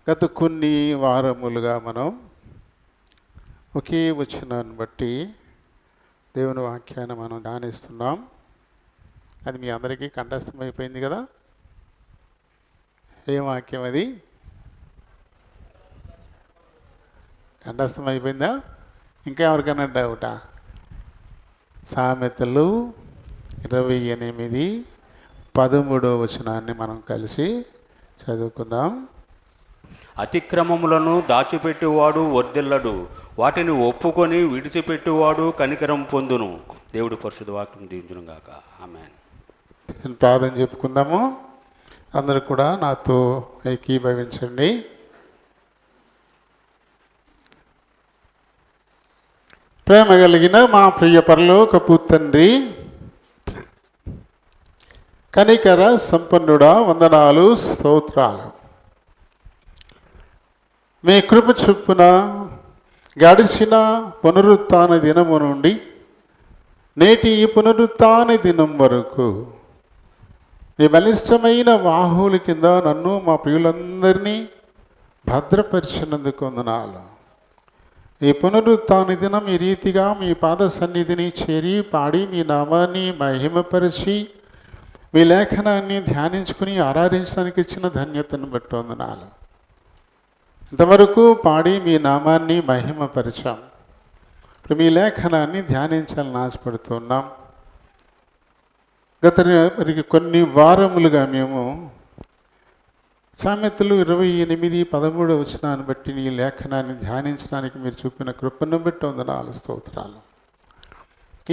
గత కొన్ని వారములుగా మనం ఒకే వచనాన్ని బట్టి దేవుని వాక్యాన్ని మనం ధ్యానిస్తున్నాం. అది మీ అందరికీ కంఠస్థమైపోయింది కదా. ఏం వాక్యం అది? కంఠస్థమైపోయిందా? ఇంకా ఎవరికైనా డౌటా? సామెతలు 28:13 వచనాన్ని మనం కలిసి చదువుకుందాం. అతిక్రమములను దాచిపెట్టువాడు వర్ధిల్లడు, వాటిని ఒప్పుకొని విడిచిపెట్టువాడు కనికరం పొందును. దేవుడి పరిశుద్ధ వాక్యం దీవించును గాక. ఆమేన్. ప్రార్థన చెప్పుకుందాము. అందరూ కూడా నాతో ఏకీభవించండి. ప్రేమ కలిగిన మా ప్రియ పరలోకపు తండ్రి, కనికర సంపన్నుడా, వందనాలు, స్తోత్రాలు. మీ కృప చొప్పున గడిచిన పునరుత్థాన దినము నుండి నేటి ఈ పునరుత్థాన దినం వరకు నీ బలిష్టమైన వాహువుల కింద నన్ను మా ప్రియులందరినీ భద్రపరిచినందుకు వందనాలు. ఈ పునరుత్థాన దినం ఈ రీతిగా మీ పాద సన్నిధిని చేరి పాడి మీ నామాన్ని మహిమపరిచి మీ లేఖనాన్ని ధ్యానించుకుని ఆరాధించడానికి ఇచ్చిన ధన్యతను బట్టి వందనాలు. ఇంతవరకు పాడి మీ నామాన్ని మహిమపరిచాం. ఇప్పుడు మీ లేఖనాన్ని ధ్యానించాలని ఆశపడుతున్నాం. గత కొన్ని వారములుగా మేము సామెతలు 28:13 వచనాన్ని బట్టి నీ లేఖనాన్ని ధ్యానించడానికి మీరు చూపిన కృపను బట్టి వందనాలు, స్తోత్రాలు.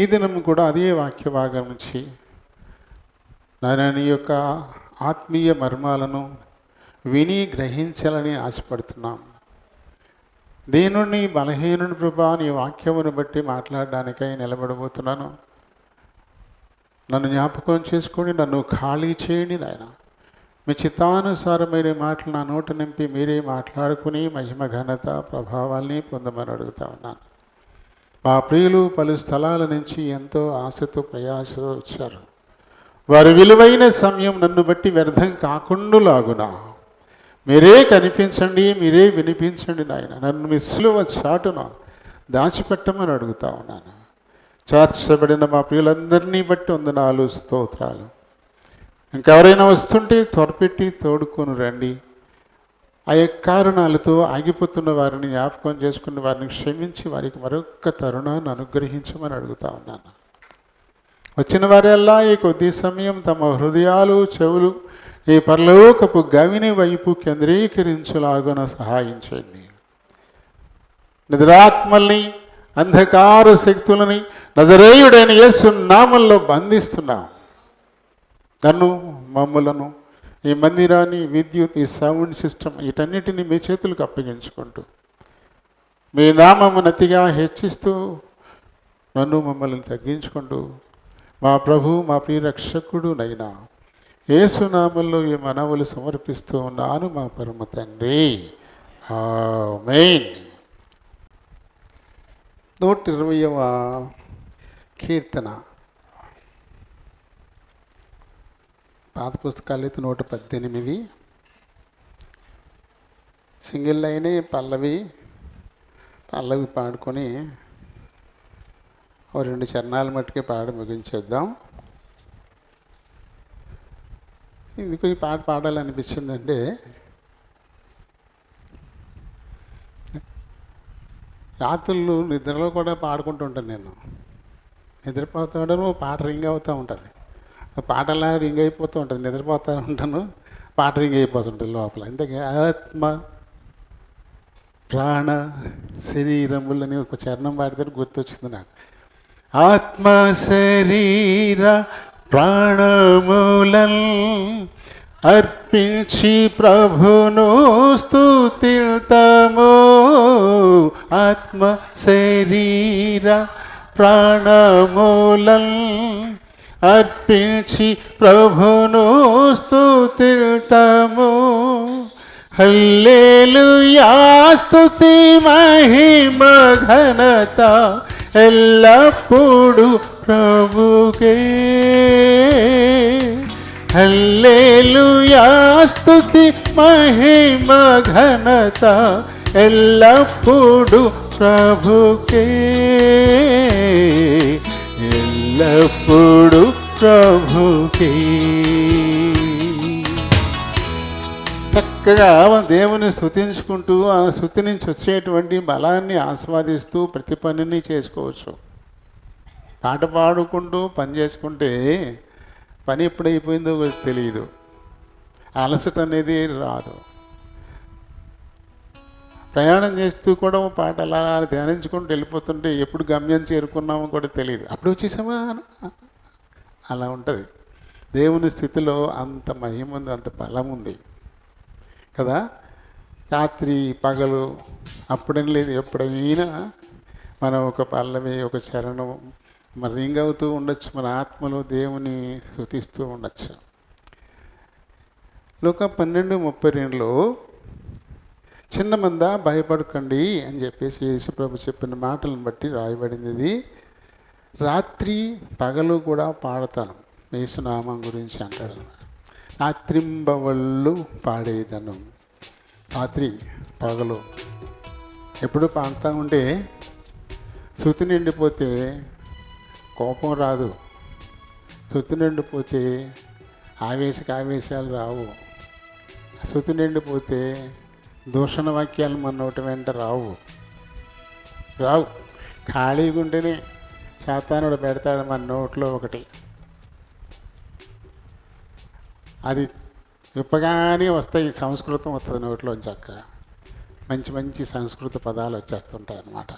ఈ దినం కూడా అదే వాక్య భాగం నుంచి నీ యొక్క ఆత్మీయ మర్మాలను విని గ్రహించాలని ఆశపడుతున్నాం. దీనుని బలహీనుని ప్రభా నీ వాక్యమును బట్టి మాట్లాడడానికై నిలబడబోతున్నాను. నన్ను జ్ఞాపకం చేసుకొని నన్ను ఖాళీ చేయండి నాయన. మీ చిత్తానుసారమైన మాటలు నా నోట నింపి మీరే మాట్లాడుకుని మహిమ ఘనత ప్రభావాల్ని పొందమని అడుగుతా ఉన్నాను. మా ప్రియులు పలు స్థలాల నుంచి ఎంతో ఆశతో ప్రయాసతో వచ్చారు. వారి విలువైన సమయం నన్ను బట్టి వ్యర్థం కాకుండా లాగునా మీరే కనిపించండి, మీరే వినిపించండి నాయన. నన్ను మీ సిలువ చాటున దాచిపెట్టమని అడుగుతా ఉన్నాను. చేర్చబడిన మా ప్రియులందరినీ బట్టి వందనాలు, స్తోత్రాలు. ఇంకెవరైనా వస్తుంటే త్వరపెట్టి తోడుకొని రండి. ఆ యొక్క కారణాలతో ఆగిపోతున్న వారిని జ్ఞాపకం చేసుకుని వారిని క్షమించి వారికి మరొక తరుణాన్ని అనుగ్రహించమని అడుగుతా ఉన్నాను. వచ్చిన వారెల్లా ఈ కొద్ది సమయం తమ హృదయాలు చెవులు ఈ పరలోకపు గవిని వైపు కేంద్రీకరించులాగున సహాయం చేయండి. నిద్రాత్మల్ని అంధకార శక్తులని నజరేయుడైన యేసు నామములో బంధిస్తున్నాం. నన్ను మమ్ములను ఈ మందిరాన్ని విద్యుత్ ఈ సౌండ్ సిస్టమ్ వీటన్నిటిని మీ చేతులకు అప్పగించుకుంటూ మీ నామమును అతిగా హెచ్చిస్తూ నన్ను మమ్మల్ని తగ్గించుకుంటూ మా ప్రభు మా ప్రియ రక్షకుడు నైనా యేసునామంలో ఈ మనవులు సమర్పిస్తూ ఉన్నాను మా పరమ తండ్రి. ఆమేన్. 120వ కీర్తన. పాత పుస్తకాలు అయితే 118. సింగిల్ లైన్ పల్లవి పాడుకొని 2 చరణాల మట్టుకే పాడి ముగించేద్దాం. ఎందుకు ఈ పాట పాడాలనిపించిందంటే రాత్రులు నిద్రలో కూడా పాడుకుంటూ ఉంటాను. నేను నిద్రపోతాడను పాట రింగ్ అవుతూ ఉంటుంది. పాటలా రింగ్ అయిపోతూ ఉంటుంది. నిద్రపోతూ ఉంటాను, పాట రింగ్ అయిపోతుంటుంది లోపల. ఇంతకీ ఆత్మ ప్రాణ శరీరములని ఒక చరణం పాడితే గుర్తొచ్చింది నాకు. ఆత్మ శరీర ప్రాణములన్ అర్పించి ప్రభును స్తుతిల్తము. ఆత్మ శరీర ప్రాణములన్ అర్పించి ప్రభును స్తుతిల్తము. హల్లెలూయా స్తుతి మహిమ ఘనత ఎల్లప్పుడు ప్రభుకే. హల్లెలూయా స్తుతి మహిమ ఘనత ఎల్లప్పుడు ప్రభుకే, ఎల్లప్పుడు ప్రభుకే. చక్కగా దేవుని స్తుతించుకుంటూ ఆ స్తుతి నుంచి వచ్చేటువంటి బలాన్ని ఆస్వాదిస్తూ ప్రతి పనిని చేసుకోవచ్చు. పాట పాడుకుంటూ పని చేసుకుంటే పని ఎప్పుడైపోయిందో కూడా తెలియదు, అలసట అనేది రాదు. ప్రయాణం చేస్తూ కూడా పాట అలా ధ్యానించుకుంటూ వెళ్ళిపోతుంటే ఎప్పుడు గమ్యం చేరుకున్నామో కూడా తెలియదు, అప్పుడు వచ్చేసామా అలా ఉంటుంది. దేవుని స్థితిలో అంత మహిమ ఉంది, అంత బలం ఉంది కదా. రాత్రి పగలు అప్పుడేం లేదు, ఎప్పుడైనా మనం ఒక పల్లవి ఒక చరణం మరి రింగ్ అవుతూ ఉండొచ్చు, మన ఆత్మలో దేవుని స్తుతిస్తూ ఉండొచ్చు. లోక 12:32లో చిన్న మంద భయపడకండి అని చెప్పేసి యేసుప్రభు చెప్పిన మాటలను బట్టి రాయబడింది. ఇది రాత్రి పగలు కూడా పాడతాను యేసునామం గురించి అంటాడు. రాత్రింబవళ్ళు పాడేదను, రాత్రి పగలు ఎప్పుడు పాడుతూ ఉంటే శృతి నిండిపోతే కోపం రాదు, శృతి నిండిపోతే ఆవేశాలు రావు, శృతి నిండిపోతే దూషణ వాక్యాలు మన నోటి వెంట రావు. ఖాళీగా ఉంటేనే సాతానుడు పెడతాడు మన నోట్లో ఒకటి, అది విప్పగానే వస్తాయి, సంస్కృతం వస్తుంది నోట్లోంచి. చక్క మంచి మంచి సంస్కృత పదాలు వచ్చేస్తుంటాయి అన్నమాట.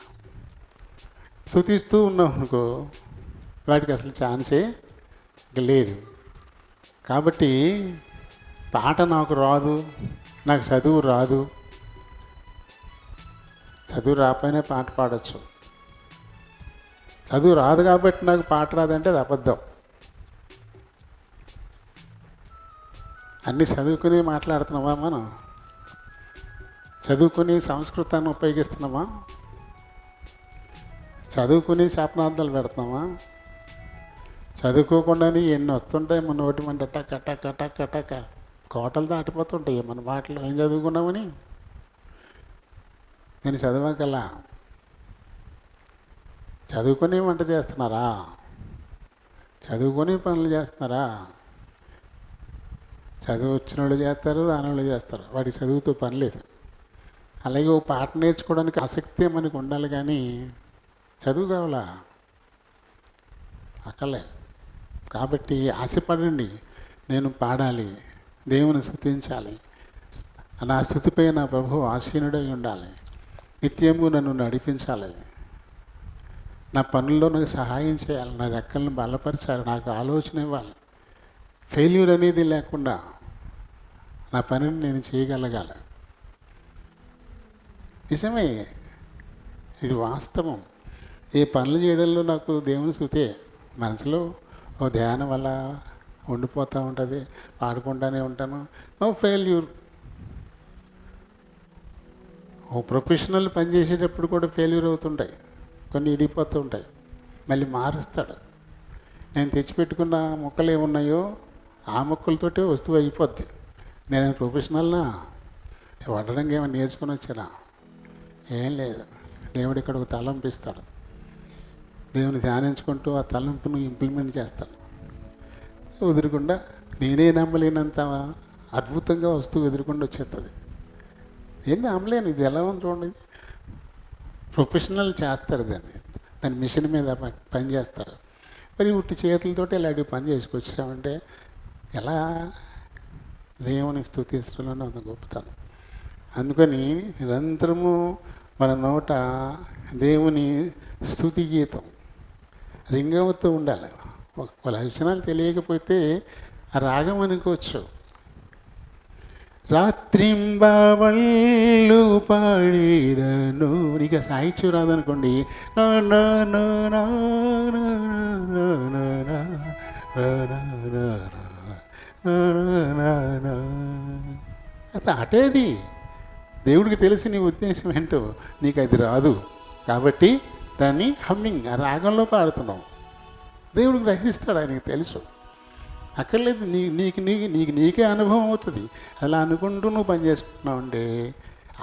స్తుతిస్తూ ఉన్నాం అనుకో వాటికి అసలు ఛాన్సే లేదు. కాబట్టి పాట నాకు రాదు, నాకు చదువు రాదు, చదువు రాకపోయినా పాట పాడచ్చు. చదువు రాదు కాబట్టి నాకు పాట రాదంటే అది అబద్ధం. అన్నీ చదువుకుని మాట్లాడుతున్నామా మనం? చదువుకుని సంస్కృతాన్ని ఉపయోగిస్తున్నామా? చదువుకుని శాపనార్థాలు పెడుతున్నామా? చదువుకోకుండానే ఎన్ని వస్తుంటాయి మన నోటి మన టక టక టక టక కోటలు దాటిపోతుంటాయి మన మాటలు. ఏం చదువుకున్నామని? నేను చదవగల చదువుకొని వంట చేస్తున్నారా? చదువుకొని పనులు చేస్తున్నారా? చదువు వచ్చిన వాళ్ళు చేస్తారు, రాని వాళ్ళు చేస్తారు, వాడికి చదువుతో పని లేదు. అలాగే ఓ పాట నేర్చుకోవడానికి ఆసక్తి మనకు ఉండాలి, కానీ చదువు కావాలా? అక్కలే. కాబట్టి ఆశపడండి, నేను పాడాలి, దేవుని స్తుతించాలి, నా స్తుతిపై నా ప్రభు ఆసీనుడై ఉండాలి, నిత్యము నన్ను నడిపించాలి, నా పనుల్లో నాకు సహాయం చేయాలి, నా రెక్కలను బలపరచాలి, నాకు ఆలోచన ఇవ్వాలి. ఫెయిల్యూర్ అనేది లేకుండా నా పనిని నేను చేయగలగాలి. నిజమే, ఇది వాస్తవం. ఏ పనులు చేయడంలో నాకు దేవుని స్తుతే మనసులో ఓ ధ్యానం వల్ల ఉండిపోతూ ఉంటుంది, పాడుకుంటూనే ఉంటాను. No failure. ఓ ప్రొఫెషనల్ పని చేసేటప్పుడు కూడా ఫెయిల్యూర్ అవుతుంటాయి, కొన్ని ఇరిగిపోతూ ఉంటాయి, మళ్ళీ మారుస్తాడు. నేను తెచ్చిపెట్టుకున్న మొక్కలు ఏమున్నాయో ఆ మొక్కలతోటే వస్తువు అయిపోద్ది. నేను ప్రొఫెషనల్నా? వడడానికి ఏమైనా నేర్చుకొని వచ్చానా? ఏం లేదు. దేవుడు ఇక్కడ ఒక తలంపు ఇస్తాడు, దేవుని ధ్యానించుకుంటూ ఆ తలంపును ఇంప్లిమెంట్ చేస్తాను. ఎదురుకుండా నేనే నమ్మలేనంత అద్భుతంగా వస్తువు ఎదురుకుండా వచ్చేస్తుంది. ఏం నమ్మలేను, ఇది ఎలా ఉంది చూడండి. ప్రొఫెషనల్ చేస్తారు దాని మిషన్ మీద పని చేస్తారు. మరి ఉట్టి చేతులతోటి ఇలాంటి పని చేసుకొచ్చామంటే ఎలా? దేవుని స్తుతించడంలో అంత గొప్పతనం. అందుకని నిరంతరము మన నోట దేవుని స్తుతి గీతం రింగవుతూ ఉండాలి. ఒక లక్షణాలు తెలియకపోతే ఆ రాగం అనుకోవచ్చు. రాత్రింబవళ్ళు పాడేదను, నీకు సాహిత్యం రాదనుకోండి, అట్లా అటేది. దేవుడికి తెలిసి నీ ఉద్దేశం ఏంటో, నీకు అది రాదు కాబట్టి దాన్ని హమ్మింగ్ ఆ రాగంలో పాడుతున్నావు. దేవుడికి గ్రహిస్తాడు, ఆయనకి తెలుసు. అక్కర్లేదు, నీకే అనుభవం అవుతుంది. అలా అనుకుంటూ నువ్వు పని చేసుకుంటున్నావు అంటే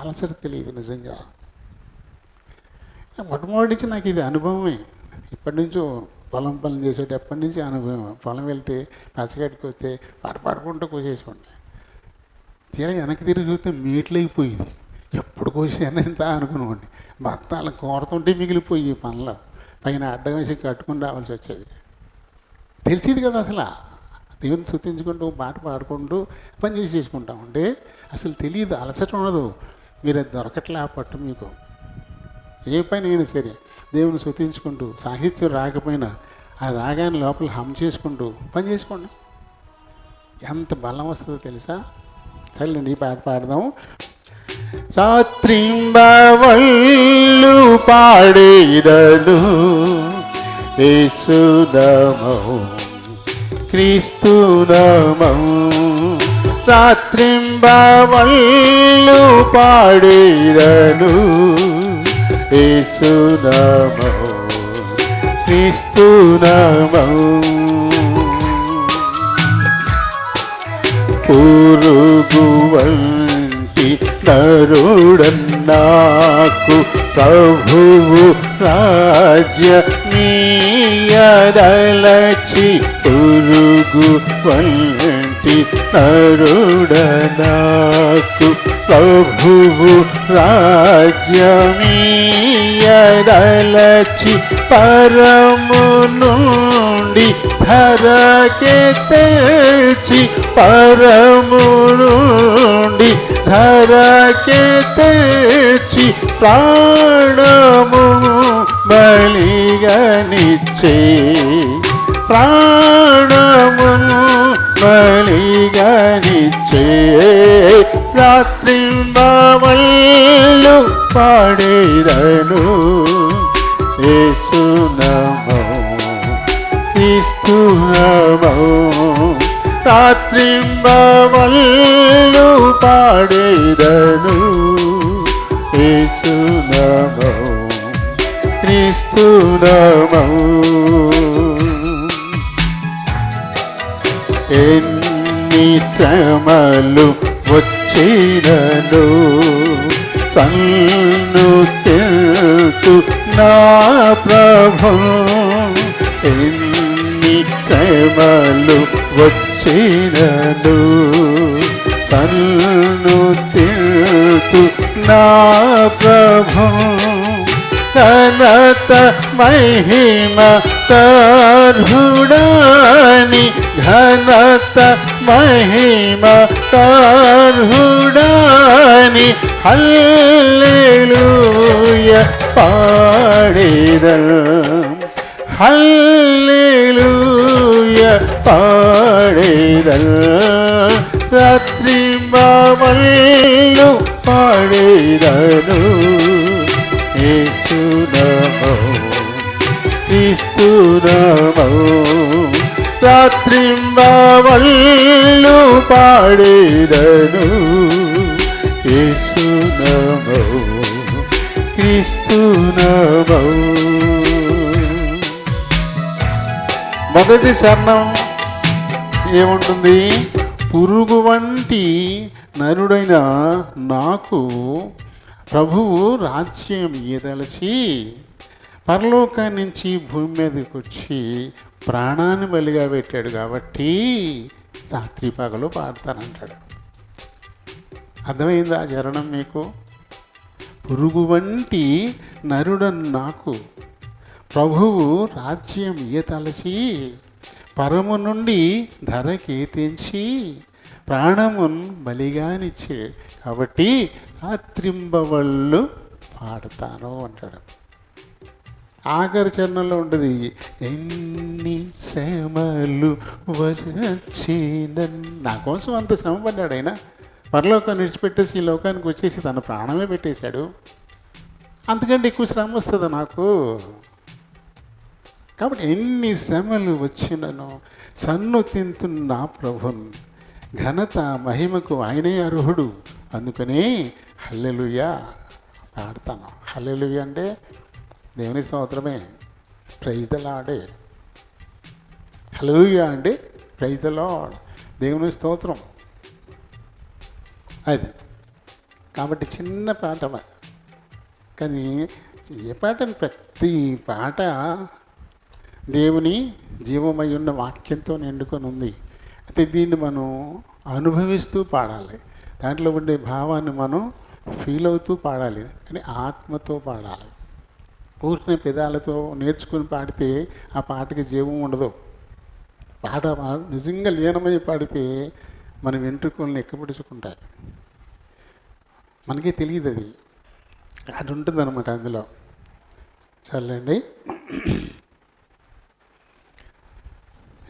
అలసట తెలియదు నిజంగా. మొట్టమొదటి నుంచి నాకు ఇది అనుభవమే. ఇప్పటి నుంచో పొలం పనులు చేసేటప్పటి నుంచి అనుభవం. పొలం వెళ్తే పచ్చగడ్డికి వస్తే పాడుకుంటూ కోసేసుకోండి. తీరా వెనక్కి తిరిగి చూస్తే మీట్లైపోయింది. ఎప్పుడు కోసాను ఎంత అనుకునేవాడిని. బత్తాలు కోరుతుంటే మిగిలిపోయి ఈ పనులు పైన అడ్డం వేసి కట్టుకుని రావాల్సి వచ్చేది. తెలిసేది కదా అసలు. దేవుని స్తుతించుకుంటూ పాట పాడుకుంటూ పని చేసుకుంటా ఉంటే అసలు తెలియదు, అలసట ఉండదు. మీరు అది దొరకట్లే ఆ పట్టు మీకు. ఏ పని అయినా సరే దేవుని స్తుతించుకుంటూ, సాహిత్యం రాకపోయినా ఆ రాగాన్ని లోపల హమ్ చేసుకుంటూ పని చేసుకోండి. ఎంత బలం వస్తుందో తెలుసా? సరేండి, ఈ పాట పాడదాము. రాత్రింబవళ్ళు పాడేదను యేసునామం క్రీస్తునామం. రాత్రింబవళ్ళు పాడేదను యేసునామం క్రీస్తునామం. పురుగు వంటి నరుడన్నాకు ప్రభువు రాజ్యమీయదలచి. పురుగు వంటి నరుడన్నాకు ప్రభువు రాజ్యమీయదలచి. పరము నుండి ధరకే తెచ్చి, పరము నుండి ధరకే తెచ్చి, ప్రాణము బలిగనిచ్చే, ప్రాణము బలిగనిచ్చే. రాత్రింబవళ్ళు పాడేదను యేసునామం క్రీస్తునామం. రాత్రింబవళ్ళు పాడేదను యేసునామం క్రీస్తునామం. ఎన్ని శ్రమలు వచ్చినను సన్నుతింతు నా ప్రభు. ఎన్ని శ్రమలు వచ్చినను సన్నుతింతు నా ప్రభు. ఘనత మహిమ తర్హుడాని, ఘనత మహిమ తర్హుడాని. హల్లెలూయా పాడేదం, హల్లెలూయా పాడేదం. రాత్రింబవళ్ళు పాడేదను యేసునామం క్రీస్తునామం. రాత్రింబవళ్ళు పాడేదను యేసునామం క్రీస్తునామం. మొదటి చరణం ఏముంటుంది? పురుగు వంటి నరుడైన నాకు ప్రభువు రాజ్యం ఈదలచి పరలోకాన్ని నుంచి భూమి మీదకి వచ్చి ప్రాణాన్ని బలిగా పెట్టాడు కాబట్టి రాత్రి పగలు పాడతానంటాడు. అర్థమైందా ఆ చరణం మీకు? పురుగు వంటి నరుడను నాకు ప్రభువు రాజ్యం ఈయతలచి పరము నుండి ధరకి తెంచి ప్రాణమున్ బలిగానిచ్చే కాబట్టి రాత్రింబవళ్ళు పాడతాను అంటాడు. ఆఖరి చరణంలో ఉంటుంది, ఎన్ని శ్రమలు వచ్చిన నా కోసం అంత శ్రమ పడ్డాడు ఆయన. పరలోకాన్ని విడిచిపెట్టేసి ఈ లోకానికి వచ్చేసి తన ప్రాణమే పెట్టేశాడు. అంతకంటే ఎక్కువ శ్రమ వస్తుంది నాకు. కాబట్టి ఎన్ని శ్రమలు వచ్చినను సన్నుతింతున్న నా ప్రభున్, ఘనత మహిమకు ఆయనే అర్హుడు. అందుకని హల్లెలూయా పాడతాను. హల్లెలూయా అంటే దేవుని స్తోత్రమే, ప్రైజ్ ద లార్డే. హల్లెలూయా అంటే ప్రైజ్ ద లార్డ్, దేవుని స్తోత్రం. అది కాబట్టి చిన్న పాట, కానీ ఏ పాటని ప్రతి పాట దేవుని జీవమై ఉన్న వాక్యంతో నిండుకొని ఉంది. అయితే దీన్ని మనం అనుభవిస్తూ పాడాలి, దాంట్లో ఉండే భావాన్ని మనం ఫీల్ అవుతూ పాడాలి, కానీ ఆత్మతో పాడాలి. కూర్చునే పెదాలతో నేర్చుకుని పాడితే ఆ పాటకి జీవం ఉండదు. పాట నిజంగా లీనమై పాడితే మన వెంట్రుకలను ఎక్కబడుచుకుంటాయి, మనకే తెలియదు అది, అది ఉంటుంది అనమాట అందులో. చాలండి.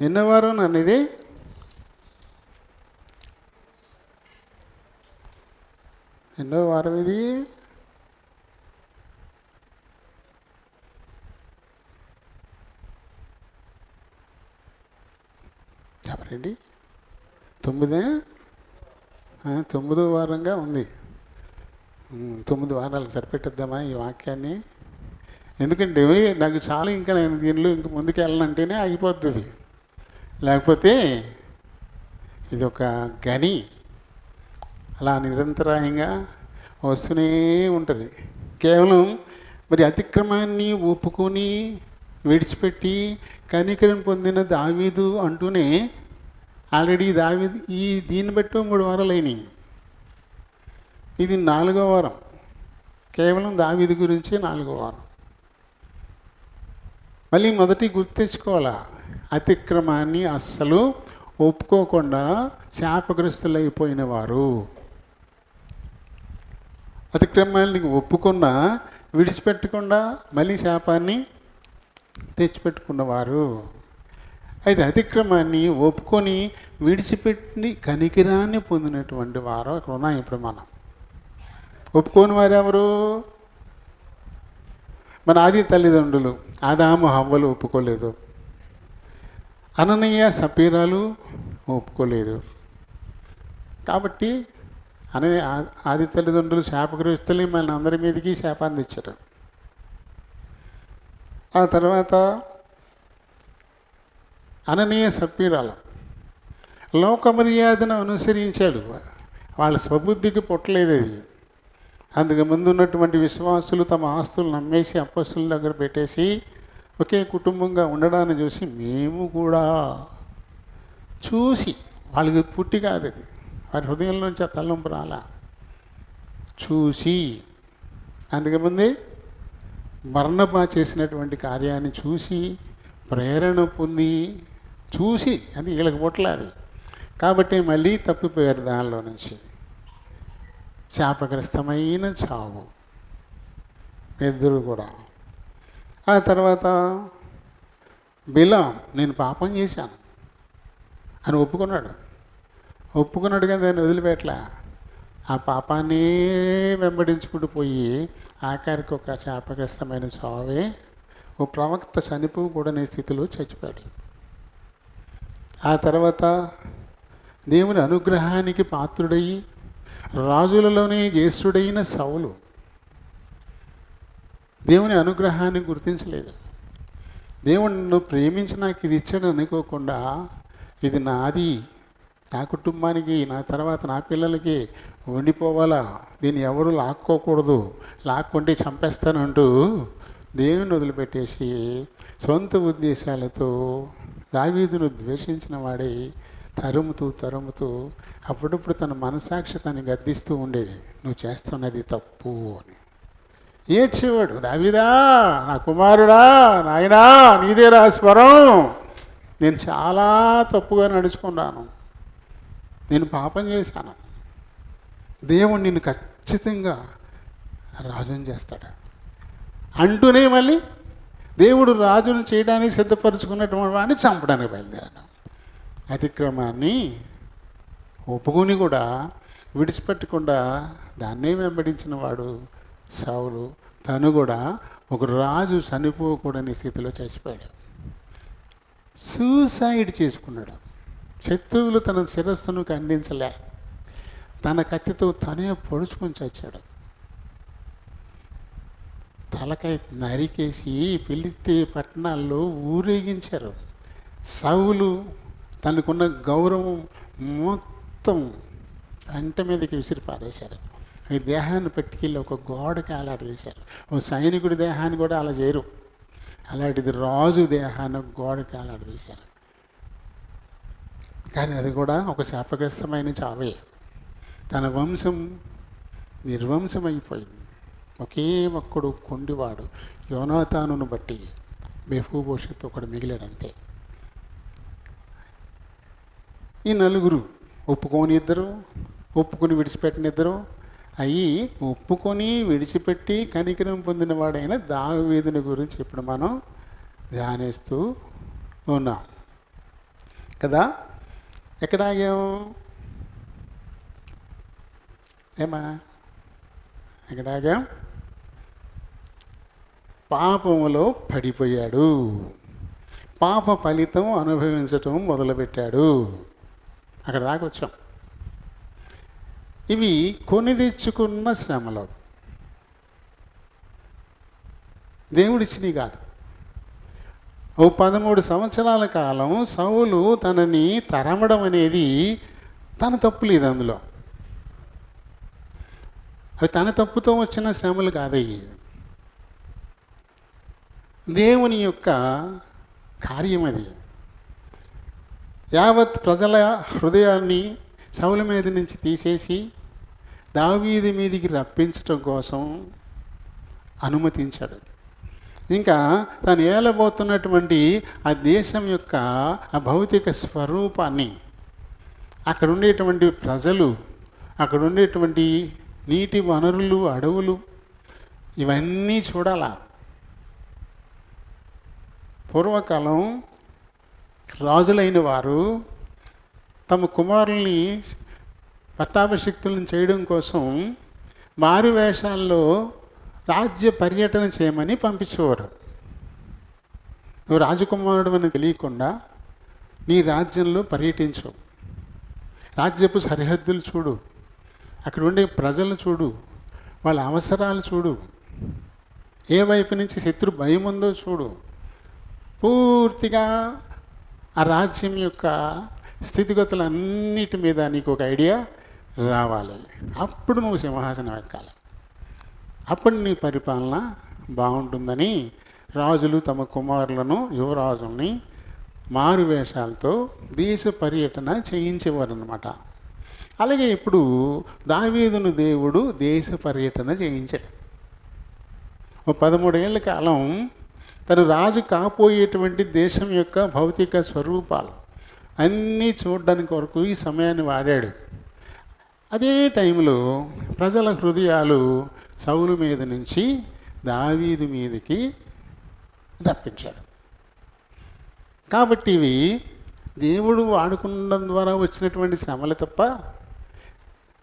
ఎన్నో వారం అనేది ఎన్నో వారం ఇది? చెప్పండి. 9వ వారంగా ఉంది. 9 వారాలకు సరిపెట్టద్దామా ఈ వాక్యాన్ని? ఎందుకంటే నాకు చాలా, ఇంకా నేను దీనిలో ఇంక ముందుకు వెళ్ళాలంటేనే ఆగిపోతుంది, లేకపోతే ఇది ఒక గని అలా నిరంతరాయంగా వస్తూనే ఉంటుంది. కేవలం మరి అతిక్రమాన్ని ఒప్పుకొని విడిచిపెట్టి కనికరం పొందిన దావీదు అంటూనే ఆల్రెడీ దావీదు దీన్ని బట్టి 3 వారాలు అయినాయి. ఇది 4వ వారం, కేవలం దావీదు గురించి 4వ వారం. మళ్ళీ మొదటి గుర్తు తెచ్చుకోవాలా, అతిక్రమాన్ని అస్సలు ఒప్పుకోకుండా శాపగ్రస్తులైపోయిన వారు, అతిక్రమాన్ని ఒప్పుకున్నా విడిచిపెట్టకుండా మళ్ళీ శాపాన్ని తెచ్చిపెట్టుకున్నవారు. అయితే అతిక్రమాన్ని ఒప్పుకొని విడిచిపెట్టి కనికిరాన్ని పొందినటువంటి వారు అక్కడ ఉన్నాం. ఇప్పుడు మనం ఒప్పుకోని వారు ఎవరు? మన ఆది తల్లిదండ్రులు ఆదాము హవ్వలు ఒప్పుకోలేదు, అననీయ సపీరాలు ఒప్పుకోలేదు. కాబట్టి ఆది తల్లిదండ్రులు శాపగ్రస్తుల్ని మన అందరి మీదకి శాపాన్ని తెచ్చారు. ఆ తర్వాత అననీయ సపీరాలు లోక మర్యాదను అనుసరించాడు, వాళ్ళ స్వబుద్ధికి పుట్టలేదు అది. అందుకు ముందు ఉన్నటువంటి విశ్వాసులు తమ ఆస్తులను అమ్మేసి అపొస్తలుల దగ్గర పెట్టేసి ఒకే కుటుంబంగా ఉండడాన్ని చూసి మేము కూడా చూసి, వాళ్ళకి పుట్టి కాదు అది, వారి హృదయంలోంచి ఆ తలంపు రాలా, చూసి, అందుకముందే బర్నబా చేసినటువంటి కార్యాన్ని చూసి ప్రేరణ పొంది చూసి, అది వీళ్ళకి పుట్టలేదు కాబట్టి మళ్ళీ తప్పిపోయారు దానిలో నుంచి. శాపగ్రస్తమైన చావు ఇద్దరు కూడా. ఆ తర్వాత బిలాం నేను పాపం చేశాను అని ఒప్పుకున్నాడు కానీ దాన్ని వదిలిపెట్టలే. ఆ పాపాన్ని వెంబడించుకుంటూ పోయి ఆఖరికి ఒక శాపగ్రస్తమైన చావే, ఓ ప్రవక్త చనిపోకూడని స్థితిలో చచ్చిపోయాడు. ఆ తర్వాత దేవుని అనుగ్రహానికి పాత్రుడయి రాజులలోనే జ్యేష్ఠుడైన సౌలు దేవుని అనుగ్రహాన్ని గుర్తించలేదు. దేవుడు నన్ను ప్రేమించి నాకు ఇది ఇచ్చాడు అనుకోకుండా, ఇది నాది, నా కుటుంబానికి, నా తర్వాత నా పిల్లలకి ఉండిపోవాలా, దీన్ని ఎవరు లాక్కోకూడదు, లాక్కుంటే చంపేస్తానంటూ దేవుని వదిలిపెట్టేసి సొంత ఉద్దేశాలతో దావీదును ద్వేషించిన వాడే తరుముతూ అప్పుడప్పుడు తన మనసాక్షి తను గద్దిస్తూ ఉండేది, నువ్వు చేస్తున్నది తప్పు అని. ఏడ్చేవాడు, దావీదా నా కుమారుడా, నాయనా నీదేరా స్వరం, నేను చాలా తప్పుగా నడుచుకున్నాను, నేను పాపం చేశాను, దేవుడు నిన్ను ఖచ్చితంగా రాజుని చేస్తాడు అంటూనే మళ్ళీ దేవుడు రాజును చేయడానికి సిద్ధపరుచుకున్నటువంటి వాడిని చంపడానికి బయలుదేరాడు. అతిక్రమాన్ని ఒప్పుకొని కూడా విడిచిపెట్టకుండా దాన్నే వెంబడించిన వాడు సౌలు. తను కూడా ఒక రాజు చనిపోకూడని స్థితిలో చచ్చిపోయాడు, సూసైడ్ చేసుకున్నాడు. శత్రువులు తన శిరస్సును ఖండించలే, తన కత్తితో తనే పొడుచుకొని చచ్చాడు. తలకాయ నరికేసి ఫిలిష్తీ పట్టణాల్లో ఊరేగించారు. సౌలు తనకున్న గౌరవం మొత్తం అంట మీదకి విసిరి పారేశారు. ఈ దేహాన్ని పట్టుకెళ్ళి ఒక గోడకి వేలాడదీశారు. ఓ సైనికుడి దేహాన్ని కూడా అలా చేయరు. అలాంటిది రాజు దేహాన్ని గోడకి వేలాడదీశారు. కానీ అది కూడా ఒక శాపగ్రస్తమైన చావే. తన వంశం నిర్వంశమైపోయింది. ఒకే ఒక్కడు కొండివాడు యోనాతానును బట్టి మెఫీబోషెత్ ఒకడు మిగిలాడంతే. ఈ నలుగురు ఒప్పుకొని విడిచిపెట్టిన ఇద్దరు అయ్యి ఒప్పుకొని విడిచిపెట్టి కనికరం పొందిన వాడైన దావీదుని గురించి ఇప్పుడు మనం ధ్యానిస్తూ ఉన్నాం కదా. ఎక్కడ ఆగాము? ఏమా ఎక్కడ ఆగాం? పాపములో పడిపోయాడు, పాప ఫలితం అనుభవించటం మొదలుపెట్టాడు. అక్కడ దాకా వచ్చాం. ఇవి కొని తెచ్చుకున్న శ్రమలు, దేవుడిచ్చినవి కాదు. ఓ 13 సంవత్సరాల కాలం సౌలు తనని తరమడం అనేది తన తప్పు లేదు. అందులో అవి తన తప్పుతో వచ్చిన శ్రమలు కాదయ్యి, దేవుని యొక్క కార్యం అది. యావత్ ప్రజల హృదయాన్ని సౌలు మీద నుంచి తీసేసి దావీదు మీదికి రప్పించటం కోసం అనుమతించాడు. ఇంకా తను ఏలబోతున్నటువంటి ఆ దేశం యొక్క ఆ భౌతిక స్వరూపాన్ని, అక్కడ ఉండేటువంటి ప్రజలు, అక్కడ ఉండేటువంటి నీటి వనరులు, అడవులు, ఇవన్నీ చూడాలా. పూర్వకాలం రాజులైన వారు తమ కుమారుల్ని పట్టాభిషిక్తులను చేయడం కోసం మారు వేషాల్లో రాజ్య పర్యటన చేయమని పంపించేవారు. నువ్వు రాజకుమారుడు అని తెలియకుండా నీ రాజ్యంలో పర్యటించు, రాజ్యపు సరిహద్దులు చూడు, అక్కడ ఉండే ప్రజలు చూడు, వాళ్ళ అవసరాలు చూడు, ఏ వైపు నుంచి శత్రు భయం ఉందో చూడు. పూర్తిగా ఆ రాజ్యం యొక్క స్థితిగతులన్నిటి మీద నీకు ఒక ఐడియా రావాలి. అప్పుడు నువ్వు సింహాసనం ఎక్కాలి, అప్పుడు నీ పరిపాలన బాగుంటుందని రాజులు తమ కుమారులను, యువరాజుల్ని మారు వేషాలతో దేశ పర్యటన చేయించేవారు అన్నమాట. అలాగే ఇప్పుడు దావీదును దేవుడు దేశ పర్యటన చేయించాడు. ఓ 13 ఏళ్ల కాలం తను రాజు కాపోయేటువంటి దేశం యొక్క భౌతిక స్వరూపాలు అన్నీ చూడడానికి వరకు ఈ సమయాన్ని వాడాడు. అదే టైంలో ప్రజల హృదయాలు సౌలు మీద నుంచి దావీదు మీదకి రప్పించాడు. కాబట్టి ఇవి దేవుడు వాడుకుండడం ద్వారా వచ్చినటువంటి శ్రమలు తప్ప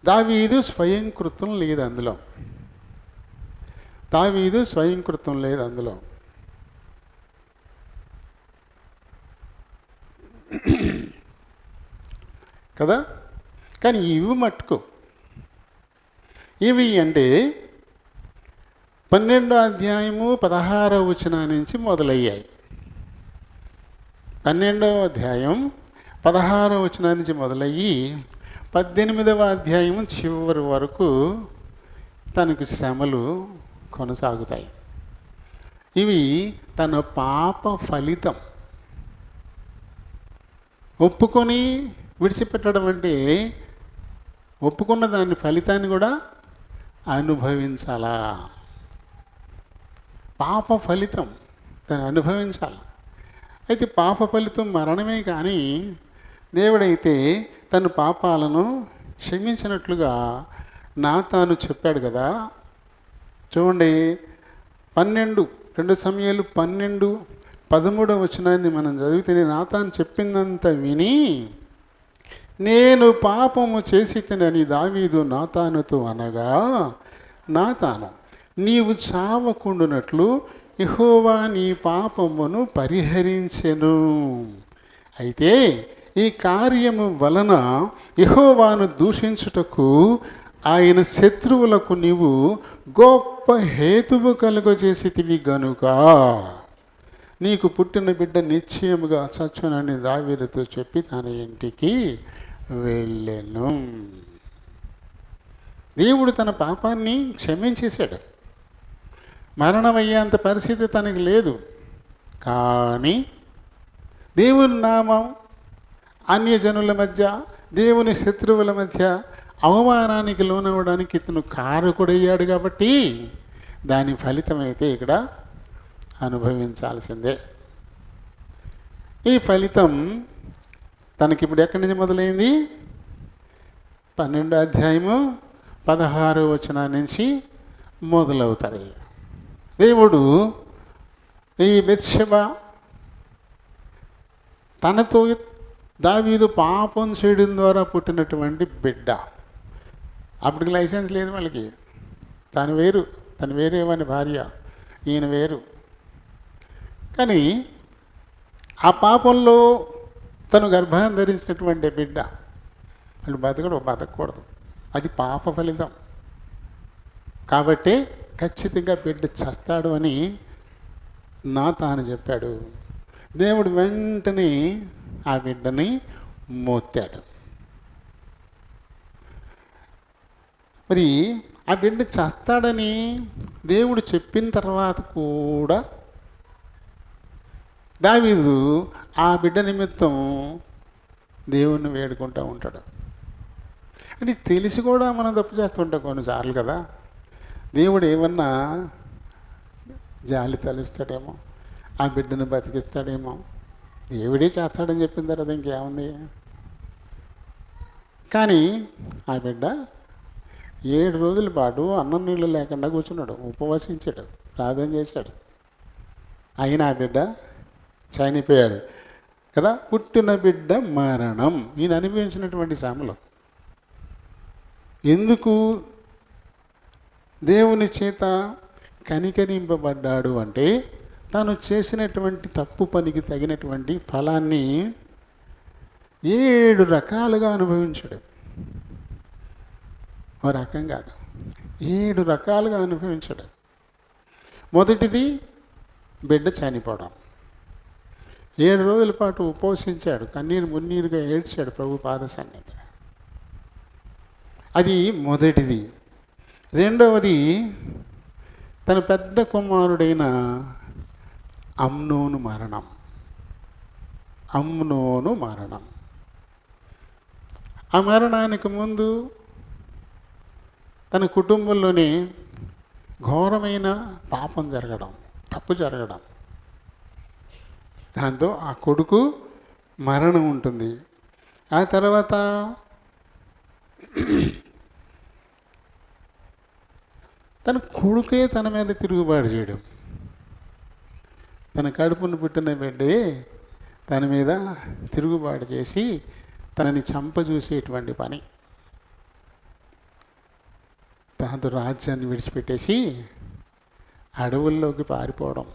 దావీదు స్వయంకృతం లేదు అందులో. దావీదు స్వయంకృతం లేదు అందులో. కదా. కానీ ఇవి మట్టుకు ఇవి అంటే 12వ అధ్యాయము 16వ వచనం నుంచి మొదలయ్యాయి. 12వ అధ్యాయం 16వ వచనం నుంచి మొదలయ్యి 18వ అధ్యాయం చివరి వరకు తనకు శ్రమలు కొనసాగుతాయి. ఇవి తన పాప ఫలితం. ఒప్పుకొని విడిచిపెట్టడం అంటే ఒప్పుకున్న దాని ఫలితాన్ని కూడా అనుభవించాలా. పాప ఫలితం దాన్ని అనుభవించాలి. అయితే పాప ఫలితం మరణమే. కానీ దేవుడైతే తన పాపాలను క్షమించినట్లుగా నాతాను చెప్పాడు కదా. చూడండి, 2 సమూయేలు 12:13 వచనాన్ని మనం చదివితే, నాతాను చెప్పిందంతా విని నేను పాపము చేసి తినని దావీదు నాతానుతో అనగా, నాతాను నీవు చావకుండునట్లు యెహోవా నీ పాపమును పరిహరించెను. అయితే ఈ కార్యము వలన యెహోవాను దూషించుటకు ఆయన శత్రువులకు నీవు గొప్ప హేతువు కలుగజేసితివి గనుక నీకు పుట్టిన బిడ్డ నిశ్చయముగా చచ్చునని దావీదుతో చెప్పి తన ఇంటికి వెళ్ళెను. దేవుడు తన పాపాన్ని క్షమించేశాడు. మరణమయ్యేంత పరిస్థితి తనకి లేదు. కానీ దేవుని నామం అన్యజనుల మధ్య, దేవుని శత్రువుల మధ్య అవమానానికి లోనవ్వడానికి ఇతను కారకుడయ్యాడు కాబట్టి దాని ఫలితమైతే ఇక్కడ అనుభవించాల్సిందే. ఈ ఫలితం తనకిప్పుడు ఎక్కడి నుంచి మొదలైంది? 12వ అధ్యాయము 16వ వచనం నుంచి మొదలవుతుంది. దేవుడు ఈ బెత్షెబా తనతో దావీదు పాపం చేయడం ద్వారా పుట్టినటువంటి బిడ్డ. అప్పటికి లైసెన్స్ లేదు వాళ్ళకి. తను వేరేవని భార్య, ఈయన వేరు. కానీ ఆ పాపంలో తను గర్భాన్ని ధరించినటువంటి బిడ్డ వాళ్ళు బతకూడదు. అది పాప ఫలితం. కాబట్టి ఖచ్చితంగా బిడ్డ చస్తాడు అని నాతాను చెప్పాడు. దేవుడు వెంటనే ఆ బిడ్డని మోత్తాడు. మరి ఆ బిడ్డ చస్తాడని దేవుడు చెప్పిన తర్వాత కూడా దావీదు ఆ బిడ్డ నిమిత్తం దేవుణ్ణి వేడుకుంటూ ఉంటాడు. అంటే తెలిసి కూడా మనం తప్పు చేస్తుంటాం కొన్నిసార్లు కదా. దేవుడు ఏమన్నా జాలి తలుస్తాడేమో, ఆ బిడ్డను బతికిస్తాడేమో, దేవుడే చేస్తాడని చెప్పిన తర్వాత ఇంకేముంది. కానీ ఆ బిడ్డ 7 రోజుల పాటు అన్నం నీళ్ళు లేకుండా కూర్చున్నాడు, ఉపవసించాడు, ప్రార్థన చేశాడు. అయినా ఆ బిడ్డ చనిపోయాడు కదా. పుట్టిన బిడ్డ మరణం ఈయన అనుభవించినటువంటి శ్రమలు. ఎందుకు దేవుని చేత కనికరింపబడ్డాడు అంటే తాను చేసినటువంటి తప్పు పనికి తగినటువంటి ఫలాన్ని 7 రకాలుగా అనుభవించాడు. ఓ రకం కాదు, 7 రకాలుగా అనుభవించాడు. మొదటిది బిడ్డ చనిపోవడం. 7 రోజుల పాటు ఉపవసించాడు, కన్నీరు మున్నీరుగా ఏడ్చాడు ప్రభు పాద సన్నిధి. అది మొదటిది. రెండవది తన పెద్ద కుమారుడైన అమ్నోను మరణం. ఆ మరణానికి ముందు తన కుటుంబంలోనే ఘోరమైన పాపం జరగడం, తప్పు జరగడం, దాంతో ఆ కొడుకు మరణం ఉంటుంది. ఆ తర్వాత తన కొడుకే తన మీద తిరుగుబాటు చేయడం. తన కడుపును పుట్టిన బిడ్డే తన మీద తిరుగుబాటు చేసి తనని చంపజూసేటువంటి పని. దాంతో రాజ్యాన్ని విడిచిపెట్టేసి అడవుల్లోకి పారిపోవడం,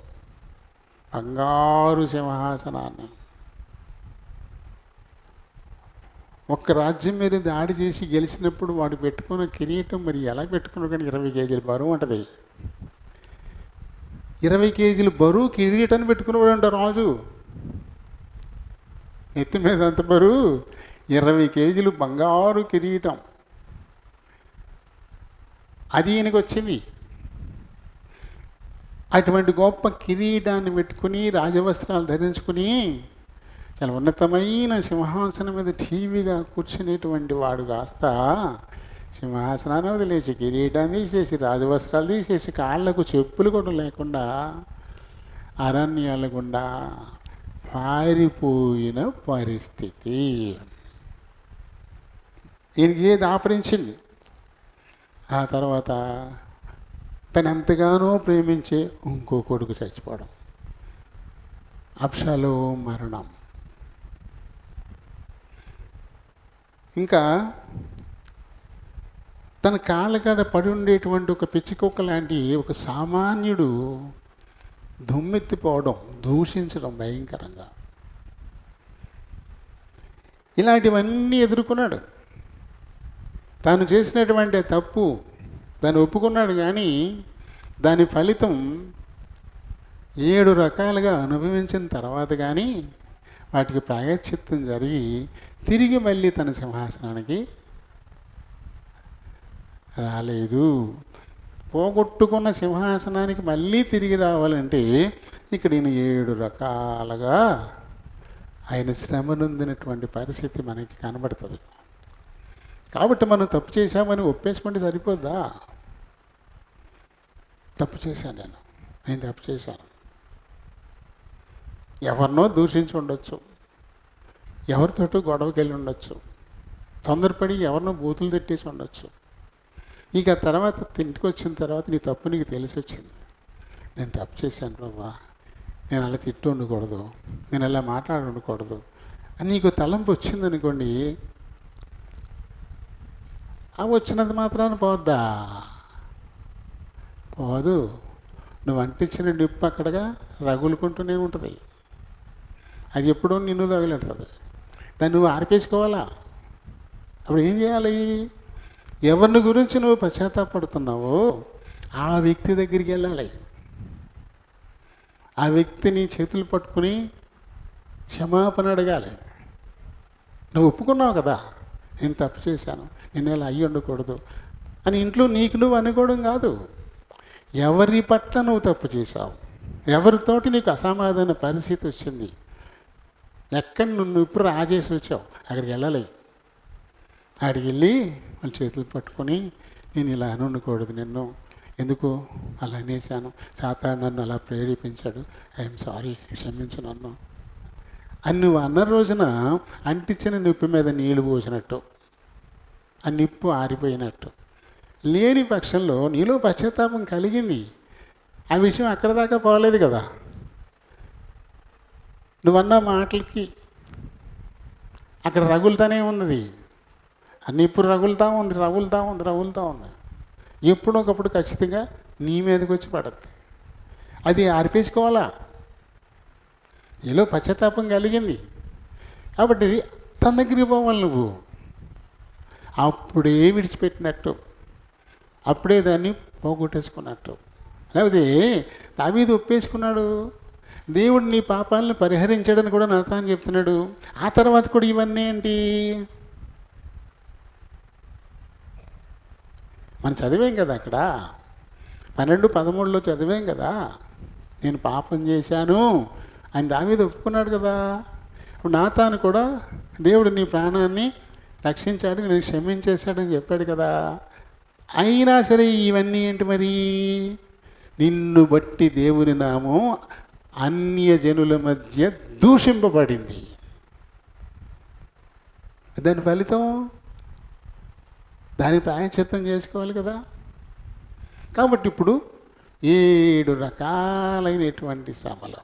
బంగారు సింహాసనాన్ని, ఒక్క రాజ్యం మీద దాడి చేసి గెలిచినప్పుడు వాడు పెట్టుకున్న కిరీటం మరి ఎలా పెట్టుకున్నాడు కానీ 20 కేజీల బరువు ఉంటుంది. 20 కేజీల బరువు కిరీటాన్ని పెట్టుకునేవాడు అంట రాజు. నెత్తి మీద అంత బరువు 20 కేజీలు బంగారు కిరీటం. అది ఈయనకి వచ్చింది. అటువంటి గొప్ప కిరీటాన్ని పెట్టుకుని రాజవస్త్రాలు ధరించుకుని చాలా ఉన్నతమైన సింహాసనం మీద టీవీగా కూర్చునేటువంటి వాడు కాస్త సింహాసనాన్ని వదిలేసి కిరీటాన్ని తీసేసి రాజవస్త్రాలు తీసేసి కాళ్ళకు చెప్పులు కూడా లేకుండా అరణ్యాల గుండా పారిపోయిన పరిస్థితి. ఈయనకి ఏది ఆపరించింది. ఆ తర్వాత తను ఎంతగానో ప్రేమించే ఇంకో కొడుకు చచ్చిపోవడం, అబ్షాలోము మరణం. ఇంకా తన కాళ్ళకాడ పడి ఉండేటువంటి ఒక పిచ్చికొక్క లాంటి ఒక సామాన్యుడు దుమ్మెత్తిపోవడం, దూషించడం భయంకరంగా. ఇలాంటివన్నీ ఎదుర్కొన్నాడు. తాను చేసినటువంటి తప్పు దాన్ని ఒప్పుకున్నాడు. కానీ దాని ఫలితం 7 రకాలుగా అనుభవించిన తర్వాత కానీ వాటికి ప్రాయశ్చిత్తం జరిగి తిరిగి మళ్ళీ తన సింహాసనానికి రాలేదు. పోగొట్టుకున్న సింహాసనానికి మళ్ళీ తిరిగి రావాలంటే ఇక్కడ ఈయన 7 రకాలుగా ఆయన శ్రమ నొందినటువంటి పరిస్థితి మనకి కనబడుతుంది. కాబట్టి మనం తప్పు చేశామని ఒప్పేసుకుంటే సరిపోద్దా? తప్పు చేశాను, నేను తప్పు చేశాను. ఎవరినో దూషించి ఉండొచ్చు, ఎవరితోటో గొడవకి వెళ్ళి ఉండొచ్చు, తొందరపడి ఎవరినో బూతులు తిట్టేసి ఉండొచ్చు. ఇక తర్వాత ఇంటికి వచ్చిన తర్వాత నీ తప్పు నీకు తెలిసి వచ్చింది. నేను తప్పు చేశాను ప్రభా, నేను అలా తిట్టు ఉండకూడదు, నేను అలా మాట్లాడి ఉండకూడదు అని నీకు తలంపు వచ్చిందనుకోండి, అవి వచ్చినంత మాత్రాన పోద్దా? పోదు. నువ్వు అంటించిన నిప్పు అక్కడగా రగులుకుంటూనే ఉంటుంది. అది ఎప్పుడూ నిన్ను తగిలెడుతుంది. దాన్ని నువ్వు ఆర్పేసుకోవాలా? అప్పుడు ఏం చేయాలి? ఎవరిని గురించి నువ్వు పశ్చాత్తాపడుతున్నావో ఆ వ్యక్తి దగ్గరికి వెళ్ళాలి. ఆ వ్యక్తిని చేతులు పట్టుకుని క్షమాపణ అడగాలి. నువ్వు ఒప్పుకున్నావు కదా, నేను తప్పు చేశాను, నేను ఇలా అయ్యి ఉండకూడదు అని ఇంట్లో నీకు నువ్వు అనుకోవడం కాదు. ఎవరి పట్ల నువ్వు తప్పు చేశావు, ఎవరితోటి నీకు అసమాధాన పరిస్థితి వచ్చింది, ఎక్కడ నువ్వు ఇప్పుడు రాజేసి వచ్చావు, అక్కడికి వెళ్ళాలి. అక్కడికి వెళ్ళి వాళ్ళ చేతులు పట్టుకొని నేను ఇలా అని ఉండకూడదు, నిన్ను ఎందుకు అలా అనేసాను, సాతాను నన్ను అలా ప్రేరేపించాడు, ఐఎమ్ సారీ, క్షమించు నన్ను అని నువ్వు అన్న రోజున అంటించిన నిప్పు మీద నీళ్లు పోసినట్టు, ఆ నిప్పు ఆరిపోయినట్టు. లేని పక్షంలో నీలో పశ్చాత్తాపం కలిగింది, ఆ విషయం అక్కడ దాకా పోలేదు కదా. నువ్వన్న మాటలకి అక్కడ రగులుతానే ఉన్నది, ఆ నిప్పు రగులుతూ ఉంది. ఎప్పుడో ఒకప్పుడు ఖచ్చితంగా నీ మీదకి వచ్చి పడద్ది. అది ఆర్పేసుకోవాలా? ఏలో పశ్చాత్తాపం కలిగింది కాబట్టి తన దగ్గరికి పోవాలి నువ్వు. అప్పుడే విడిచిపెట్టినట్టు, అప్పుడే దాన్ని పోగొట్టేసుకున్నట్టు. లేకపోతే దావీదు ఒప్పేసుకున్నాడు, దేవుడు నీ పాపాలను పరిహరించాడని కూడా నాతాను చెప్తున్నాడు. ఆ తర్వాత కూడా ఇవన్నీ ఏంటి? మనం చదివాం కదా, అక్కడ 12:13 చదివాం కదా, నేను పాపం చేశాను అని దావీదు ఒప్పుకున్నాడు కదా. ఇప్పుడు నాతాను కూడా దేవుడు నీ ప్రాణాన్ని రక్షించాడు, నేను క్షమించేశాడని చెప్పాడు కదా. అయినా సరే ఇవన్నీ ఏంటి మరి? నిన్ను బట్టి దేవుని నామం అన్యజనుల మధ్య దూషింపబడింది. దాని ఫలితం దాని ప్రాయశ్చిత్తం చేసుకోవాలి కదా. కాబట్టి ఇప్పుడు 7 రకాలైనటువంటి శ్రమలు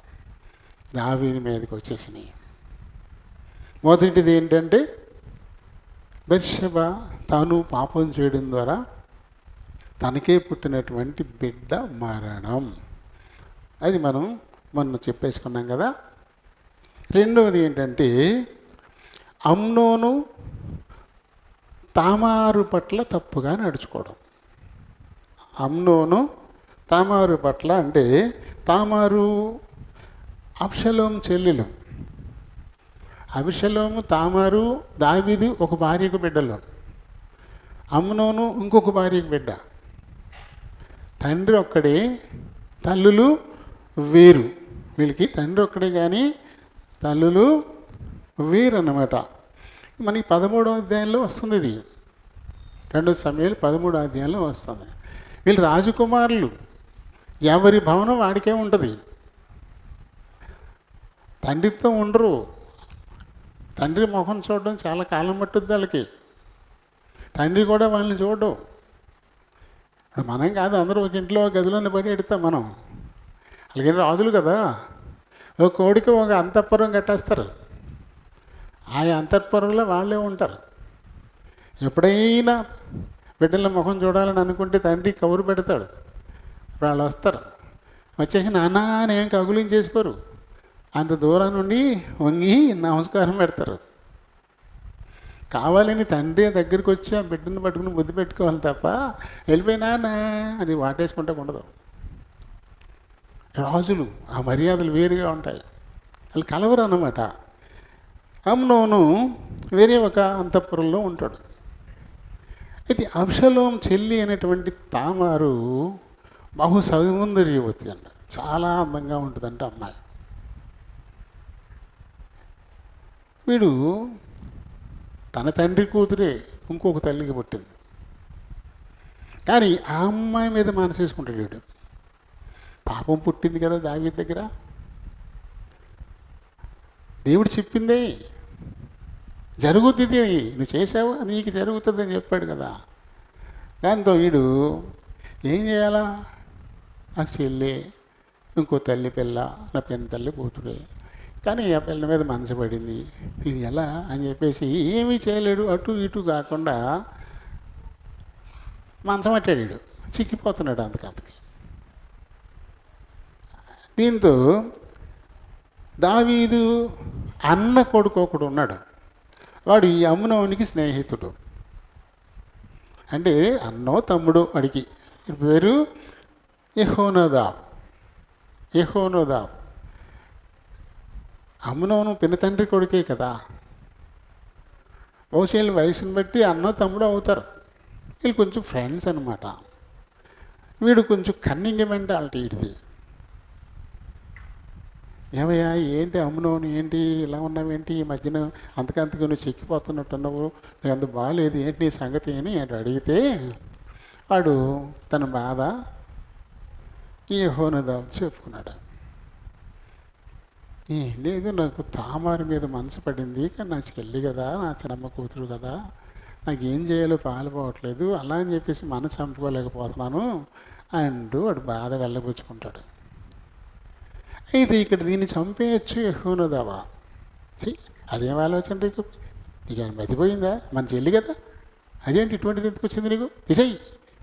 దావీదు మీదకి వచ్చేసినాయి. మొదటిది ఏంటంటే బత్షెబ తాను పాపం చేయడం ద్వారా తనకే పుట్టినటువంటి బిడ్డ మరణం. అది మనం మొన్న చెప్పేసుకున్నాం కదా. రెండవది ఏంటంటే అమ్నోను తామారు పట్ల తప్పుగా నడుచుకోవడం. అమ్నోను తామారు పట్ల అంటే తామారు అబ్షలోము చెల్లెలు. అబ్షలోము తామారు దావీదు ఒక భార్యకు బిడ్డలు, అమ్నోను ఇంకొక భార్యకు బిడ్డ. తండ్రి ఒక్కడే, తల్లులు వేరు. వీళ్ళకి తండ్రి ఒక్కడే కానీ తల్లులు వేరు అన్నమాట. మనకి 13వ అధ్యాయంలో వస్తుంది ఇది, 2 సమయాలు 13వ అధ్యాయంలో వస్తుంది. వీళ్ళు రాజకుమారులు, ఎవరి భవనం వాడికే ఉంటుంది, తండ్రితో ఉండరు. తండ్రి ముఖం చూడడం చాలా కాలం పట్టుద్ది వాళ్ళకి, తండ్రి కూడా వాళ్ళని చూడడం. ఇప్పుడు మనం కాదు, అందరూ ఒక ఇంట్లో ఒక గదిలోనే పడి ఎడతాం మనం. అలాగే రాజులు కదా, ఒక కోడికి ఒక అంతఃపురం కట్టేస్తారు, ఆ అంతఃపురంలో వాళ్ళే ఉంటారు. ఎప్పుడైనా బిడ్డల ముఖం చూడాలని అనుకుంటే తండ్రి కబురు పెడతాడు, వాళ్ళు వస్తారు. వచ్చేసి నాన్న అని ఏం కగులించేసుకోరు, అంత దూరం నుండి వంగి నమస్కారం పెడతారు. కావాలని తండ్రి దగ్గరికి వచ్చి ఆ బిడ్డను పట్టుకుని బుద్ధి పెట్టుకోవాలి తప్ప వెళ్ళిపోయినా అని వాటేసుకుంటే ఉండదు. రాజులు ఆ మర్యాదలు వేరుగా ఉంటాయి. వాళ్ళు కలవరు అన్నమాట. అమ్నోను వేరే ఒక అంతఃపురంలో ఉంటాడు. అయితే అబ్షలోం చెల్లి అనేటువంటి తామారు బహు సౌందర్యవతి అంట, చాలా అందంగా ఉంటుందంట అమ్మాయి. వీడు తన తండ్రి కూతురే ఇంకొక తల్లికి పుట్టింది, కానీ ఆ అమ్మాయి మీద మనసు వేసుకుంటాడు వీడు. పాపం పుట్టింది కదా దావీదు దగ్గర, దేవుడు చెప్పిందే జరుగుతుంది, నువ్వు చేసావు నీకు జరుగుతుంది అని చెప్పాడు కదా. దాంతో వీడు ఏం చేయాలా, నాకు చెల్లి ఇంకో తల్లి పిల్ల, నా పెద్ద తల్లి కూతురే, కానీ ఆ పిల్ల మీద మనసు పడింది, ఇది ఎలా అని చెప్పేసి ఏమీ చేయలేడు. అటు ఇటు కాకుండా మంచం పట్టాడు వీడు, చిక్కిపోతున్నాడు అంతకంతకి. దీంతో దావీదు అన్న కొడుకు ఒకడు ఉన్నాడు, వాడు ఈ అమ్నోనికి స్నేహితుడు. అంటే అన్నో తమ్ముడు వాడికి. పేరు యెహోనాదాబ్. అమ్నోను పినతండ్రి కొడుకే కదా, బహుశా వయసుని బట్టి అన్న తమ్ముడు అవుతారు. వీళ్ళు కొంచెం ఫ్రెండ్స్ అనమాట. వీడు కొంచెం కన్నింగ్ మెంటాలిటీ వీడిది. ఏమయ్యా ఏంటి అమ్నోను, ఏంటి ఇలా ఉన్నావేంటి, ఈ మధ్యన అంతకంతకు నువ్వు చెక్కిపోతున్నట్టున్నావు, నీకు అంత బాగాలేదు, ఏంటి నీ సంగతి అని అడిగితే వాడు తన బాధ యెహోనాదాబు చెప్పుకున్నాడు. ఏం లేదు, నాకు తామారు మీద మనసు పడింది, కానీ నా చెల్లి కదా, నా చిన్నమ్మ కూతురు కదా, నాకు ఏం చేయాలో పాలుపోవట్లేదు, అలా అని చెప్పేసి మనసు చంపుకోలేకపోతున్నాను అంటూ వాడు బాధ వెళ్ళబుచ్చుకుంటాడు. అయితే ఇక్కడ దీన్ని చంపేయచ్చు యెహోనాదాబా. అదేం ఆలోచన నీకు, నీకు మతిపోయిందా, మన చెల్లి కదా, అదేంటి ఇటువంటిది ఎందుకు వచ్చింది నీకు, ఇసయ్యి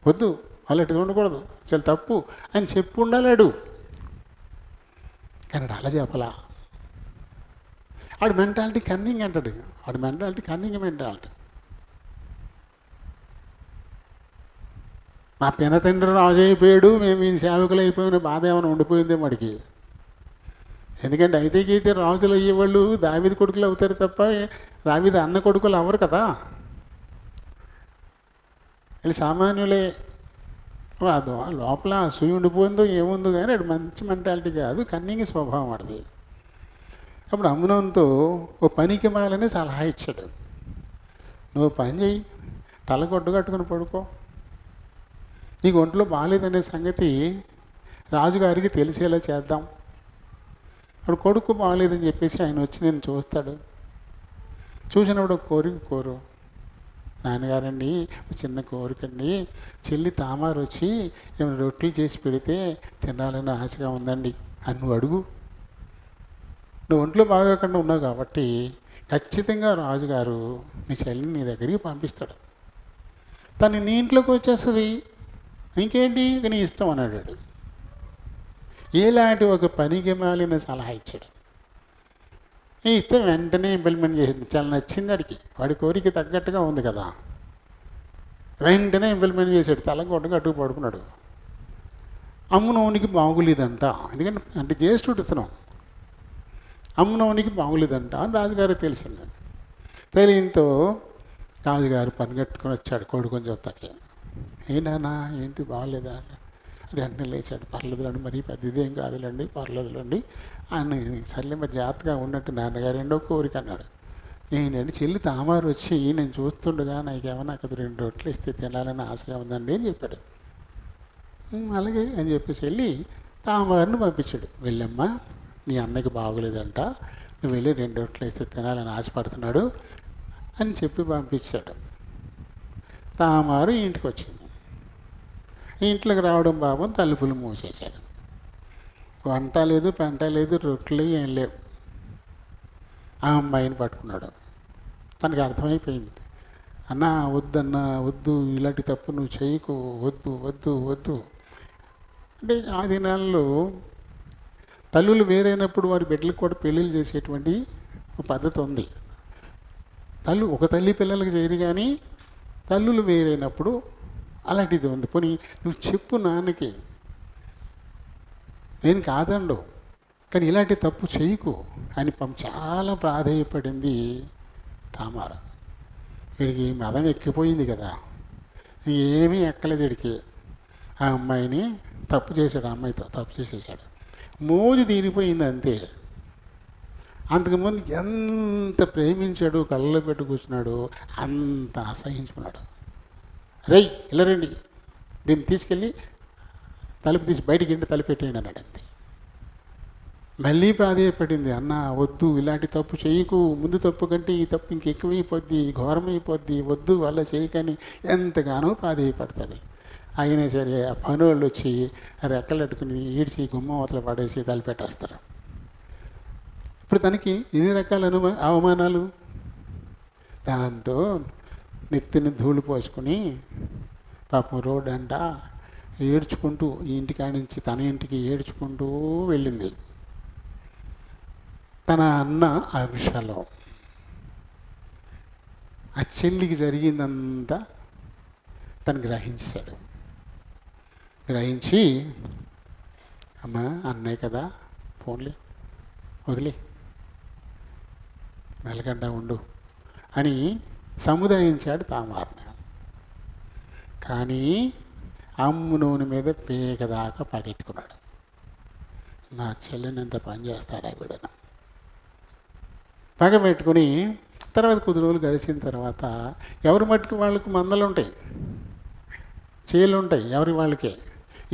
వద్దు, అలాంటిది ఉండకూడదు, చాలా తప్పు అని చెప్పు ఉండాలాడు. కానీ అలా చెప్పలా. ఆడు మెంటాలిటీ కన్నింగ్ అంటాడు, ఆడు మెంటాలిటీ కన్నింగ్ మెంటాలిటీ. మా పినతండ్రి రాజు అయిపోయాడు, మేము ఈ సేవకులు అయిపోయిన బాధ ఏమైనా ఉండిపోయిందే వాడికి. ఎందుకంటే అయితే రాజులు అయ్యేవాళ్ళు దావీదు కొడుకులు అవుతారు తప్ప దావీదు అన్న కొడుకులు అవ్వరు కదా, వీళ్ళు సామాన్యులే. లోపల సూయి ఉండిపోయిందో ఏముందో కానీ అది మంచి మెంటాలిటీ కాదు, కన్నింగ్ స్వభావం వాడిది. అప్పుడు అమ్నోనుతో ఓ పనికి మాలని సలహా ఇచ్చాడు, నువ్వు పని చేయి, తలగొడ్డు కట్టుకుని పడుకో, నీకు ఒంట్లో బాగాలేదనే సంగతి రాజుగారికి తెలిసేలా చేద్దాం. అప్పుడు కొడుకు బాగాలేదని చెప్పేసి ఆయన వచ్చి నేను చూస్తాడు, చూసినప్పుడు ఒక కోరిక కోరు, నాన్నగారండి చిన్న కోరికండి, చెల్లి తామారు వచ్చి ఏమైనా రొట్టెలు చేసి పెడితే తినాలని ఆశగా ఉందండి అని నువ్వు అడుగు. నువ్వు ఒంట్లో బాగాకుండా ఉన్నావు కాబట్టి ఖచ్చితంగా రాజుగారు నీ చెల్లిని నీ దగ్గరికి పంపిస్తాడు, తను నీ ఇంట్లోకి వచ్చేస్తుంది, ఇంకేంటి ఇక నీ ఇష్టం అన్నాడు. ఎలాంటి ఒక పనికి మాలిన సలహా ఇచ్చాడు. ఇస్తే వెంటనే ఇంప్లిమెంట్ చేసింది, చాలా నచ్చింది వాడికి, వాడి కోరిక తగ్గట్టుగా ఉంది కదా, వెంటనే ఇంప్లిమెంట్ చేశాడు, తలగొడ్డ కట్టుకు పడుకున్నాడు. అమ్నోనికి బాగులేదంట, ఎందుకంటే అంటే జ్యేష్ఠుడు ఇతను, అమ్నోనికి బాగులేదంట అని రాజుగారు తెలిసింది. తెలియతో రాజుగారు పనిగట్టుకొని వచ్చాడు కొడుకుని చూస్తాకి. ఏంటన్నా ఏంటి బాగలేదా అంటే వెంటనే లేచాడు, పర్లేదులండి మరి పెద్దదేం కాదులేండి, పర్లేదులండి అని సర్లే మరి జాగ్రత్తగా ఉన్నట్టు నాన్నగారు రెండో కోరిక అన్నాడు. ఏంటంటే చెల్లి తామారు వచ్చి నేను చూస్తుండగా నాకు ఏమన్నా అక్కడ 2 రొట్టెలు ఇస్తే తినాలని ఆశగా ఉందండి అని చెప్పాడు. అలాగే అని చెప్పేసి వెళ్ళి తామారుని పంపించాడు, వెళ్ళమ్మా నీ అన్నకి బాగోలేదంట, నువ్వు వెళ్ళి 2 రొట్టెలు ఇస్తే తినాలని ఆశపడుతున్నాడు అని చెప్పి పంపించాడు. తామారు ఇంటికి వచ్చింది. ఇంట్లోకి రావడం బాబు తలుపులు మూసేశాడు, వంట లేదు పెంట లేదు, రొట్టెలు ఏం లేవు. ఆ అమ్మాయిని పట్టుకున్నాడు, తనకి అర్థమైపోయింది, అన్న వద్దన్నా వద్దు, ఇలాంటి తప్పు నువ్వు చేయకు, వద్దు వద్దు వద్దు అంటే. ఆ దినాల్లో తల్లులు వేరైనప్పుడు వారి బిడ్డలకు కూడా పెళ్ళిళ్ళు చేసేటువంటి ఒక పద్ధతి ఉంది. ఒక తల్లి పిల్లలకి చేయరు, కానీ తల్లులు వేరైనప్పుడు అలాంటిది ఉంది. పోనీ నువ్వు చెప్పు నాన్నకి, నేను కాదండు, కానీ ఇలాంటి తప్పు చేయకు అని చాలా ప్రాధేయపడింది తామార. వీడికి మదం ఎక్కిపోయింది కదా, ఏమీ ఎక్కలేదు వీడికి. ఆ అమ్మాయిని తప్పు చేశాడు, ఆ అమ్మాయితో తప్పు చేసేసాడు, మోజు తీరిపోయింది అంతే. అంతకుముందు ఎంత ప్రేమించాడు, కళ్ళలో పెట్టి కూర్చున్నాడు, అంత అసహించుకున్నాడు. రేయ్ ఇలా రండి, దీన్ని తీసుకెళ్ళి తలుపు తీసి బయటికి ఇంటి తలుపు పెట్టేయండి అన్నాడు అంతే. మళ్ళీ ప్రాధేయపడింది, అన్న వద్దు, ఇలాంటి తప్పు చేయకు, ముందు తప్పు కంటే ఈ తప్పు ఇంకెక్కువైపోద్ది, ఘోరమైపోద్ది, వద్దు అలా చేయకని ఎంతగానో ప్రాధేయపడుతుంది. అయినా సరే ఆ పనులు వచ్చి రెక్కలెట్టుకుని ఈడ్చి గుమ్మ అవతల పడేసి తలపెట్టేస్తారు. ఇప్పుడు తనకి ఎన్ని రకాల అవమానాలు. దాంతో నెత్తిని ధూళి పోసుకుని పాపం రోడ్డు అంట ఏడ్చుకుంటూ ఇంటికాడి నుంచి తన ఇంటికి ఏడ్చుకుంటూ వెళ్ళింది. తన అన్న అభిషాలం ఆ చెల్లికి జరిగిందంతా తను గ్రహించాడు. గ్రహించి, అమ్మ అన్నయ్య కదా, ఫోన్లే వదిలే, మెలగడ్డ ఉండు అని సముదాయించాడు తామారుని. కానీ అమ్మునోని మీద పేకదాకా పగెట్టుకున్నాడు. నా చెల్లెని ఎంత పని చేస్తాడా వీడను పగబెట్టుకుని. తర్వాత కొద్ది రోజులు గడిచిన తర్వాత ఎవరి మట్టుకు వాళ్ళకు మందలు ఉంటాయి, చేలు ఉంటాయి, ఎవరి వాళ్ళకే.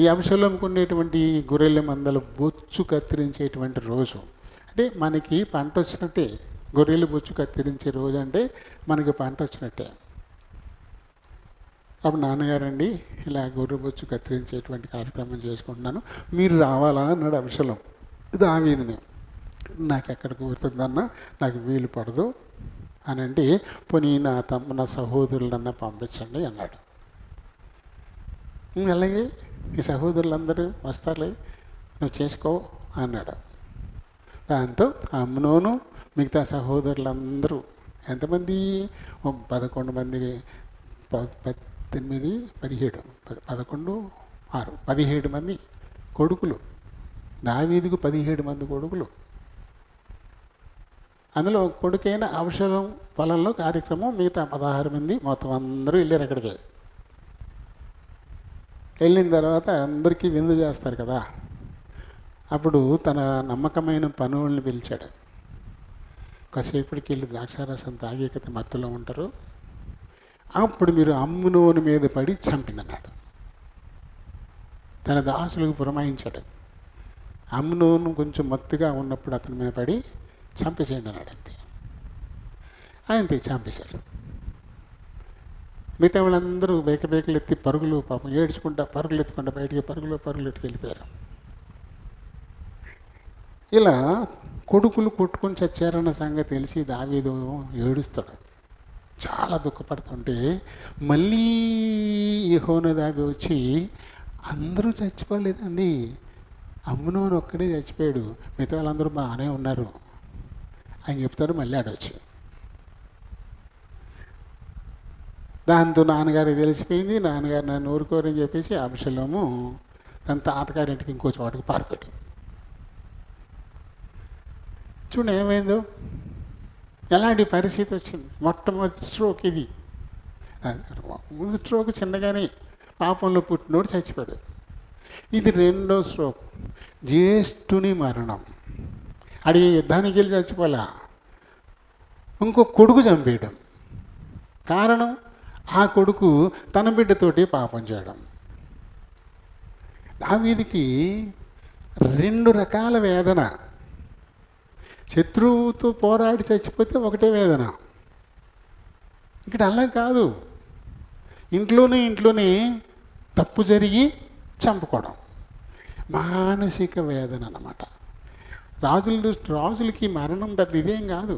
ఈ అభిషేలంకు ఉండేటువంటి గొర్రెల మందలు బొచ్చు కత్తిరించేటువంటి రోజు అంటే మనకి పంట వచ్చినట్టే. గొర్రెలు బొచ్చు కత్తిరించే రోజు అంటే మనకి పంట వచ్చినట్టే. అప్పుడు నాన్నగారండి ఇలా గొర్రె బొచ్చు కత్తిరించేటువంటి కార్యక్రమం చేసుకుంటున్నాను, మీరు రావాలా అన్నాడు అభిషేలం. దావీదుని. నాకు ఎక్కడ కుదురుతుందన్నా, నాకు వీలు పడదు అని అంటే, పోనీ నా సహోదరులన్నా పంపించండి అన్నాడు. అలాగే ఈ సహోదరులందరూ వస్తారులే, నువ్వు చేసుకో అన్నాడు. దాంతో అమ్నోను మిగతా సహోదరులందరూ ఎంతమంది, 11 మంది, 18, 17, 11, 6, 17 మంది కొడుకులు. దావీదుకు 17 మంది కొడుకులు. అందులో కొడుకైన అభిషేలం పొలంలో కార్యక్రమం, మిగతా 16 మంది మొత్తం అందరూ వెళ్ళారు అక్కడికి. వెళ్ళిన తర్వాత అందరికీ విందు చేస్తారు కదా, అప్పుడు తన నమ్మకమైన పనులను పిలిచాడు. కాసేపటికి వెళ్ళి ద్రాక్షారసం తాగే కదా మత్తులో ఉంటారు, అప్పుడు మీరు అమ్మునోని మీద పడి చంపినన్నాడు. తన దాసులకు పురమాయించాడు. అమ్మునోను కొంచెం మత్తుగా ఉన్నప్పుడు అతని మీద పడి చంపేసేయండి అన్నాడు అంతే. అంతే చంపేశాడు. మిగతా వాళ్ళందరూ బేకలు ఎత్తి పరుగులు, పాపం ఏడ్చుకుంటా పరుగులు ఎత్తుకుంటా బయటికి పరుగులు ఎత్తుకు వెళ్ళిపోయారు. ఇలా కొడుకులు కొట్టుకొని చచ్చారన్న సంగతి తెలిసి దావీదు ఏడుస్తాడు, చాలా దుఃఖపడుతుంటే. మళ్ళీ యెహోనాదాబు వచ్చి, అందరూ చచ్చిపోలేదండి, అమ్నోను ఒక్కడే చచ్చిపోయాడు, మిగతా వాళ్ళందరూ బాగానే ఉన్నారు అని చెప్తాడు. మళ్ళీ ఆడొచ్చు. దాంతో నాన్నగారికి తెలిసిపోయింది. నాన్నగారు నన్ను ఊరుకోరని చెప్పేసి అభిషేలోము తన తాతగారింటికి ఇంకో చోటకి పారిపెట్టాడు. చూడు ఏమైందో, ఎలాంటి పరిస్థితి వచ్చింది. మొట్టమొదటి స్ట్రోక్ ఇది. ముందు స్ట్రోక్ చిన్నగానే పాపంలో పుట్టినోడు చచ్చిపోయాడు. ఇది రెండో స్ట్రోక్, జ్యేష్ఠుని మరణం. అడిగి యుద్ధానికి వెళ్ళి చచ్చిపోలే, ఇంకో కొడుకు చంపేయడం. కారణం, ఆ కొడుకు తన బిడ్డతోటి పాపం చేయడం. దావీదుకి 2 రకాల వేదన. శత్రువుతో పోరాడి చచ్చిపోతే ఒకటే వేదన. ఇక్కడ అలా కాదు, ఇంట్లోనే తప్పు జరిగి చంపుకోవడం, మానసిక వేదన అన్నమాట. రాజులకి మరణం పెద్ద ఇదేం కాదు.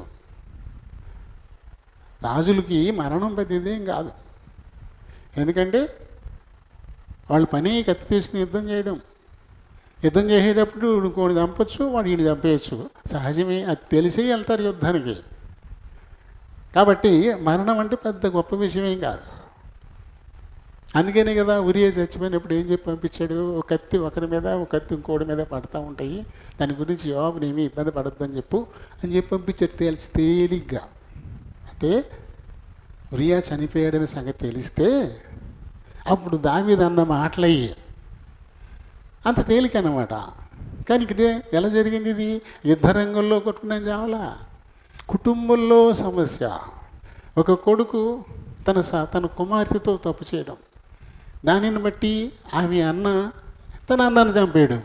రాజులకి మరణం పెద్ద ఇదేం కాదు. ఎందుకంటే వాళ్ళ పని కత్తి తీసుకుని యుద్ధం చేసేటప్పుడు ఇంకోటి చంపచ్చు, వాడు ఈయన చంపేయచ్చు, సహజమే. అది తెలిసే వెళ్తారు యుద్ధానికి. కాబట్టి మరణం అంటే పెద్ద గొప్ప విషయమేం కాదు. అందుకనే కదా ఉరియా చచ్చిపోయినప్పుడు ఏం చెప్పి పంపించాడు, ఒక కత్తి ఒకరి మీద, ఒక కత్తి ఇంకోటి మీద పడతా ఉంటాయి, దాని గురించి యోవాబుని ఏమీ ఇబ్బంది పడద్దని అని చెప్పి పంపించాడు తేలిగ్గా. అంటే ఉరియా చనిపోయాడనే సంగతి తెలిస్తే అప్పుడు దావీదు అన్న మాటలయ్యి అంత తేలిక అన్నమాట. కానీ ఇక్కడ ఎలా జరిగింది? ఇది యుద్ధరంగంలో కొట్టుకున్నాం చావలా, కుటుంబంలో సమస్య. ఒక కొడుకు తన కుమార్తెతో తప్పు చేయడం, దానిని బట్టి ఆమె తన అన్నను చంపేయడం,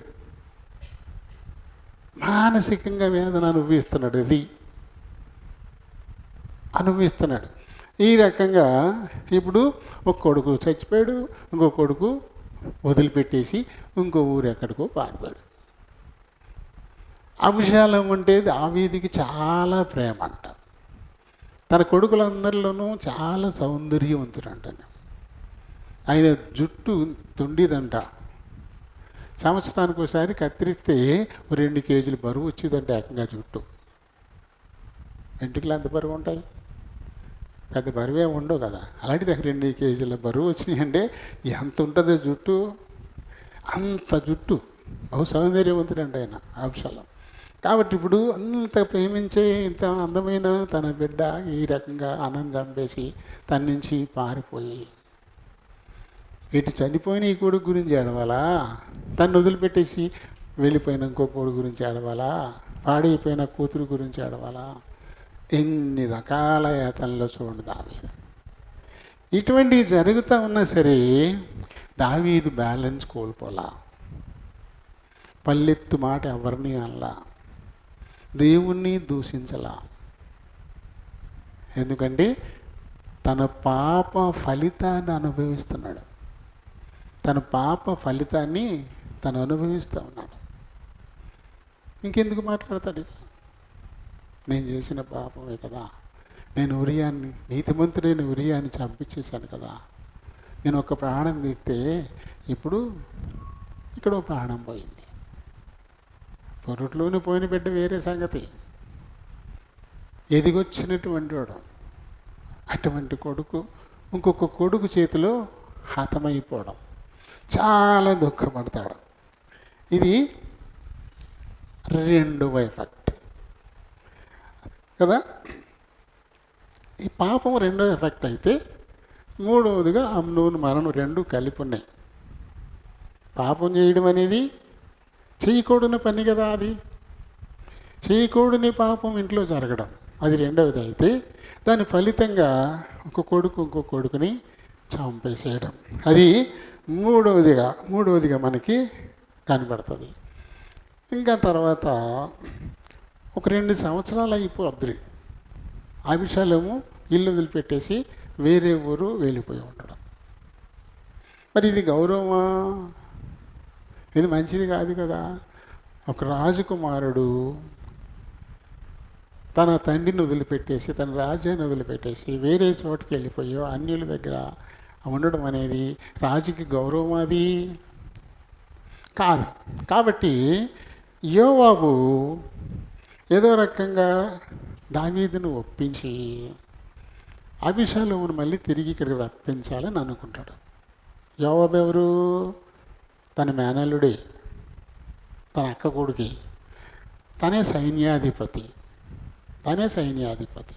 మానసికంగా వేదన అనుభవిస్తున్నాడు. ఈ రకంగా ఇప్పుడు ఒక కొడుకు చచ్చిపోయాడు, ఇంకో కొడుకు వదిలిపెట్టేసి ఇంకో ఊరు ఎక్కడికో పారిపోయాడు. అబ్షాలోము అంటే దావీదుకి చాలా ప్రేమ అంట. తన కొడుకులందరిలోనూ చాలా సౌందర్యవంతుడంట. ఆయన జుట్టు తుండిదంట, సంవత్సరానికి ఒకసారి కత్తిరిస్తే 2 కేజీలు బరువు వచ్చేదంట ఏకంగా జుట్టు. వెంట్రుకలు ఎంత బరువు ఉంటాయి? పెద్ద బరువే ఉండవు కదా. అలాంటిది 2 కేజీల బరువు వచ్చినాయంటే ఎంత ఉంటుందో జుట్టు, అంత జుట్టు. బహు సౌందర్యవంతుడంట ఆయన అబ్షాలోము. కాబట్టి ఇప్పుడు అంత ప్రేమించే ఇంత అందమైన తన బిడ్డ ఈ రకంగా అన్నం చంపేసి తన నుంచి పారిపోయి ఇటు చనిపోయిన ఈ కొడుకు గురించి ఏడవాలా, తను వదిలిపెట్టేసి వెళ్ళిపోయిన ఇంకో కొడుకు గురించి ఏడవాలా, పాడైపోయిన కూతురు గురించి ఏడవాలా? ఎన్ని రకాల యాతనలో చూడండి దావీదు. ఇటువంటివి జరుగుతూ ఉన్నా సరే దావీదు బ్యాలెన్స్ కోల్పోలా, పల్లెత్తు మాట ఎవరిని అనలా, దేవుణ్ణి దూషించలా. ఎందుకంటే తన పాప ఫలితాన్ని అనుభవిస్తున్నాడు, తన పాప ఫలితాన్ని తను అనుభవిస్తూ ఉన్నాడు. ఇంకెందుకు మాట్లాడతాడు? నేను చేసిన పాపమే కదా, నేను ఉరియాన్ని, నీతిమంతుడైన ఉరియాన్ని చంపించేశాను కదా, నేను ఒక ప్రాణం తీస్తే ఇప్పుడు ఇక్కడ ఒక ప్రాణం పోయింది. పొరుట్లోనే పోయిన బిడ్డ వేరే సంగతి, ఎదిగొచ్చినటువంటి వాడు అటువంటి కొడుకు ఇంకొక కొడుకు చేతిలో హతమైపోవడం, చాలా దుఃఖపడతాడు. ఇది 2వ ఎఫెక్ట్ కదా. ఈ పాపం 2వ ఎఫెక్ట్ అయితే 3వదిగా అమ్నోను మరణం 2 కలిపి ఉన్నాయి. పాపం చేయడం అనేది చేయకూడని పని కదా, అది చేయకూడని పాపం ఇంట్లో జరగడం అది 2వది అయితే, దాని ఫలితంగా ఇంకో కొడుకుని చంపేసేయడం అది 3వదిగా మనకి కనబడుతుంది. ఇంకా తర్వాత ఒక 2 సంవత్సరాలు అయిపోద్ది అబ్షాలోము ఇల్లు వదిలిపెట్టేసి వేరే ఊరు వెళ్ళిపోయి ఉండడం. మరి ఇది గౌరవమా? ఇది మంచిది కాదు కదా. ఒక రాజకుమారుడు తన తండ్రిని వదిలిపెట్టేసి, తన రాజ్యాన్ని వదిలిపెట్టేసి వేరే చోటుకి వెళ్ళిపోయి అన్యుల దగ్గర ఉండడం అనేది రాజుకి గౌరవం అది కాదు. కాబట్టి యోవాబు ఏదో రకంగా దావీదును ఒప్పించి అబీషాలోమును మళ్ళీ తిరిగి ఇక్కడికి రప్పించాలని అనుకుంటాడు. యోవాబు ఎవరు? తన మేనల్లుడే, తన అక్క కొడుకి, తనే సైన్యాధిపతి.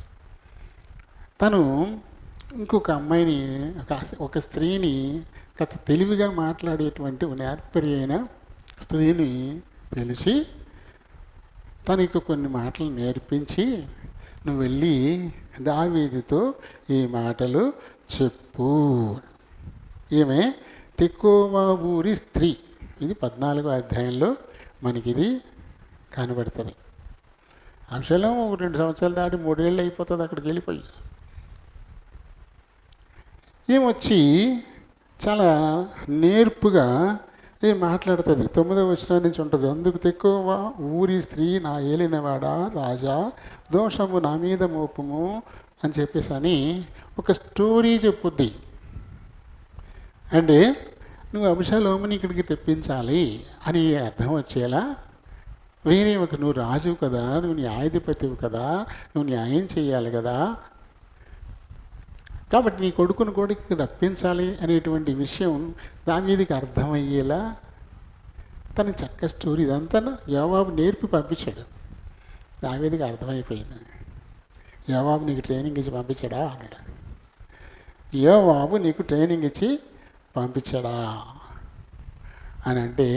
తను ఇంకొక అమ్మాయిని, ఒక స్త్రీని, తెలివిగా మాట్లాడేటువంటి నేర్పరి అయిన స్త్రీని పిలిచి తనకు కొన్ని మాటలు నేర్పించి, నువ్వు వెళ్ళి దావీదుతో ఈ మాటలు చెప్పు. ఈమె తెకోవా ఊరి స్త్రీ. ఇది 14వ అధ్యాయంలో మనకి ఇది కనబడుతుంది. అబ్షాలోము 2 సంవత్సరాలు దాటి 3 ఏళ్ళు అయిపోతుంది అక్కడికి వెళ్ళిపోయి. ఏమొచ్చి చాలా నేర్పుగా మాట్లాడుతుంది. 9వ వచనం నుంచి ఉంటుంది. అందుకు తెకోవా ఊరి స్త్రీ, నా ఏలినవాడా రాజా, దోషము నా మీద మోపము అని చెప్పేసి అని ఒక స్టోరీ చెప్పుద్ది. అంటే నువ్వు అబ్షాలోముని ఇక్కడికి తెప్పించాలి అని అర్థం వచ్చేలా, వేరే నువ్వు రాజువు కదా, నువ్వు న్యాయాధిపతివి కదా, నువ్వు న్యాయం చేయాలి కదా, కాబట్టి నీ కొడుకుని కూడా రప్పించాలి అనేటువంటి విషయం దావీదుకి అర్థమయ్యేలా తన చక్క స్టోరీ ఇదంతా యోవాబు నేర్పి పంపించాడు. దావీదుకి అర్థమైపోయింది. యోవాబు నీకు ట్రైనింగ్ ఇచ్చి పంపించాడా అన్నాడు. యోవాబు నీకు ట్రైనింగ్ ఇచ్చి పంపించాడా అని అంటే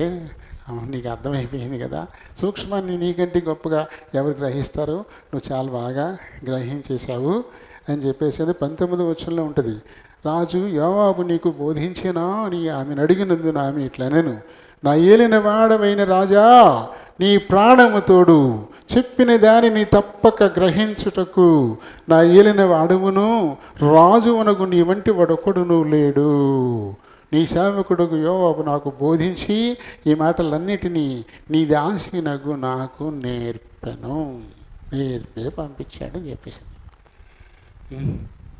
నీకు అర్థమైపోయింది కదా. సూక్ష్మాన్ని నీకంటే గొప్పగా ఎవరు గ్రహిస్తారు, నువ్వు చాలా బాగా గ్రహించేశావు అని చెప్పేసి 19వ వచనంలో ఉంటుంది. రాజు యోవాబు నీకు బోధించినా అని ఆమెను అడిగినందున ఆమె ఇట్లనెను, నా ఏలిన వాడవైన రాజా, నీ ప్రాణము తోడు చెప్పిన దానిని తప్పక గ్రహించుటకు నా ఏలిన వాడవును రాజువనకు నీ వంటి వాడొక్కడును లేడు. నీ సేవకుడుకు యోవాబు నాకు బోధించి ఈ మాటలన్నిటినీ నీ దాసినగు నాకు నేర్పే పంపించాడు అని చెప్పేసింది.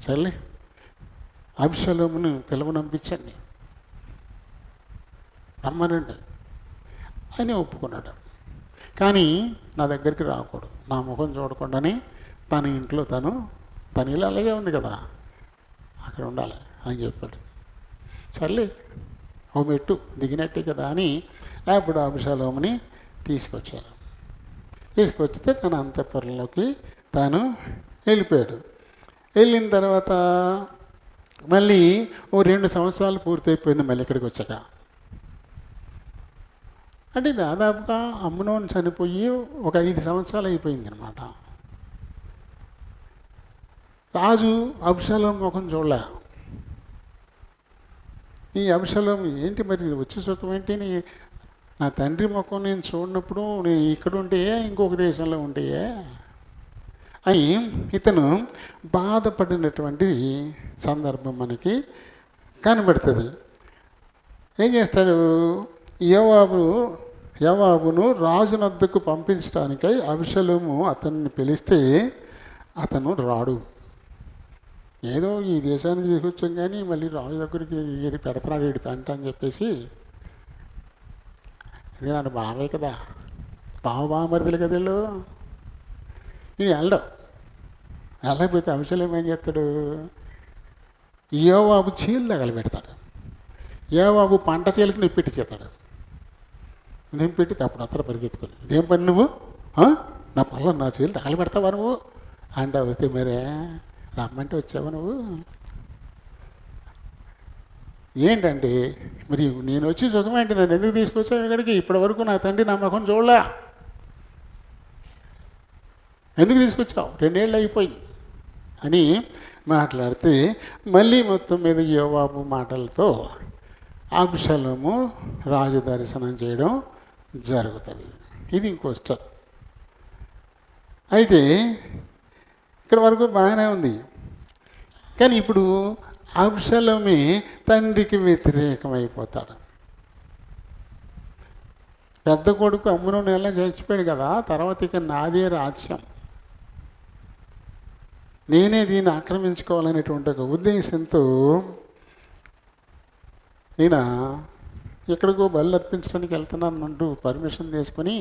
సర్లే, అబ్షలోమును పిలవనంపించండి, రమ్మనండి అని ఒప్పుకున్నాడు. కానీ నా దగ్గరికి రాకూడదు, నా ముఖం చూడకుండానే తన ఇంట్లో తన ఇల్లు అలాగే ఉంది కదా, అక్కడ ఉండాలి అని చెప్పాడు. సర్లే, ఓ మెట్టు దిగినట్టే కదా అని అప్పుడు అబ్షలోముని తీసుకొచ్చారు. తీసుకొచ్చితే తన అంతఃపురంలోకి తాను వెళ్ళిపోయాడు. వెళ్ళిన తర్వాత మళ్ళీ ఓ 2 సంవత్సరాలు పూర్తయిపోయింది. మళ్ళీ ఇక్కడికి వచ్చాక అంటే దాదాపుగా అమ్నోను చనిపోయి ఒక 5 సంవత్సరాలు అయిపోయింది అనమాట. రాజు అబ్షలోం ముఖం చూడలే. ఈ అబ్షలోం ఏంటి మరి వచ్చి సుఖం ఏంటి, నా తండ్రి ముఖం నేను చూడనప్పుడు నేను ఇక్కడ ఉంటే ఇంకొక దేశంలో ఉంటే అని ఇతను బాధపడినటువంటి సందర్భం మనకి కనబడుతుంది. ఏం చేస్తాడు, యోవాబును రాజునద్దకు పంపించడానికై అబ్షలోము అతన్ని పిలిస్తే అతను రాడు. ఏదో ఈ దేశాన్ని తీసుకొచ్చాం కానీ మళ్ళీ రాజు దగ్గరికి ఇది పెడతాడు వీడి పెంట అని చెప్పేసి, ఇది నాడు బావే కదా, బావమరిదిలు కదా వీళ్ళు, ఇది వెళ్ళకపోతే అబ్షలోము ఏం చేస్తాడు, యోవాబు చీలు తగలబెడతాడు. యోవాబు పంట చీలకి నిప్పెట్టి చేస్తాడు. నింపెట్టి అప్పుడు అత్తర పరిగెత్తుకొని, ఇదేం పని నువ్వు, నా పొలం నా చీలు తగలబెడతావా నువ్వు అంటే, వస్తే మరే రమ్మంటే వచ్చావా నువ్వు ఏంటంటే, మరి నేను వచ్చి సుఖమేంటి, నన్ను ఎందుకు తీసుకొచ్చావు ఇక్కడికి, ఇప్పటి వరకు నా తండ్రి నా ముఖం చూడలే, ఎందుకు తీసుకొచ్చావు, 2 ఏళ్ళు అయిపోయింది అని మాట్లాడితే మళ్ళీ మొత్తం మీద యోవాబు మాటలతో అబ్షలోము రాజు దర్శనం చేయడం జరుగుతుంది. ఇది ఇంకో స్టెప్. అయితే ఇక్కడ వరకు బాగానే ఉంది. కానీ ఇప్పుడు అబ్షలోమే తండ్రికి వ్యతిరేకమైపోతాడు. పెద్ద కొడుకు అమ్నోను ఎలా చచ్చిపోయాడు కదా, తర్వాత ఇక నాదే రాజ్యం, నేనే దీన్ని ఆక్రమించుకోవాలనేటువంటి ఒక ఉద్దేశంతో ఈయన ఎక్కడికో బలి అర్పించడానికి వెళ్తున్నానంటూ పర్మిషన్ తీసుకుని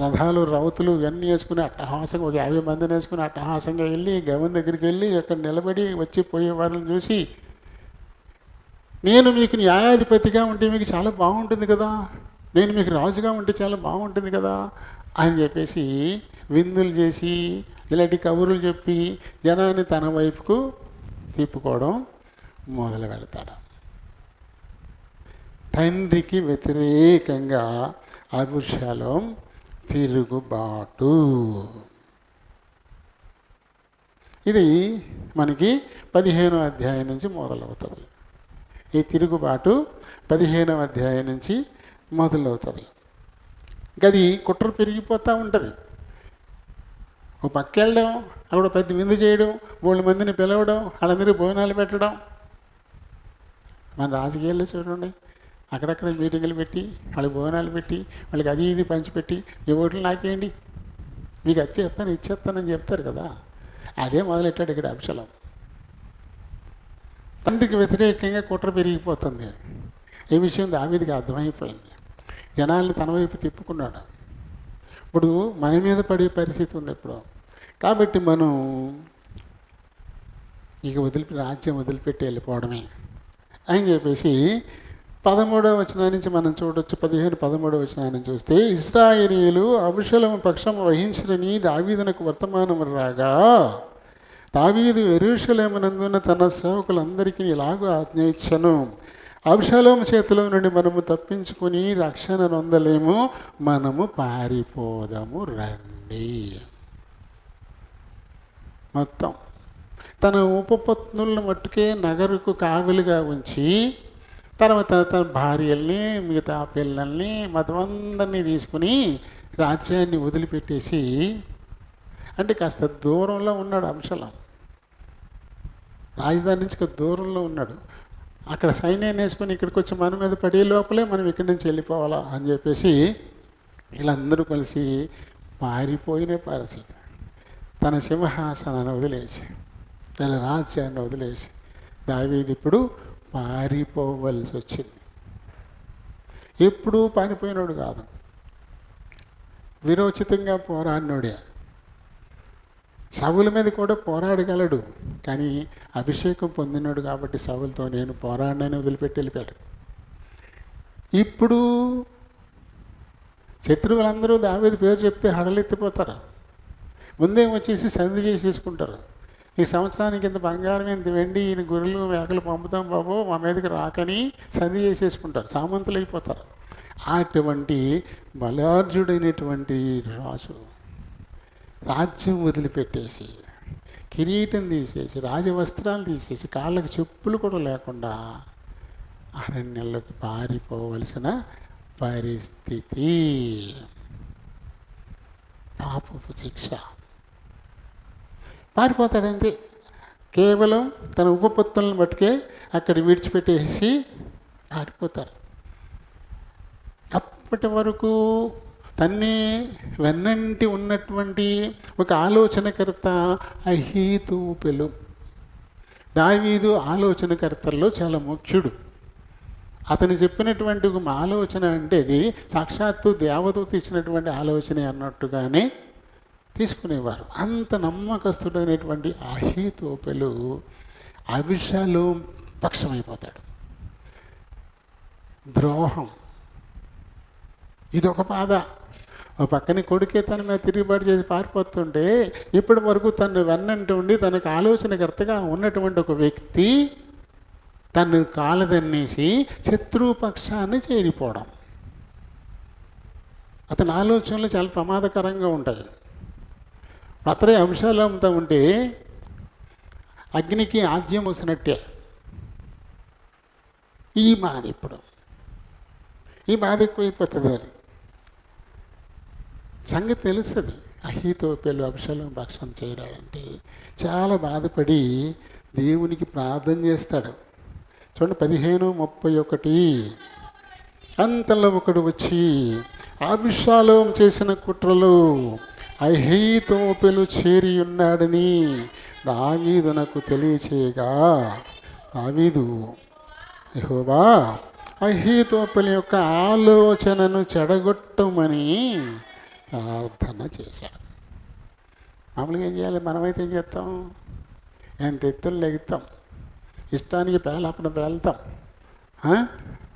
రథాలు రౌతులు ఇవన్నీ వేసుకుని అట్టహాసంగా ఒక 50 మందిని వేసుకుని అట్టహాసంగా వెళ్ళి గవన్ దగ్గరికి వెళ్ళి అక్కడ నిలబడి వచ్చి పోయే వారిని చూసి, నేను మీకు న్యాయాధిపతిగా ఉంటే మీకు చాలా బాగుంటుంది కదా, నేను మీకు రాజుగా ఉంటే చాలా బాగుంటుంది కదా అని చెప్పేసి విందులు చేసి ఇలాంటి కబుర్లు చెప్పి జనాన్ని తన వైపుకు తిప్పుకోవడం మొదలు పెడతాడు. తండ్రికి వ్యతిరేకంగా అబ్షలోం తిరుగుబాటు. ఇది మనకి 15వ అధ్యాయం నుంచి మొదలవుతుంది. ఈ తిరుగుబాటు 15వ అధ్యాయం నుంచి మొదలవుతుంది. గది కుట్ర పెరిగిపోతూ ఉంటుంది. ఓ పక్క వెళ్ళడం, అక్కడ పెద్ద విందు చేయడం, 3 మందిని పిలవడం, వాళ్ళందరికీ భోజనాలు పెట్టడం. మన రాజకీయాల్లో చూడండి, అక్కడక్కడ మీటింగులు పెట్టి వాళ్ళకి భోజనాలు పెట్టి వాళ్ళకి అది ఇది పంచిపెట్టి ఈ ఓట్లు నాకేయండి, మీకు వచ్చేస్తాను ఇచ్చేస్తానని చెప్తారు కదా. అదే మొదలెట్టాడు ఇక్కడ అబ్షలోం. తండ్రికి వ్యతిరేకంగా కుట్ర పెరిగిపోతుంది. ఈ విషయం దావీదుకి అర్థమైపోయింది. జనాల్ని తన వైపు తిప్పుకున్నాడు. ఇప్పుడు మన మీద పడే పరిస్థితి ఉంది ఇప్పుడు. కాబట్టి మనం ఇక రాజ్యం వదిలిపెట్టి వెళ్ళిపోవడమే అని చెప్పేసి 13వ వచనం నుంచి మనం చూడొచ్చు. 13వ వచనాన్ని చూస్తే, ఇశ్రాయేలీయులు అబషలోము పక్షం వహించరని దావీదునకు వర్తమానం రాగా, దావీదు యెరూషలేమునందున్న తన సేవకులందరికీ ఇలాగూ ఆజ్ఞ ఇచ్చెను, అబషలోము చేతిలో నుండి మనము తప్పించుకుని రక్షణ నొందలేము, మనము పారిపోదాము రండి. మొత్తం తన ఉపపత్నులను మట్టుకే నగరుకు కావలిగా ఉంచి, తర్వాత తన భార్యల్ని, మిగతా పిల్లల్ని, మతమందరినీ తీసుకుని రాజ్యాన్ని వదిలిపెట్టేసి, అంటే కాస్త దూరంలో ఉన్నాడు అబ్షలోము. రాజధాని నుంచి దూరంలో ఉన్నాడు. అక్కడ సైన్యాన్ని వేసుకొని ఇక్కడికి వచ్చి మన మీద పడే లోపలే మనం ఇక్కడి నుంచి వెళ్ళిపోవాలా అని చెప్పేసి వీళ్ళందరూ కలిసి పారిపోయిన పరిస్థితి. తన సింహాసనాన్ని వదిలేసి, తన రాజ్యాన్ని వదిలేసి దావీదు ఇప్పుడు పారిపోవలసి వచ్చింది. ఎప్పుడూ పారిపోయినాడు కాదు, విరోచితంగా పోరాడినోడే. సౌలు మీద కూడా పోరాడగలడు, కానీ అభిషేకం పొందినాడు కాబట్టి సౌలుతో నేను పోరాడినని వదిలిపెట్టి వెళ్ళిపోయాడు. ఇప్పుడు శత్రువులందరూ దావీదు పేరు చెప్తే హడలెత్తిపోతారు. ముందే వచ్చేసి సంధి చేసేసుకుంటారు. ఈ సంవత్సరానికి ఇంత బంగారం, ఇంత వెండి, ఈయన గొర్రెలు మేకలు పంపుతాం బాబు, మా మీదకి రాకని సంధి చేసేసుకుంటారు, సామంతులు అయిపోతారు. అటువంటి బలార్జుడైనటువంటి రాజు రాజ్యం వదిలిపెట్టేసి, కిరీటం తీసేసి, రాజవస్త్రాలు తీసేసి, కాళ్ళకి చెప్పులు కూడా లేకుండా అరణ్యంలోకి పారిపోవలసిన పరిస్థితి. పాపపు శిక్ష. పారిపోతాడంతే. కేవలం తన ఉపపత్తులను బట్టుకే అక్కడ విడిచిపెట్టేసి పారిపోతారు. అప్పటి వరకు తన్ని వెన్నంటి ఉన్నటువంటి ఒక ఆలోచనకర్త అహీతోపెలు. దావీదు ఆలోచనకర్తల్లో చాలా ముఖ్యుడు. అతను చెప్పినటువంటి ఒక ఆలోచన అంటే అది సాక్షాత్తు దేవదూత ఇచ్చినటువంటి ఆలోచన అన్నట్టుగానే తీసుకునేవారు. అంత నమ్మకస్తుడైనటువంటి అహీతోపెలు అబషలోము పక్షమైపోతాడు. ద్రోహం ఇదొక బాధ. ఒక పక్కన కొడుకే తన మీద తిరుగుబాటు చేసి పారిపోతుంటే, ఇప్పటి వరకు తను వెన్నంటి ఉండి తనకు ఆలోచనకర్తగా ఉన్నటువంటి ఒక వ్యక్తి తను కాలదన్నేసి శత్రుపక్షాన్ని చేరిపోవడం. అతని ఆలోచనలు చాలా ప్రమాదకరంగా ఉంటాయి. అతడే అబషలోముతో ఉంటే అగ్నికి ఆజ్యం వసినట్టే. ఈ బాధ ఇప్పుడు, ఈ బాధ ఎక్కువైపోతుంది. అది సంగతి తెలుస్తుంది. అహీతోపెలు అబషలోము పక్షం చేరాడంటే చాలా బాధపడి దేవునికి ప్రార్థన చేస్తాడు. చూడండి 15:31. అంతలో ఒకడు వచ్చి అబషలోము చేసిన కుట్రలో అహీతోపెలు చేరి ఉన్నాడని దావీదునకు తెలియచేయగా, దావీదు యెహోవా అహీతోపెలు యొక్క ఆలోచనను చెడగొట్టమని ప్రార్థన చేశాడు. మామూలుగా ఏం చేయాలి? మనమైతే ఏం చేస్తాం? ఎంత ఎత్తులు లెగుతాం, ఇష్టానికి పేలాపన పేలుతాం.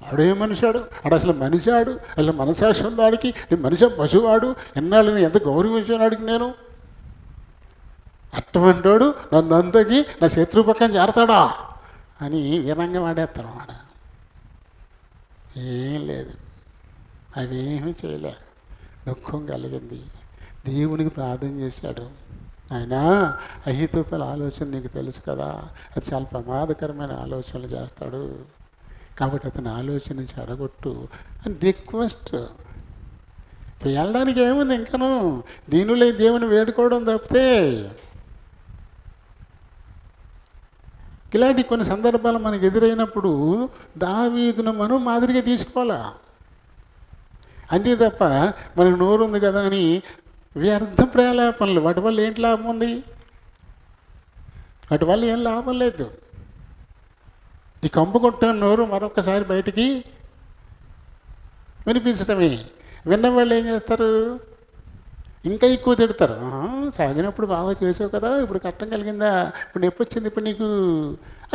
ఆడే మనిషాడు, ఆడు అసలు మనిషాడు, అసలు మనసాక్షి ఉందాడికి, మనిషి పశువాడు, ఎన్నాళ్ళని ఎంత గౌరవించాడు నేను, అటువంటాడు నన్ను అంతకి నా శత్రువు పక్కన చేరతాడా అని వినంగా వాడేస్తాడు. వాడ ఏం లేదు, అవేమీ చేయలే. దుఃఖం కలిగింది. దేవునికి ప్రార్థన చేశాడు. ఆయన అహీతోపెల ఆలోచన నీకు తెలుసు కదా, అది చాలా ప్రమాదకరమైన ఆలోచనలు చేస్తాడు, కాబట్టి అతని ఆలోచన చెడగొట్టు అని రిక్వెస్ట్. ఇప్పుడు వెళ్ళడానికి ఏముంది ఇంకను, దీనిలో దేవుని వేడుకోవడం తప్పితే. ఇలాంటి కొన్ని సందర్భాలు మనకు ఎదురైనప్పుడు దావీదును మనం మాదిరిగా తీసుకోవాలా. అంతే తప్ప మనకు నోరు ఉంది కదా అని వ్యర్థ ప్రలాపనలు, వాటి వల్ల ఏంటి లాభం ఉంది? వాటి వల్ల ఏం లాభం లేదు. ఈ కంపు కొట్టిన నోరు మరొకసారి బయటికి వినిపించడమే. విన్నవాళ్ళు ఏం చేస్తారు? ఇంకా ఎక్కువ తిడతారు. సాగినప్పుడు బాగా చేసావు కదా, ఇప్పుడు కష్టం కలిగిందా, ఇప్పుడు నొప్పి వచ్చింది ఇప్పుడు నీకు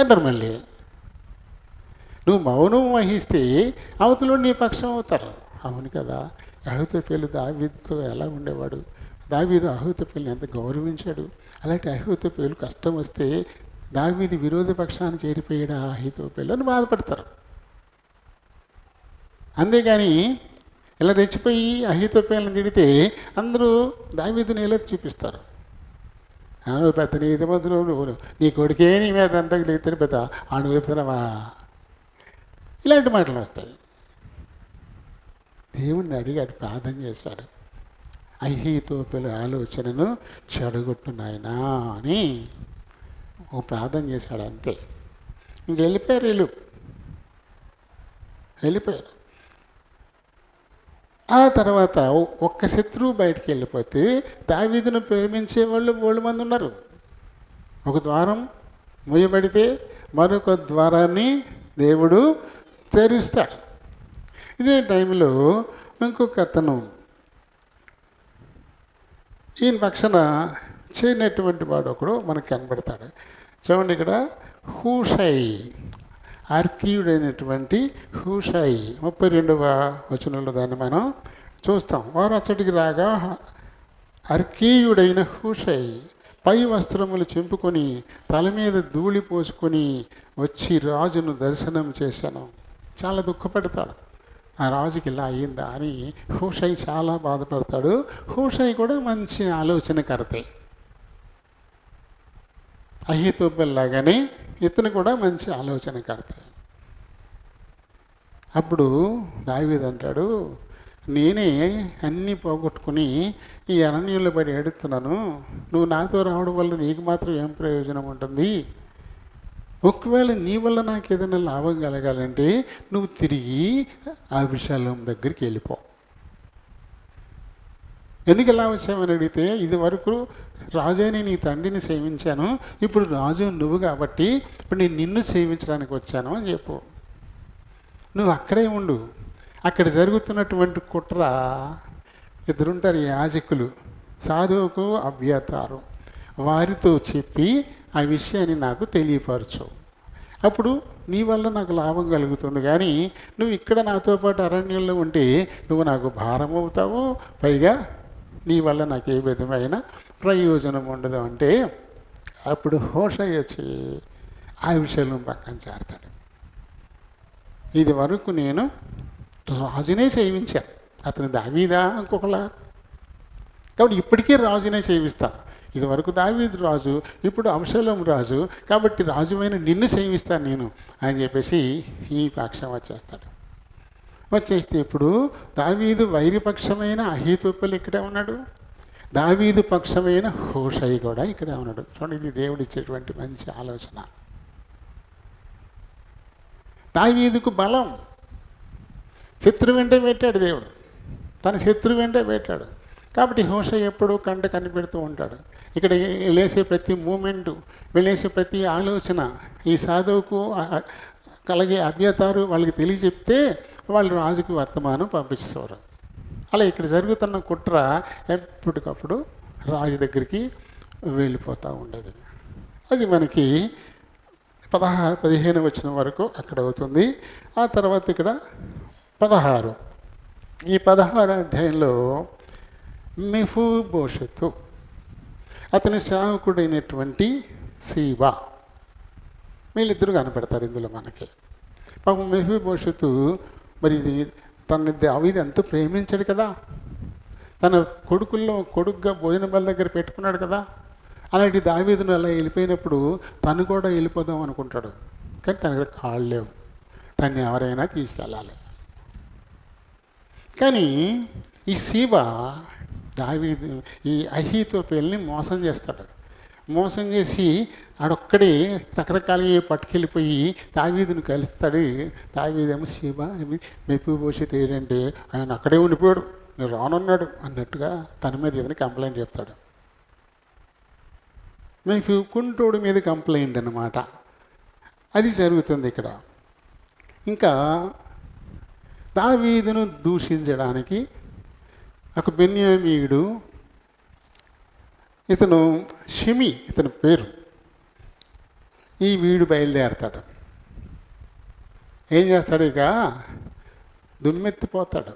అంటారు. మళ్ళీ నువ్వు మౌనం వహిస్తే అవతల నీ పక్షం అవుతారు. అవును కదా, అహీతోపెలు దావీదుతో ఎలా ఉండేవాడు, దావీదు అహీతోపెలుని ఎంత గౌరవించాడు. అలాంటి అహీతోపెలు కష్టం వస్తే దావీదు విరోధ పక్షాన్ని చేరిపోయాడు ఆ అహీతోపెలు అని బాధపడతారు. అంతేగాని ఇలా రెచ్చిపోయి అహీతోపెలుని తిడితే అందరూ దావీదుని ఎలా చూపిస్తారు. నువ్వు పెద్ద నీతిమంతులు, నువ్వు నీ కొడుకే నీ మీద అంతా లేతాడు, పెద్ద నువ్వు చెప్తున్నావా, ఇలాంటి మాటలు వస్తాయి. దేవుణ్ణి అడిగాడు, ప్రార్థన చేశాడు, అహీతోపెలు ఆలోచనను చెడగొట్టు నాయనా అని ఓ ప్రార్థన చేశాడు. అంతే, ఇంక వెళ్ళిపోయారు. ఆ తర్వాత ఒక్క శత్రువు బయటికి వెళ్ళిపోతే దావీదును ప్రేమించే వాళ్ళు మంది ఉన్నారు. ఒక ద్వారం మూయబడితే మరొక ద్వారాన్ని దేవుడు తెరుస్తాడు. ఇదే టైంలో ఇంకొక అతను ఈయన పక్షాన చేయనటువంటి వాడు ఒకడు మనకు కనబడతాడు. చూడండి, ఇక్కడ హూషై, అర్కీయుడైనటువంటి హూషై 32వ వచనంలో దాన్ని మనం చూస్తాం. వారు అచ్చటికి రాగా అర్కీయుడైన హూషై పై వస్త్రములు చింపుకొని తల మీద ధూళి పోసుకొని వచ్చి రాజును దర్శనం చేశాను. చాలా దుఃఖపడతాడు, ఆ రాజుకి ఇలా అయ్యిందా అని హూషై చాలా బాధపడతాడు. హూషై కూడా మంచి ఆలోచనకర్తే, అహీతోపెలు లాగానే ఇతను కూడా మంచి ఆలోచనకర్త. అప్పుడు దావీదు అంటాడు, నేనే అన్నీ పోగొట్టుకుని ఈ అరణ్యంలో పడి ఏడుస్తున్నాను, నువ్వు నాతో రావడం వల్ల నీకు మాత్రం ఏం ప్రయోజనం ఉంటుంది? ఒకవేళ నీ వల్ల నాకు ఏదైనా లాభం కలగాలంటే నువ్వు తిరిగి అబీషాలోం దగ్గరికి వెళ్ళిపో. ఎందుకు ఎలా వచ్చామని అడిగితే, ఇది వరకు రాజుని నీ తండ్రిని సేవించాను, ఇప్పుడు రాజు నువ్వు కాబట్టి ఇప్పుడు నేను నిన్ను సేవించడానికి వచ్చాను అని చెప్పు. నువ్వు అక్కడే ఉండు. అక్కడ జరుగుతున్నటువంటి కుట్ర, ఇద్దరుంటారు యాజకులు, సాధువుకు అబ్యాతారు, వారితో చెప్పి ఆ విషయాన్ని నాకు తెలియపరచు. అప్పుడు నీ వల్ల నాకు లాభం కలుగుతుంది. కానీ నువ్వు ఇక్కడ నాతో పాటు అరణ్యంలో ఉంటే నువ్వు నాకు భారం అవుతావు, పైగా నీ వల్ల నాకు ఏ విధమైన ప్రయోజనం ఉండదు అంటే, అప్పుడు హూషై వచ్చి ఆ విషయంలో పక్కన చేరతాడు. ఇది వరకు నేను రాజునే సేవించాను, అతను దావీదా ఇంకొకలా, కాబట్టి ఇప్పటికీ రాజునే సేవిస్తాను. ఇది వరకు దావీదు రాజు, ఇప్పుడు అబ్షాలోము రాజు, కాబట్టి రాజువైన నిన్ను సేవిస్తాను నేను అని చెప్పేసి ఈ పక్షం వచ్చేస్తాడు. వచ్చేస్తే ఇప్పుడు దావీదు వైరిపక్షమైన అహీతోపెలు ఇక్కడే ఉన్నాడు, దావీదు పక్షమైన హూషై కూడా ఇక్కడే ఉన్నాడు. చూడండి, ఇది దేవుడు ఇచ్చేటువంటి మంచి ఆలోచన. దావీదుకు బలం, శత్రువు వెంటే పెట్టాడు దేవుడు, తన శత్రువు వెంటే పెట్టాడు. కాబట్టి హూషై ఎప్పుడూ కంట కనిపెడుతూ ఉంటాడు. ఇక్కడ వెళ్ళేసే ప్రతి మూమెంటు, వెళ్ళేసే ప్రతి ఆలోచన ఈ సాధువుకు కలిగే అభ్యతారు వాళ్ళకి తెలియచెప్తే వాళ్ళు రాజుకి వర్తమానం పంపిస్తారు. అలా ఇక్కడ జరుగుతున్న కుట్ర ఎప్పటికప్పుడు రాజు దగ్గరికి వెళ్ళిపోతూ ఉండేది. అది మనకి 15 వచనం వరకు అక్కడ అవుతుంది. ఆ తర్వాత ఇక్కడ 16, ఈ 16 అధ్యాయంలో మెఫీబోషెతు, అతని సేవకుడైనటువంటి సీబా, వీళ్ళిద్దరూ కనపడతారు ఇందులో మనకి. పాపం మెఫీబోషెతు మరి తన దావీదు ఎంతో ప్రేమించాడు కదా, తన కొడుకుల్లో కొడుకుగా భోజన బల్ల దగ్గర పెట్టుకున్నాడు కదా. అలాంటి దావీదును అలా వెళ్ళిపోయినప్పుడు తను కూడా వెళ్ళిపోదాం అనుకుంటాడు, కానీ తన దగ్గర కాళ్ళు లేవు, తన్ని ఎవరైనా తీసుకెళ్ళాలి. కానీ ఈ సీబా దావీదు ఈ అహీతోపెలుని మోసం చేస్తాడు. మోసం చేసి ఆడొక్కడే రకరకాలుగా పట్టుకెళ్ళిపోయి దావీదును కలుస్తాడు. దావీదేమో సీబా మెఫీబోషెతు ఏంటంటే ఆయన అక్కడే ఉండిపోయాడు, నేను రానున్నాడు అన్నట్టుగా తన మీద ఏదైనా కంప్లైంట్ చెప్తాడు. కుంటోడు మీద కంప్లైంట్ అన్నమాట. అది జరుగుతుంది ఇక్కడ. ఇంకా దావీదును దూషించడానికి ఒక బెన్యామీయుడు ఇతను షిమి ఇతని పేరు. ఈ వీడు బయలుదేరతాడు. ఏం చేస్తాడు? ఇక దుమ్మెత్తిపోతాడు.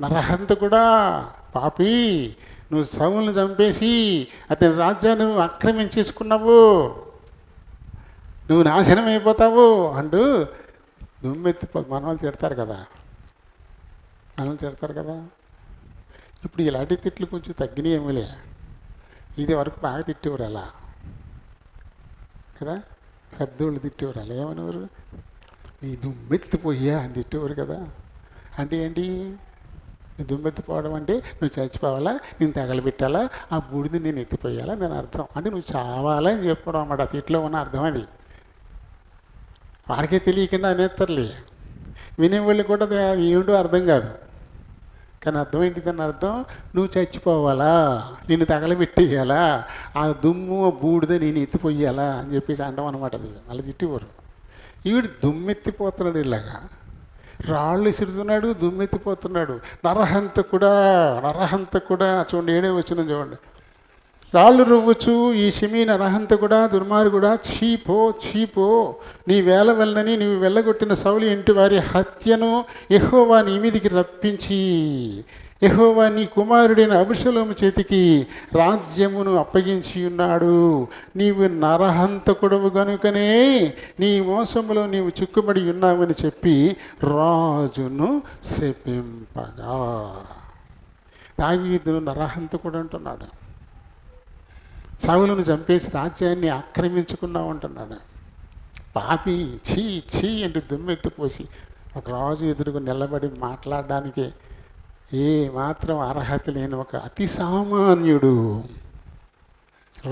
నరహంతకుడా పాపి, నువ్వు సౌలును చంపేసి అతని రాజ్యాన్ని నువ్వు ఆక్రమించేసుకున్నావు, నువ్వు నాశనం అయిపోతావు అంటూ మనల్ని తిడతారు కదా. ఇప్పుడు ఇలాంటి తిట్లు కొంచెం తగ్గినాయేమిలే. ఇది వరకు బాగా తిట్టేవారు అలా కదా, పెద్దోళ్ళు తిట్టేవారు అలా. ఏమనేవారు? నీ దుమ్మెత్తిపోయా అని తిట్టేవారు కదా. అంటే ఏంటి? నీ దుమ్మెత్తిపోవడం అంటే నువ్వు చచ్చిపోవాలా, నేను తగలబెట్టాలా, ఆ బూడిది నేను ఎత్తిపోయాలా నేను అర్థం. అంటే నువ్వు చావాలా అని చెప్పడం అన్నమాట. ఆ తిట్లో ఉన్న అర్థం అది. వారికే తెలియకుండా అనేస్తారులే, వినేవాళ్ళు కూడా ఏమిటో అర్థం కాదు. కానీ అర్థం ఏంటి? దాని అర్థం నువ్వు చచ్చిపోవాలా, నిన్ను తగలబెట్టేయాలా, ఆ దుమ్ము బూడిద నేను ఎత్తిపోయాలా అని చెప్పేసి అంటాం అనమాట. అది అలా తిట్టేవారు. ఈవిడు దుమ్మెత్తిపోతున్నాడు, ఇలాగా రాళ్ళు ఇసురుతున్నాడు, దుమ్మెత్తిపోతున్నాడు. నరహంతకుడా చూడండి, 7వ వచనం చూడండి. రాళ్ళు రువ్వచ్చు ఈ షిమి నరహంతకుడా, దుర్మార్గుడా, చీపో నీ వేల వలనని నీవు వెళ్ళగొట్టిన సౌలు ఇంటి వారి హత్యను యెహోవా నీ మీదికి రప్పించి యెహోవా నీ కుమారుడైన అబషలోము చేతికి రాజ్యమును అప్పగించి ఉన్నాడు. నీవు నరహంతకుడవు గనుకనే నీ మోసములో నీవు చిక్కుబడి ఉన్నావని చెప్పి రాజును శపింపగా. దావీదు నరహంతకుడు అంటున్నాడు. సౌలును చంపేసి రాజ్యాన్ని ఆక్రమించుకున్నావు అంటున్నాడు. పాపి, చీ అంటూ దుమ్మెత్తిపోసి ఒక రాజు ఎదురుగా నిలబడి మాట్లాడడానికి ఏ మాత్రం అర్హత లేని ఒక అతి సామాన్యుడు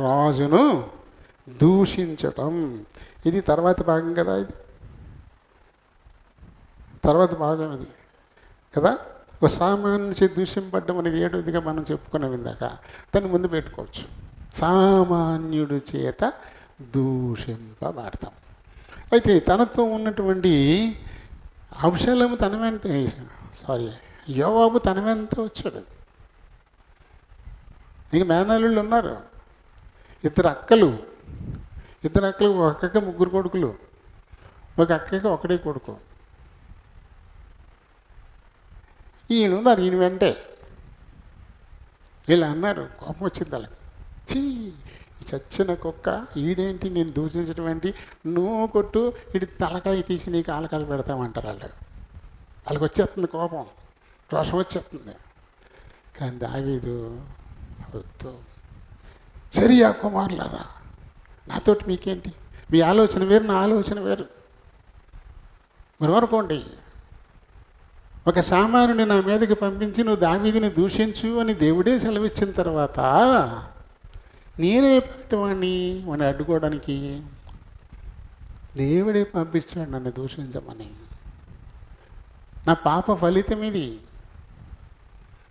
రాజును దూషించటం. ఇది తర్వాత భాగం కదా, ఇది తర్వాత భాగం ఇది కదా. ఒక సామాన్యుడి దూషింపడ్డం అనేది 7వదిగా మనం చెప్పుకున్నాం ఇందాక. దాన్ని ముందు పెట్టుకోవచ్చు. సామాన్యుడి చేత దూషింపబడతాం. అయితే తనతో ఉన్నటువంటి అబ్షలోము తన వెంట యోవాబు తన వెంట వచ్చాడు. ఇంక మేనల్లుళ్ళు ఉన్నారు, ఇద్దరు అక్కలు, ఒక అక్కకి 3 కొడుకులు, ఒక అక్కకి ఒకడే కొడుకు. ఈయన ఉన్నారు, ఈయన వెంటే. వీళ్ళు అన్నారు, కోపం వచ్చింది వాళ్ళకి. చచ్చిన కుక్క, ఈడేంటి నేను దూషించడం ఏంటి, నువ్వు కొట్టు, ఇటు తలకాయ తీసి నీకు ఆలకాలు పెడతామంటారు వాళ్ళకి వచ్చేస్తుంది కోపం, రోషం వచ్చేస్తుంది. కానీ దావీదు వద్దు, సిరియా కుమారులారా, నాతోటి మీకేంటి, మీ ఆలోచన వేరు, నా ఆలోచన వేరు. మరి అనుకోండి, ఒక సామానుని నా మీదకి పంపించి నువ్వు దావీదుని దూషించు అని దేవుడే సెలవిచ్చిన తర్వాత నేనే పెట్టవాడిని వాడిని అడ్డుకోవడానికి. దేవుడే పంపించాడు నన్ను దూషించమని. నా పాప ఫలితం ఇది.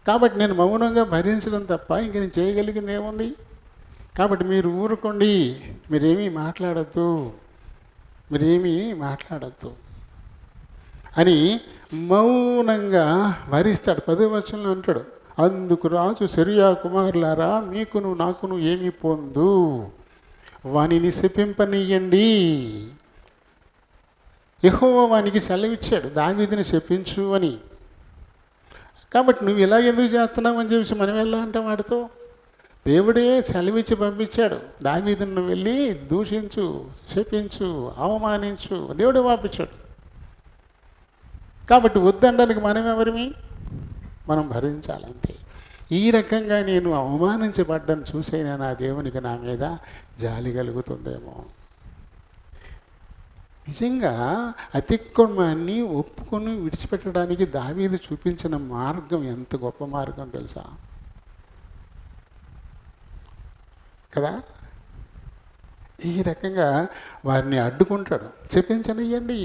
కాబట్టి నేను మౌనంగా భరించడం తప్ప ఇంక నేను చేయగలిగింది ఏముంది? కాబట్టి మీరు ఊరుకోండి, మీరేమీ మాట్లాడద్దు అని మౌనంగా భరిస్తాడు. 10వ వచనంలో అంటాడు, అందుకు రాజు సిరియా కుమారులారా, మీకును నాకును ఏమి పొందు, వానిని శపింపనీయండి. యెహోవా వానికి సెలవిచ్చాడు దావీదుని శపించు అని. కాబట్టి నువ్వు ఇలా ఎందుకు చేస్తున్నావు అని చెప్పి మనం ఎలా అంటాం వాడితో? దేవుడే సెలవిచ్చి పంపించాడు, దావీదును వెళ్ళి దూషించు, శపించు, అవమానించు, దేవుడే పంపించాడు. కాబట్టి వద్దనడానికి మనం ఎవరిమి? మనం భరించాలంతే. ఈ రకంగా నేను అవమానించబడ్డాను చూసైనా నా దేవునికి నా మీద జాలి కలుగుతుందేమో. నిజంగా అతిక్రమాన్ని ఒప్పుకొని విడిచిపెట్టడానికి దావీదు చూపించిన మార్గం ఎంత గొప్ప మార్గం తెలుసా కదా. ఈ రకంగా వారిని అడ్డుకుంటాడు, శపించనియ్యండి.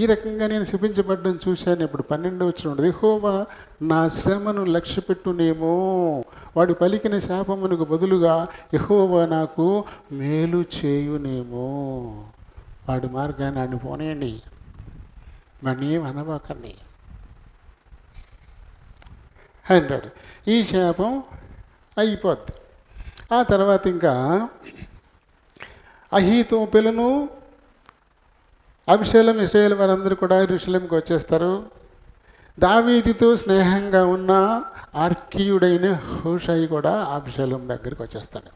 ఈ రకంగా నేను శపించబడ్డం చూశాను. ఇప్పుడు 12వ వచనం, యెహోవా నా శ్రమను లక్ష్యపెట్టునేమో, వాడు పలికిన శాపమునకు బదులుగా యెహోవా నాకు మేలు చేయునేమో. వాడి మార్గాన్ని అడ్డుపోనేయండి, వాడిని ఏం అనబాకండి. అంటాడు. ఈ శాపం అయిపోద్ది. ఆ తర్వాత ఇంకా అహీతోపెలును అభిషేలం ఇశ్రాయేల్ వారందరూ కూడా యెరూషలేముకి వచ్చేస్తారు. దావీదుతో స్నేహంగా ఉన్న అర్కీయుడైన హూషై కూడా అభిషేలం దగ్గరికి వచ్చేస్తాడు.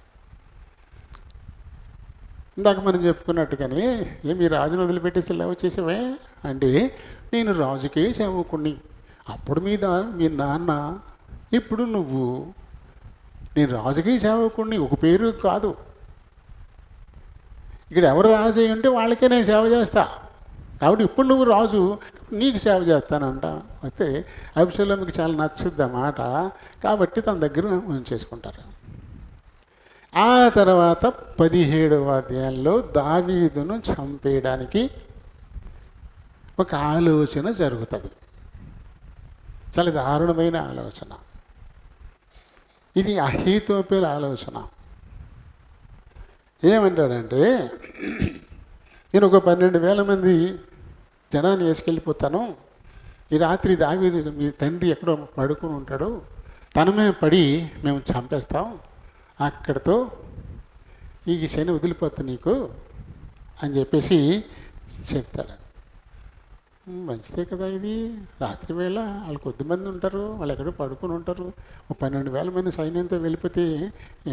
ఇందాక మనం చెప్పుకున్నట్టుగానే మీ రాజును వదిలిపెట్టేసి ఇలా వచ్చేసావే అంటే, నేను రాజుకే సేవకుణ్ణి, అప్పుడు మీ నాన్న, ఇప్పుడు నువ్వు. నేను రాజుకే సేవకుణ్ణి, ఒక పేరు కాదు. ఇక్కడ ఎవరు రాజు అయి ఉంటే వాళ్ళకే నేను సేవ చేస్తా, కాబట్టి ఇప్పుడు నువ్వు రాజు, నీకు సేవ చేస్తానంట. అయితే అభిషేలంకి చాలా నచ్చుద్ది ఆ మాట, కాబట్టి తన దగ్గర ఉంచేసుకుంటారు. ఆ తర్వాత 17వ అధ్యాయంలో దావీదును చంపేయడానికి ఒక ఆలోచన జరుగుతుంది. చాలా దారుణమైన ఆలోచన. ఇది అహీతోపెల ఆలోచన. ఏమంటాడంటే, నేను ఒక 12,000 మంది జనాన్ని వేసుకెళ్ళిపోతాను, ఈ రాత్రి దావీదు మీ తండ్రి ఎక్కడో పడుకుని ఉంటాడు, తనమే పడి మేము చంపేస్తాం, అక్కడితో ఈ శని వదిలిపోతా నీకు అని చెప్పేసి చెప్తాడు. మంచిదే కదా, ఇది రాత్రి వేళ వాళ్ళు కొద్దిమంది ఉంటారు, వాళ్ళు ఎక్కడో పడుకుని ఉంటారు, 12,000 మంది సైన్యంతో వెళ్ళిపోతే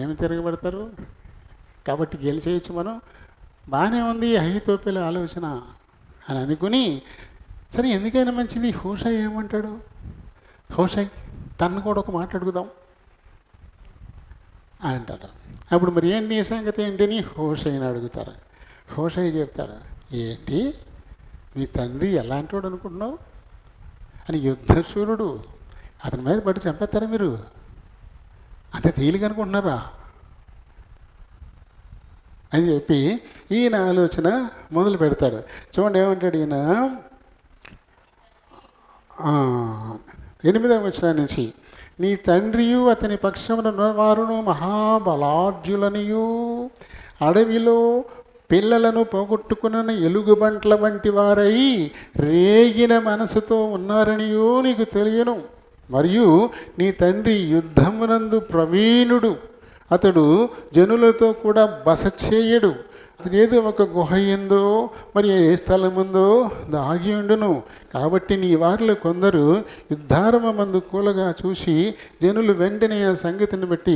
ఏమి తిరగబడతారు, కాబట్టి గెలిచేయచ్చు మనం, బాగానే ఉంది అహీతోపెల ఆలోచన అని అనుకుని, సరే ఎందుకైనా మంచిది హూషై ఏమంటాడు, హూషై తను కూడా ఒక మాట అడుగుదాం అంటాడు. అప్పుడు మరి ఏంటి నీ సంగతి ఏంటి అని హూషైని అడుగుతారు. హూషై చెప్తాడు, ఏంటి మీ తండ్రి ఎలాంటి వాడు అనుకుంటున్నావు అని, యుద్ధశూరుడు, అతని మీద పడి చంపేస్తారా మీరు, అంత తేలిక అనుకుంటున్నారా అని చెప్పి ఈయన ఆలోచన మొదలు పెడతాడు. చూడండి ఏమంటాడు ఈయన, 8వ వచనం నుంచి, నీ తండ్రియు అతని పక్షమున వారును మహాబలాఢ్యులనియు అడవిలో పిల్లలను పోగొట్టుకున్న ఎలుగుబంట్ల వంటి వారై రేగిన మనసుతో ఉన్నారనియో నీకు తెలియను. మరియు నీ తండ్రి యుద్ధమునందు ప్రవీణుడు, అతడు జనులతో కూడా బస చేయడు, అతడు ఏదో ఒక గుహ ఎందో మరి ఏ స్థలముందో దాగి ఉండును. కాబట్టి నీ వారిలో కొందరు యుద్ధారంభమందు కూలగా చూసి జనులు వెంటనే ఆ సంగతిని బట్టి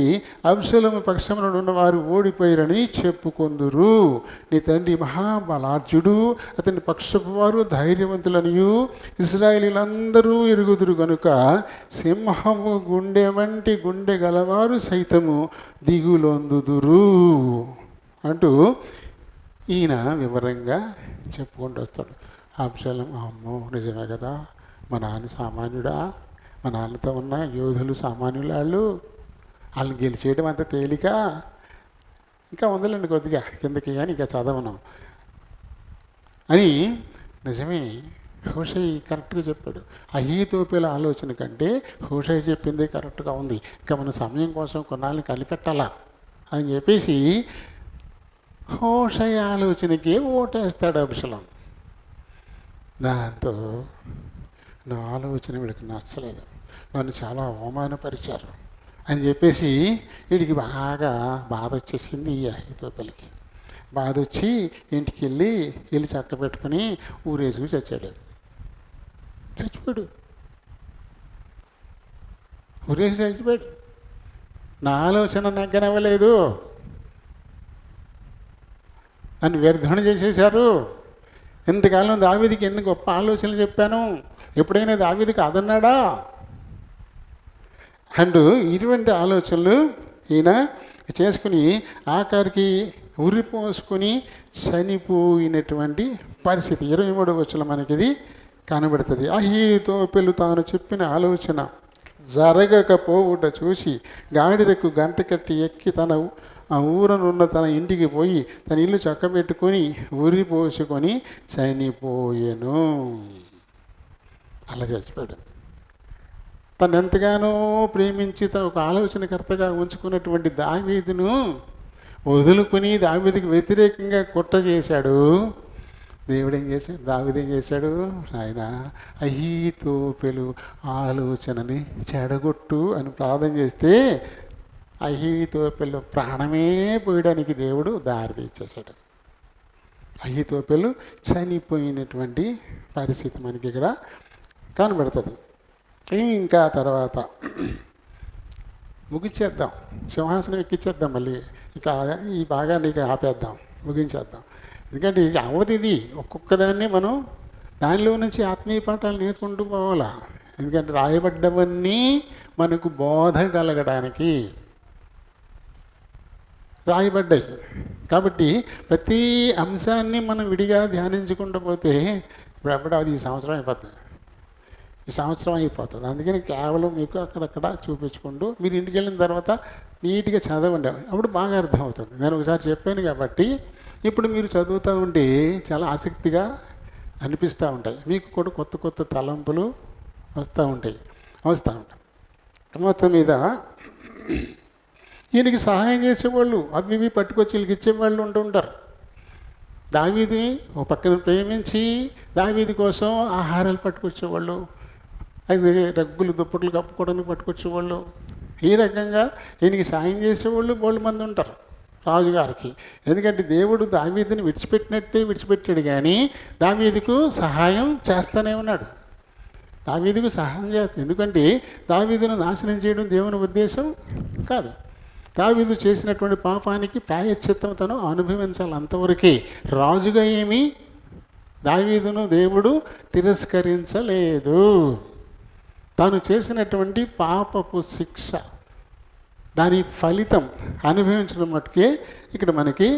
అబ్షలోము పక్షమున ఉన్న వారు ఓడిపోయారని చెప్పుకొందురు. నీ తండ్రి మహాబలార్జుడు, అతని పక్షపు వారు ధైర్యవంతులనియు ఇశ్రాయేలీలందరూ ఎరుగుదురు గనుక సింహము గుండె వంటి గుండె గలవారు సైతము దిగులొందుదురు అంటూ ఈయన వివరంగా చెప్పుకుంటూ వస్తాడు. అబ్షలోం, అమ్మో నిజమే కదా, మా నాన్న సామాన్యుడా, మా నాన్నతో ఉన్న యోధులు సామాన్యులు, వాళ్ళని గెలిచేయడం అంత తేలిక, ఇంకా ఉందలండి కొద్దిగా కిందకి అని ఇంకా చదవను అని. నిజమే, హూషై కరెక్ట్గా చెప్పాడు. అహీతోపెల ఆలోచన కంటే హూషై చెప్పింది కరెక్ట్గా ఉంది, ఇంకా మన సమయం కోసం కొన్నాళ్ళని కలిపెట్టాలా అని చెప్పేసి హూషై ఆలోచనకి ఓటేస్తాడు అబ్షలోం. దాంతో నా ఆలోచన వీళ్ళకి నచ్చలేదు, నన్ను చాలా అవమానపరిచారు అని చెప్పేసి వీడికి బాగా బాధ వచ్చేసింది. ఈ అహీతోపెలకి బాధ వచ్చి ఇంటికి వెళ్ళి చక్క పెట్టుకుని ఊరేసుకు చచ్చిపోయాడు. ఊరేసి చచ్చిపోయాడు. నా ఆలోచన నెగ్గనవ్వలేదు, నన్ను వ్యర్థన చేసేశారు. ఇంతకాలం దావీదుకి ఎన్ని గొప్ప ఆలోచనలు చెప్పాను, ఎప్పుడైనా దావీదుకి అదన్నాడా అంటూ ఇటువంటి ఆలోచనలు ఈయన చేసుకుని ఆఖరికి ఉరిపోసుకుని చనిపోయినటువంటి పరిస్థితి 23వ వచనం మనకి ఇది కనబడుతుంది. అహీతోపెలు తాను చెప్పిన ఆలోచన జరగకపోవుట చూసి గాడిదకు గంట కట్టి ఎక్కి తన ఆ ఊరనున్న తన ఇంటికి పోయి తన ఇల్లు చక్కబెట్టుకొని ఉరి పోసుకొని చనిపోయాను. అలా చచ్చిపోయాడు. తను ఎంతగానో ప్రేమించి తన ఒక ఆలోచనకర్తగా ఉంచుకున్నటువంటి దావీదును వదులుకొని దావీదుకి వ్యతిరేకంగా కుట్ర చేశాడు. దేవుడు ఏం చేశాడు, దావీదు ఏం చేశాడు, ఆయన అహీతోపెలు ఆలోచనని చెడగొట్టు అని ప్రార్థన చేస్తే అహీతోపెలు ప్రాణమే పోయడానికి దేవుడు దారి తీసేశాడు. అహీతోపెలు చనిపోయినటువంటి పరిస్థితి మనకి ఇక్కడ కనబడుతుంది. ఇంకా తర్వాత ముగించేద్దాం, సింహాసనం ఎక్కించేద్దాం, మళ్ళీ ఇక ఈ భాగాన్ని ఇక ఆపేద్దాం, ముగించేద్దాం. ఎందుకంటే ఇక అవధి ఇది, ఒక్కొక్కదాన్ని మనం దానిలో నుంచి ఆత్మీయ పాఠాలు నేర్చుకుంటూ పోవాలా. ఎందుకంటే రాయబడ్డవన్నీ మనకు బోధ కలగడానికి రాయబడ్డాయి. కాబట్టి ప్రతి అంశాన్ని మనం విడిగా ధ్యానించుకుంటూ పోతే ఇప్పుడు అది ఈ సంవత్సరం అయిపోతుంది. అందుకని కేవలం మీకు అక్కడక్కడ చూపించుకుంటూ మీరు ఇంటికి వెళ్ళిన తర్వాత నీట్గా చదవండి, అప్పుడు బాగా అర్థమవుతుంది. నేను ఒకసారి చెప్పాను కాబట్టి ఇప్పుడు మీరు చదువుతూ ఉంటే చాలా ఆసక్తిగా అనిపిస్తూ ఉంటాయి, మీకు కూడా కొత్త కొత్త తలంపులు వస్తూ ఉంటాయి. మొత్తం మీద ఈయనకి సహాయం చేసేవాళ్ళు అవి ఇవి పట్టుకొచ్చి వీళ్ళకి ఇచ్చేవాళ్ళు ఉంటుంటారు. దావీదుని ఒక పక్కన ప్రేమించి దావీదు కోసం ఆహారాలు పట్టుకొచ్చేవాళ్ళు, అది రగ్గులు దుప్పట్లు కప్పుకోవడానికి పట్టుకొచ్చేవాళ్ళు. ఈ రకంగా ఈయనకి సాయం చేసేవాళ్ళు బోళ్ళు మంది ఉంటారు రాజుగారికి. ఎందుకంటే దేవుడు దావీదుని విడిచిపెట్టాడు, కానీ దావీదుకు సహాయం చేస్తూనే ఉన్నాడు. దావీదుకు సహాయం చేస్తాడు. ఎందుకంటే దావీదును నాశనం చేయడం దేవుని ఉద్దేశం కాదు. దావీదు చేసినటువంటి పాపానికి ప్రాయశ్చిత్తం తను అనుభవించాలి, అంతవరకే. రాజుగా ఏమి దావీదును దేవుడు తిరస్కరించలేదు. తాను చేసినటువంటి పాపపు శిక్ష, దాని ఫలితం అనుభవించడం మట్టుకే ఇక్కడ మనకి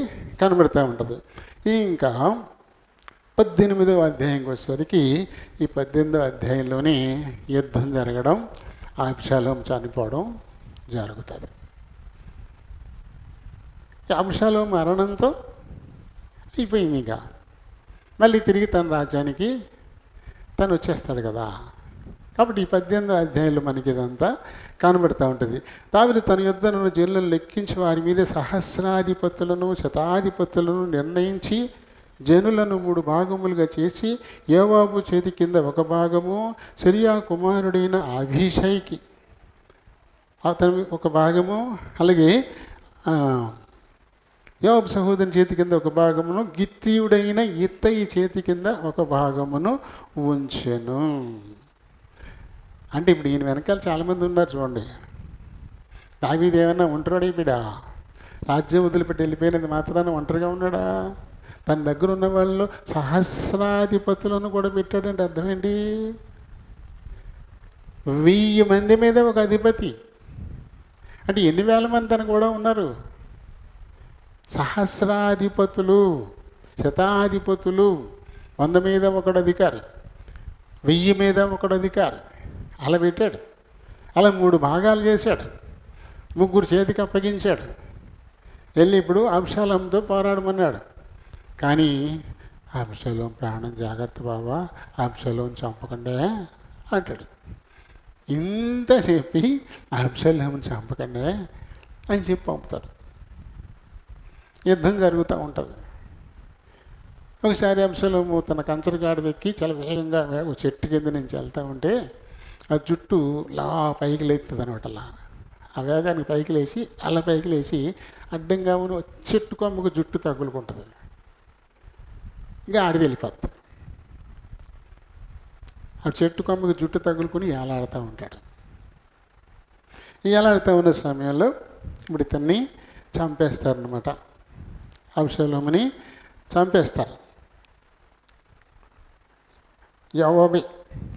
కనబడుతూ ఉంటుంది. ఇంకా 18వ అధ్యాయంకి వచ్చేసరికి ఈ 18వ అధ్యాయంలోనే యుద్ధం జరగడం, అబ్షాలోము చనిపోవడం జరుగుతుంది. అబ్షాలోము మరణంతో అయిపోయింది. ఇక మళ్ళీ తిరిగి తన రాజ్యానికి తను వచ్చేస్తాడు కదా. కాబట్టి ఈ 18వ అధ్యాయంలో మనకి ఇదంతా కనబడుతూ ఉంటుంది. దావీదు తన యుద్ధను జనులను లెక్కించి వారి మీద సహస్రాధిపతులను శతాధిపతులను నిర్ణయించి జనులను 3 భాగములుగా చేసి యోవాబు చేతి కింద ఒక భాగము, సిరియా కుమారుడైన అభిషైకి అతని ఒక భాగము, అలాగే యోవాబు సహోదరుని చేతి కింద ఒక భాగమును, గిత్తీయుడైన ఇత్తయి చేతి కింద ఒక భాగమును ఉంచెను. అంటే ఇప్పుడు ఈయన వెనకాల చాలామంది ఉన్నారు చూడండి. దావీదు ఏమన్నా ఒంటరివాడైపోయాడా? రాజ్యం వదిలిపెట్టి వెళ్ళిపోయినది మాత్రాన ఒంటరిగా ఉన్నాడా? తన దగ్గర ఉన్న వాళ్ళు సహస్రాధిపతులను కూడా పెట్టాడంటే అర్థం ఏంటి? 1000 మంది మీద ఒక అధిపతి అంటే ఎన్ని వేల మంది తను కూడా ఉన్నారు. సహస్రాధిపతులు, శతాధిపతులు, 100 మీద ఒకడు అధికారి, 1000 మీద ఒకడు అధికారి, అలా పెట్టాడు. అలా 3 భాగాలు చేశాడు, 3 చేతికి అప్పగించాడు. వెళ్ళి ఇప్పుడు అబ్షాలోముతో పోరాడమన్నాడు. కానీ అబ్షాలోము ప్రాణం జాగ్రత్త బాబా, అబ్షాలోము చంపకండే అంటాడు. ఇంత చెప్పి అబ్షాలోముని చంపకండే అని చెప్పి పంపుతాడు. యుద్ధం జరుగుతూ ఉంటుంది. ఒకసారి అబ్షాలోము తన కంచరగాడి ఎక్కి చాలా వేగంగా ఒక చెట్టు కింద నుంచి వెళ్తూ ఉంటే ఆ జుట్టు లా పైకి లేస్తుంది అనమాట. అలా ఆ వేగానికి పైకి లేచి అలా పైకి లేచి అడ్డంగా ఉన్న చెట్టు కొమ్మకు జుట్టు తగులుకుంటుంది. ఇంకా ఆడిది వెళ్ళిపోతుంది. ఆ చెట్టు కొమ్మకు జుట్టు తగులుకుని ఏలాడుతూ ఉంటాడు. ఏలాడుతూ ఉన్న సమయంలో ఇప్పుడు ఇతన్ని చంపేస్తారనమాట. అబ్షాలోముని చంపేస్తారు. యోవాబే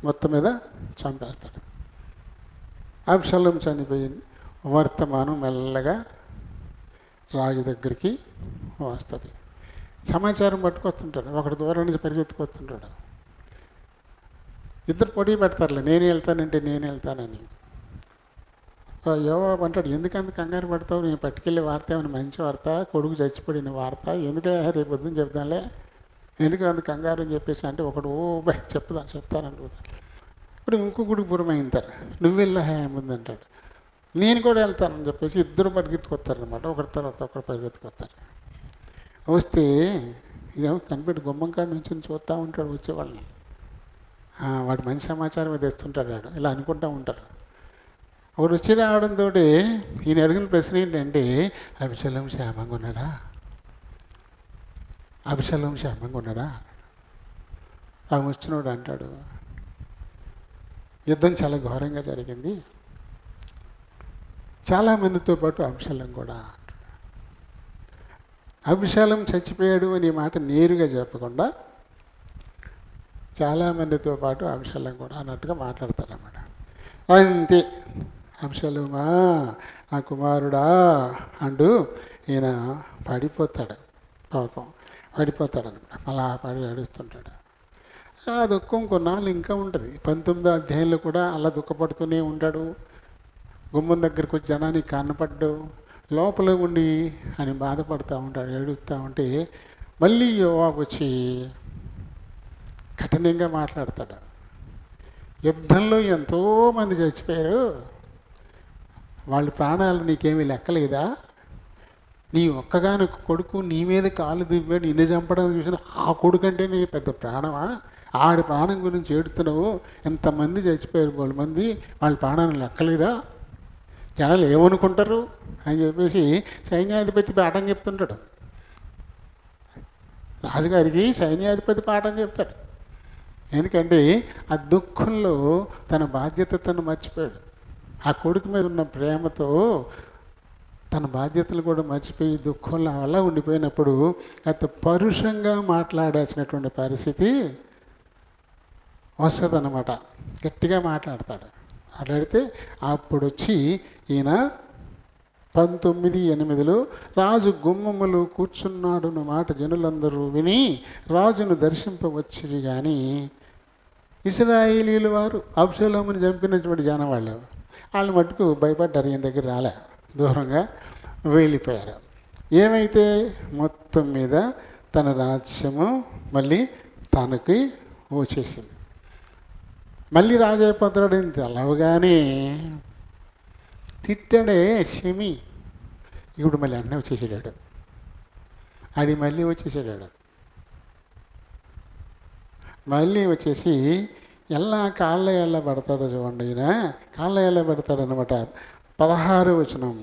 మొత్తం మీద చంపేస్తాడు. అబ్షాలోము చనిపోయి వర్తమానం మెల్లగా రాజు దగ్గరికి వస్తుంది. సమాచారం పట్టుకొస్తుంటాడు, ఒకటి దూరం నుంచి పరిగెత్తుకొస్తుంటాడు. ఇద్దరు పొడి పెడతారులే, నేను వెళ్తానని. యోవాబు అంటాడు, ఎందుకంత కంగారు పడతావు, నేను పట్టుకెళ్ళే వార్త ఏమైనా మంచి వార్త, కొడుకు చచ్చిపోయిన వార్త, ఎందుకే రేపు పొద్దున్న చెప్తానులే, ఎందుకు అంత కంగారు అని చెప్పేసి అంటే ఒకడు చెప్తానంటాడు. ఇప్పుడు ఇంకొకటి బురమైంటారు, నువ్వు వెళ్ళా ముందంటాడు, నేను కూడా వెళ్తానని చెప్పేసి ఇద్దరు పరిగెత్తుకొస్తారనమాట. ఒకరి తర్వాత ఒకరు పరిగెత్తుకొస్తారు. వస్తే ఇదేమో కనిపెట్టి గుమ్మం కాడి నుంచి చూస్తూ ఉంటాడు వచ్చేవాళ్ళని. వాడు మంచి సమాచారం తెస్తుంటాడు వాడు, ఇలా అనుకుంటూ ఉంటారు. ఒకడు వచ్చి రావడంతో ఈయన అడిగిన ప్రశ్న ఏంటంటే, అభిషేకం క్షేమంగా ఉన్నాడా, అభిషేకం క్షేమంగా ఉన్నాడా? ఆ వచ్చినోడు అంటాడు, యుద్ధం చాలా ఘోరంగా జరిగింది, చాలామందితో పాటు అభిషేకం కూడా. అభిషేకం చచ్చిపోయాడు అనే మాట నేరుగా చెప్పకుండా చాలామందితో పాటు అభిషేకం కూడా అన్నట్టుగా మాట్లాడతారన్నమాట. అంతే, అభిషేకమా నా కుమారుడా అంటూ ఈయన పడిపోతాడు, పాపం పడిపోతాడు అనమాట. అలా పడి అడుస్తుంటాడు. ఆ దుఃఖం కొన్నాళ్ళు ఇంకా ఉంటుంది. 19వ అధ్యాయంలో కూడా అలా దుఃఖపడుతూనే ఉంటాడు. గుమ్మం దగ్గరకు వచ్చి జనానికి కనపడ్డు, లోపల ఉండి అని బాధపడుతూ ఉంటాడు, ఏడుస్తూ ఉంటే మళ్ళీ యోవాబు వచ్చి కఠినంగా మాట్లాడతాడు. యుద్ధంలో ఎంతోమంది చచ్చిపోయారు, వాళ్ళ ప్రాణాలు నీకేమీ లెక్కలేదా? నీ ఒక్కగానొక్క కొడుకు నీ మీద కాలు దివ్వాడు, నిన్ను చంపడానికి చూసిన ఆ కొడుకు అంటే నీ పెద్ద ప్రాణమా? ఆడి ప్రాణం గురించి ఏడుతున్నావు, ఎంతమంది చచ్చిపోయారు, 3 మంది, వాళ్ళ ప్రాణాన్ని లెక్కలేదా? జనాలు ఏమనుకుంటారు అని చెప్పేసి సైన్యాధిపతి పాఠం చెప్తుంటాడు. రాజుగారికి సైన్యాధిపతి పాఠం చెప్తాడు. ఎందుకంటే ఆ దుఃఖంలో తన బాధ్యతను మర్చిపోయాడు. ఆ కొడుకు మీద ఉన్న ప్రేమతో తన బాధ్యతలు కూడా మర్చిపోయి దుఃఖంలో అలా ఉండిపోయినప్పుడు అంత పరుషంగా మాట్లాడాల్సినటువంటి పరిస్థితి వస్తుంది అన్నమాట. గట్టిగా మాట్లాడతాడు. మాట్లాడితే అప్పుడు వచ్చి ఈయన 19:8 రాజు గుమ్మములు కూర్చున్నాడు మాట జనులందరూ విని రాజును దర్శింపవచ్చి, కానీ ఇశ్రాయేలీయుల వారు అబ్షాలోమును చంపినటువంటి జనం వాళ్ళు మటుకు భయపడ్డారు, ఈయన దగ్గర రాలే, దూరంగా వెళ్ళిపోయారు. ఏమైతే మొత్తం మీద తన రాజ్యము మళ్ళీ తనకి వచ్చేసింది. మళ్ళీ రాజు అయిపోతాడు. తెలవగానే తిట్టాడే షమి, ఇప్పుడు మళ్ళీ అన్నీ వచ్చేసాడు. అది మళ్ళీ వచ్చేసాడు. మళ్ళీ వచ్చేసి ఎలా కాళ్ళ పడతాడో చూడండి. ఈయన కాళ్ళ పెడతాడనమాట. 16వ వచనం.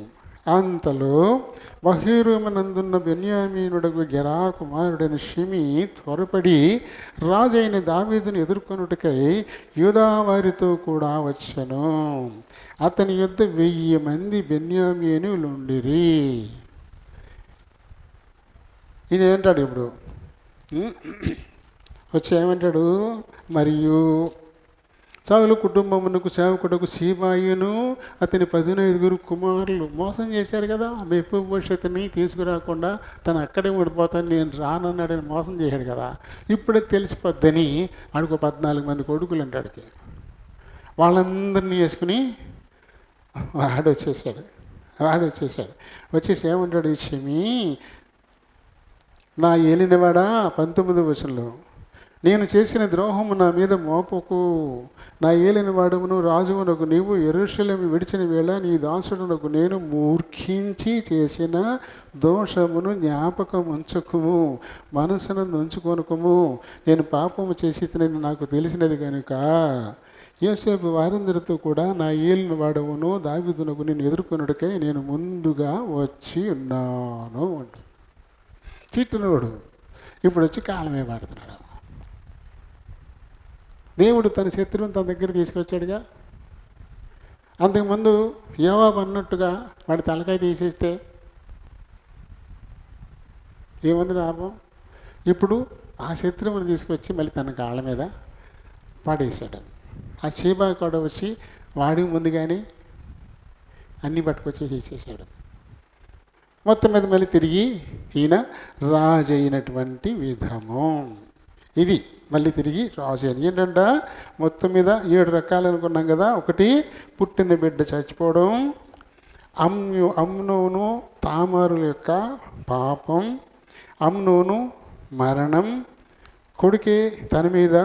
అంతలో బహీరుమనందున్న బెన్యామీనుడకు గెరా కుమారుడైన షిమి త్వరపడి రాజైన దావీదును ఎదుర్కొనుటకై యూదా వారితో కూడా వచ్చెను. అతని యొద్ద 1000 మంది బెన్యామీనులు ఉండిరి. ఈయన ఏమంటాడు ఇప్పుడు వచ్చి ఏమంటాడు, మరియు సౌలు కుటుంబమునకు సేవకుడకు సీబాయును అతని 15 కుమారులు మోసం చేశారు కదా, మెఫీబోషెతుని తీసుకురాకుండా తను అక్కడే ఉండిపోతాను, నేను రానన్నాడని మోసం చేశాడు కదా, ఇప్పుడే తెలిసిపోద్దని ఆడికి 14 మంది కొడుకులు అంటాడికి. వాళ్ళందరినీ వేసుకుని వాడు వచ్చేసాడు. వచ్చేసి ఏమంటాడు, షమి నా ఏలినవాడా 19వ వచనంలో, నేను చేసిన ద్రోహము నా మీద మోపకు, నా ఏలిన వాడమును రాజువునకు నీవు యెరూషలేము విడిచిన వేళ నీ దాసుడునకు నేను మూర్ఖించి చేసిన దోషమును జ్ఞాపకం ఉంచుకుము, మనసును ఉంచుకొనుకుము. నేను పాపము చేసి నాకు తెలిసినది కనుక యోసేపు వారందరితో కూడా నా ఏలిన వాడవును దావీదునకు నేను ఎదుర్కొనుటకై నేను ముందుగా వచ్చి ఉన్నాను అంట. చిట్టునోడు ఇప్పుడు వచ్చి కాలమే పడుతున్నాడు. దేవుడు తన శత్రువుని తన దగ్గర తీసుకొచ్చాడుగా. అంతకుముందు యోవాబు అన్నట్టుగా వాడి తలకాయ తీసేస్తే ఏముంది లాభం? ఇప్పుడు ఆ శత్రువుని తీసుకొచ్చి మళ్ళీ తన కాళ్ళ మీద పాడేశాడు. ఆ షీబా కూడా వచ్చి వాడి ముందుగానే అన్నీ పట్టుకొచ్చి చేసేసాడు. మొత్తం మీద మళ్ళీ తిరిగి ఈయన రాజు అయినటువంటి విధము ఇది. మళ్ళీ తిరిగి రాజు అని ఏంటంట, మొత్తం మీద 7 రకాలు అనుకున్నాం కదా. ఒకటి, పుట్టిన బిడ్డ చచ్చిపోవడం, అమ్నోను తామారుల యొక్క పాపం, అమ్నోను మరణం, కొడుకే తన మీద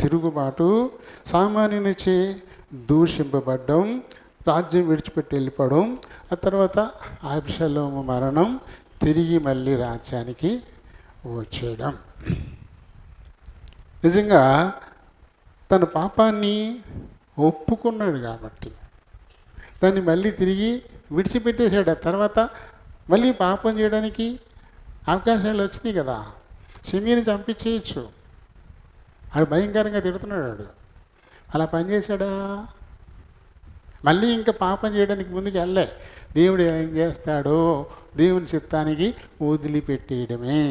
తిరుగుబాటు, సామాన్యునిచే దూషింపబడ్డం, రాజ్యం విడిచిపెట్టి వెళ్ళిపోవడం, ఆ తర్వాత అబ్షాలోము మరణం, తిరిగి మళ్ళీ రాజ్యానికి వచ్చేయడం. నిజంగా తన పాపాన్ని ఒప్పుకున్నాడు కాబట్టి దాన్ని మళ్ళీ తిరిగి విడిచిపెట్టేశాడు. ఆ తర్వాత మళ్ళీ పాపం చేయడానికి అవకాశాలు వచ్చినాయి కదా. షిమీని చంపించేయచ్చు, ఆడు భయంకరంగా తిడుతున్నాడు. అలా పనిచేశాడా? మళ్ళీ ఇంకా పాపం చేయడానికి ముందుకు వెళ్ళే. దేవుడు ఏం చేస్తాడో దేవుని చిత్తానికి వదిలిపెట్టేయడమే.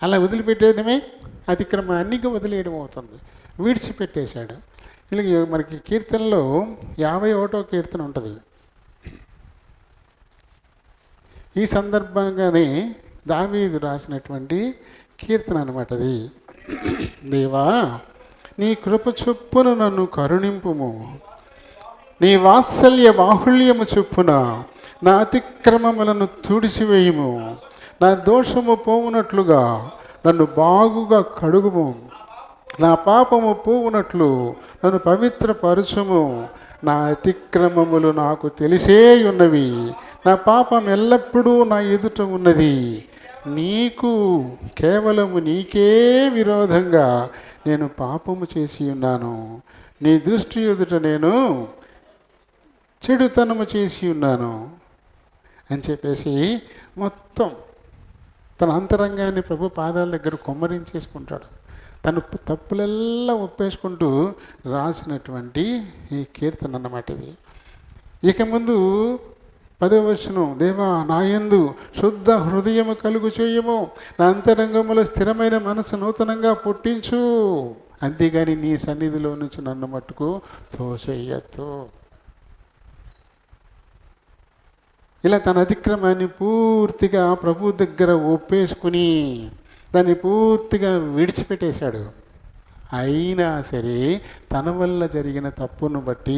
అలా వదిలిపెట్టేయడమే అతిక్రమాన్ని వదిలేయడం అవుతుంది. విడిచిపెట్టేశాడు. ఇలాగే మనకి కీర్తనలో 51వ కీర్తన ఉంటుంది. ఈ సందర్భంగానే దావీదు రాసినటువంటి కీర్తన అన్నమాట అది. దేవా, నీ కృప చొప్పున నన్ను కరుణింపుము, నీ వాత్సల్య బాహుళ్యము చొప్పున నా అతిక్రమములను తుడిచివేయుము, నా దోషము పోవునట్లుగా నన్ను బాగుగా కడుగుము, నా పాపము పోవునట్లు నన్ను పవిత్రపరచుము. నా అతిక్రమములు నాకు తెలిసే ఉన్నవి, నా పాపం ఎల్లప్పుడూ నా ఎదుట ఉన్నది. నీకు కేవలము నీకే విరోధంగా నేను పాపము చేసి ఉన్నాను, నీ దృష్టి ఎదుట నేను చెడుతనము చేసి ఉన్నాను అని చెప్పేసి మొత్తం తన అంతరంగాన్ని ప్రభు పాదాల దగ్గర కొమ్మరించేసుకుంటాడు. తను తప్పులెల్లా ఒప్పేసుకుంటూ రాసినటువంటి ఈ కీర్తన అన్నమాట ఇది. ఇక ముందు 10వ వచనం, దేవా నాయందు శుద్ధ హృదయము కలుగు చేయము, నా అంతరంగములో స్థిరమైన మనసు నూతనంగా పుట్టించు, అంతేగాని నీ సన్నిధిలో నుంచి నన్ను మట్టుకు తోసేయద్దు. ఇలా తన అతిక్రమాన్ని పూర్తిగా ప్రభు దగ్గర ఒప్పేసుకుని దాన్ని పూర్తిగా విడిచిపెట్టేశాడు. అయినా సరే తన వల్ల జరిగిన తప్పును బట్టి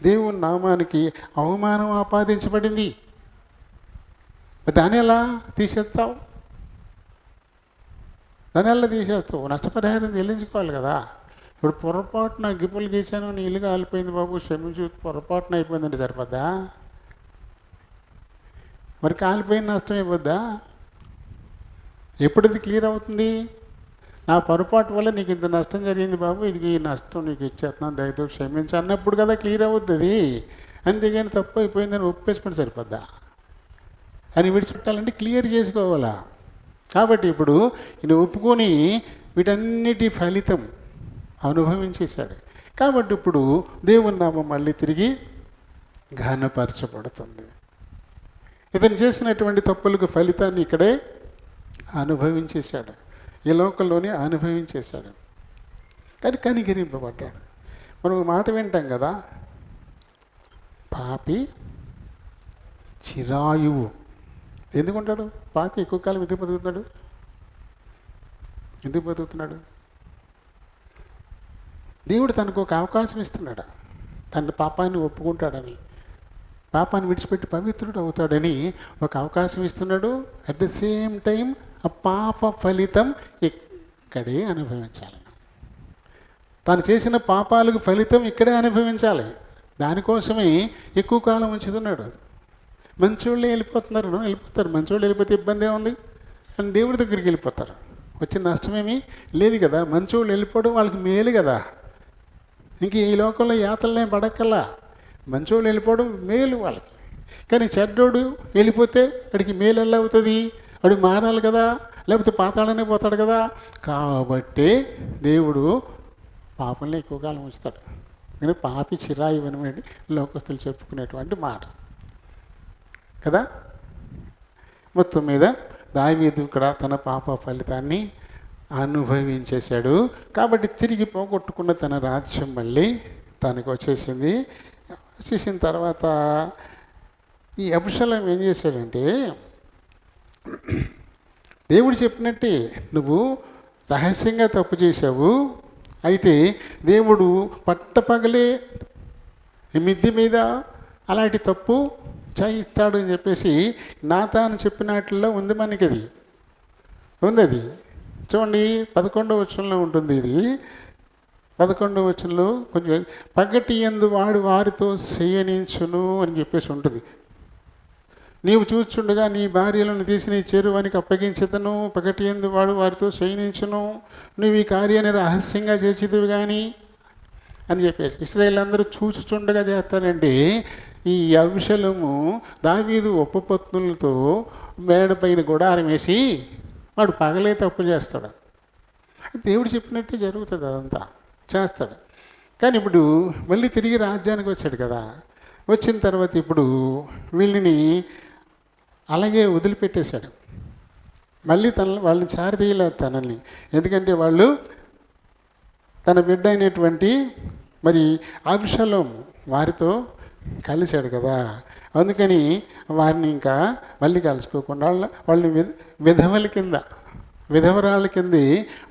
దేవుని నామానికి అవమానం ఆపాదించబడింది. దాన్ని ఎలా తీసేస్తావు? దాన్ని ఎలా తీసేస్తావు? నష్టపరిహారం చెల్లించుకోవాలి కదా. ఇప్పుడు పొరపాటున గిప్పులు గీసాను, నీ ఇల్లు కాలిపోయింది బాబు క్షమించు, పొరపాటున అయిపోయిందంటే సరిపోద్దా? మరి కాలిపోయిన నష్టం అయిపోద్దా? ఎప్పుడది క్లియర్ అవుతుంది? నా పొరపాటు వల్ల నీకు ఇంత నష్టం జరిగింది బాబు, ఇది ఈ నష్టం నీకు ఇచ్చేస్తున్నాను, దయతో క్షమించి అన్నప్పుడు కదా క్లియర్ అవుతుంది. అంతేగాని తప్పు అయిపోయిందని ఒప్పేసుకొని సరిపోద్దా? అని విడిచిపెట్టాలంటే క్లియర్ చేసుకోవాలా. కాబట్టి ఇప్పుడు ఈయన ఒప్పుకొని వీటన్నిటి ఫలితం అనుభవించేశాడు. కాబట్టి ఇప్పుడు దేవుని నామం మళ్ళీ తిరిగి ఘనపరచబడుతుంది. ఇతను చేసినటువంటి తప్పులకు ఫలితాన్ని ఇక్కడే అనుభవించేశాడు, ఈ లోకంలోనే అనుభవించేశాడు. కానీ కనికరింపబడ్డాడు. మనం మాట వింటాం కదా, పాపి చిరాయువు. ఎందుకుంటాడు పాపి? ఎక్కువ కాలం ఎందుకు బతుకుతున్నాడు? ఎందుకు బతుకుతున్నాడు? దేవుడు తనకు ఒక అవకాశం ఇస్తున్నాడు, తన పాపాన్ని ఒప్పుకుంటాడని, పాపాన్ని విడిచిపెట్టి పవిత్రుడు అవుతాడని ఒక అవకాశం ఇస్తున్నాడు. అట్ ద సేమ్ టైం ఆ పాప ఫలితం ఇక్కడే అనుభవించాలి. తాను చేసిన పాపాలకు ఫలితం ఇక్కడే అనుభవించాలి. దానికోసమే ఎక్కువ కాలం ఉంచుతున్నాడు. మంచోళ్ళే వెళ్ళిపోతారు. మంచోళ్ళు వెళ్ళిపోతే ఇబ్బంది ఏముంది అని దేవుడి దగ్గరికి వెళ్ళిపోతారు. వచ్చిన నష్టమేమీ లేదు కదా. మంచోళ్ళు వెళ్ళిపోవడం వాళ్ళకి మేలు కదా. ఇంక ఈ లోకంలో యాతలనే పడక్కల్లా. మంచోళ్ళు వెళ్ళిపోవడం మేలు వాళ్ళకి. కానీ చెడ్డోడు వెళ్ళిపోతే వాడికి మేలు ఎలా అవుతుంది? వాడు మారాలి కదా, లేకపోతే పాతాళనే పోతాడు కదా. కాబట్టి దేవుడు పాపంలో ఎక్కువ కాలం ఉంచుతాడు. నేను పాపి చిరాయి వినమని లోకస్తులు చెప్పుకునేటువంటి మాట కదా. మొత్తం మీద దావీదు ఇక్కడ తన పాప ఫలితాన్ని అనుభవించేశాడు. కాబట్టి తిరిగి పోగొట్టుకున్న తన రాజ్యం మళ్ళీ తనకు వచ్చేసింది. వచ్చేసిన తర్వాత ఈ అబ్షాలోము ఏం చేశాడంటే, దేవుడు చెప్పినట్టే నువ్వు రహస్యంగా తప్పు చేశావు, అయితే దేవుడు పట్టపగలే మిద్ది మీద అలాంటి తప్పు చేయిస్తాడు అని చెప్పేసి నాతాను చెప్పినట్లలో ఉంది. మనకి అది ఉంది. అది చూడండి 11వ వచనంలో ఉంటుంది. ఇది 11వ వచనంలో కొంచెం పగటి యందు వాడు వారితో శయనించును అని చెప్పేసి ఉంటుంది. నీవు చూచుండగా నీ భార్యలను తీసి నీ చెరువానికి అప్పగించేతను, పగటి యందు వాడు వారితో శయనించును, నువ్వు ఈ కార్యాన్ని రహస్యంగా చేసేదివి కానీ అని చెప్పేసి. ఇశ్రాయేలు అందరూ చూచుచుండగా చేస్తారంటే ఈ అబ్షలోము దావీదు ఉపపత్నులతో మేడ పైన గుడారం వేసి వాడు పగలే తప్పు చేస్తాడు. దేవుడు చెప్పినట్టే జరుగుతుంది, అదంతా చేస్తాడు. కానీ ఇప్పుడు మళ్ళీ తిరిగి రాజ్యానికి వచ్చాడు కదా. వచ్చిన తర్వాత ఇప్పుడు వీళ్ళని అలాగే వదిలిపెట్టేశాడు. మళ్ళీ వాళ్ళని చారదీయలేదు తనని. ఎందుకంటే వాళ్ళు తన బిడ్డ అయినటువంటి మరి అబ్షలోము వారితో కలిశాడు కదా. అందుకని వారిని ఇంకా మళ్ళీ కలుసుకోకుండా వాళ్ళని విధవరాళ్ళ కింద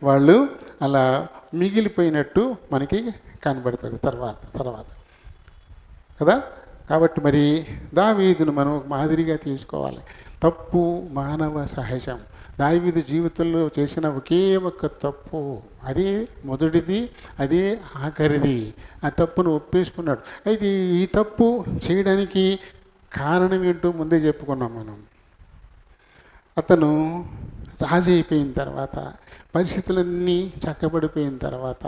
వాళ్ళు అలా మిగిలిపోయినట్టు మనకి కనబడుతుంది తర్వాత కదా. కాబట్టి మరి దావీదును మనం మాదిరిగా తీసుకోవాలి. తప్పు మానవ సహజం. దావీదు జీవితంలో చేసిన ఒకే ఒక్క తప్పు, అదే మొదటిది, అదే ఆఖరిది. ఆ తప్పును ఒప్పేసుకున్నాడు. అయితే ఈ తప్పు చేయడానికి కారణం ఏంటో ముందే చెప్పుకున్నాం మనం. అతను రాజు అయిపోయిన తర్వాత, పరిస్థితులన్నీ చక్కబడిపోయిన తర్వాత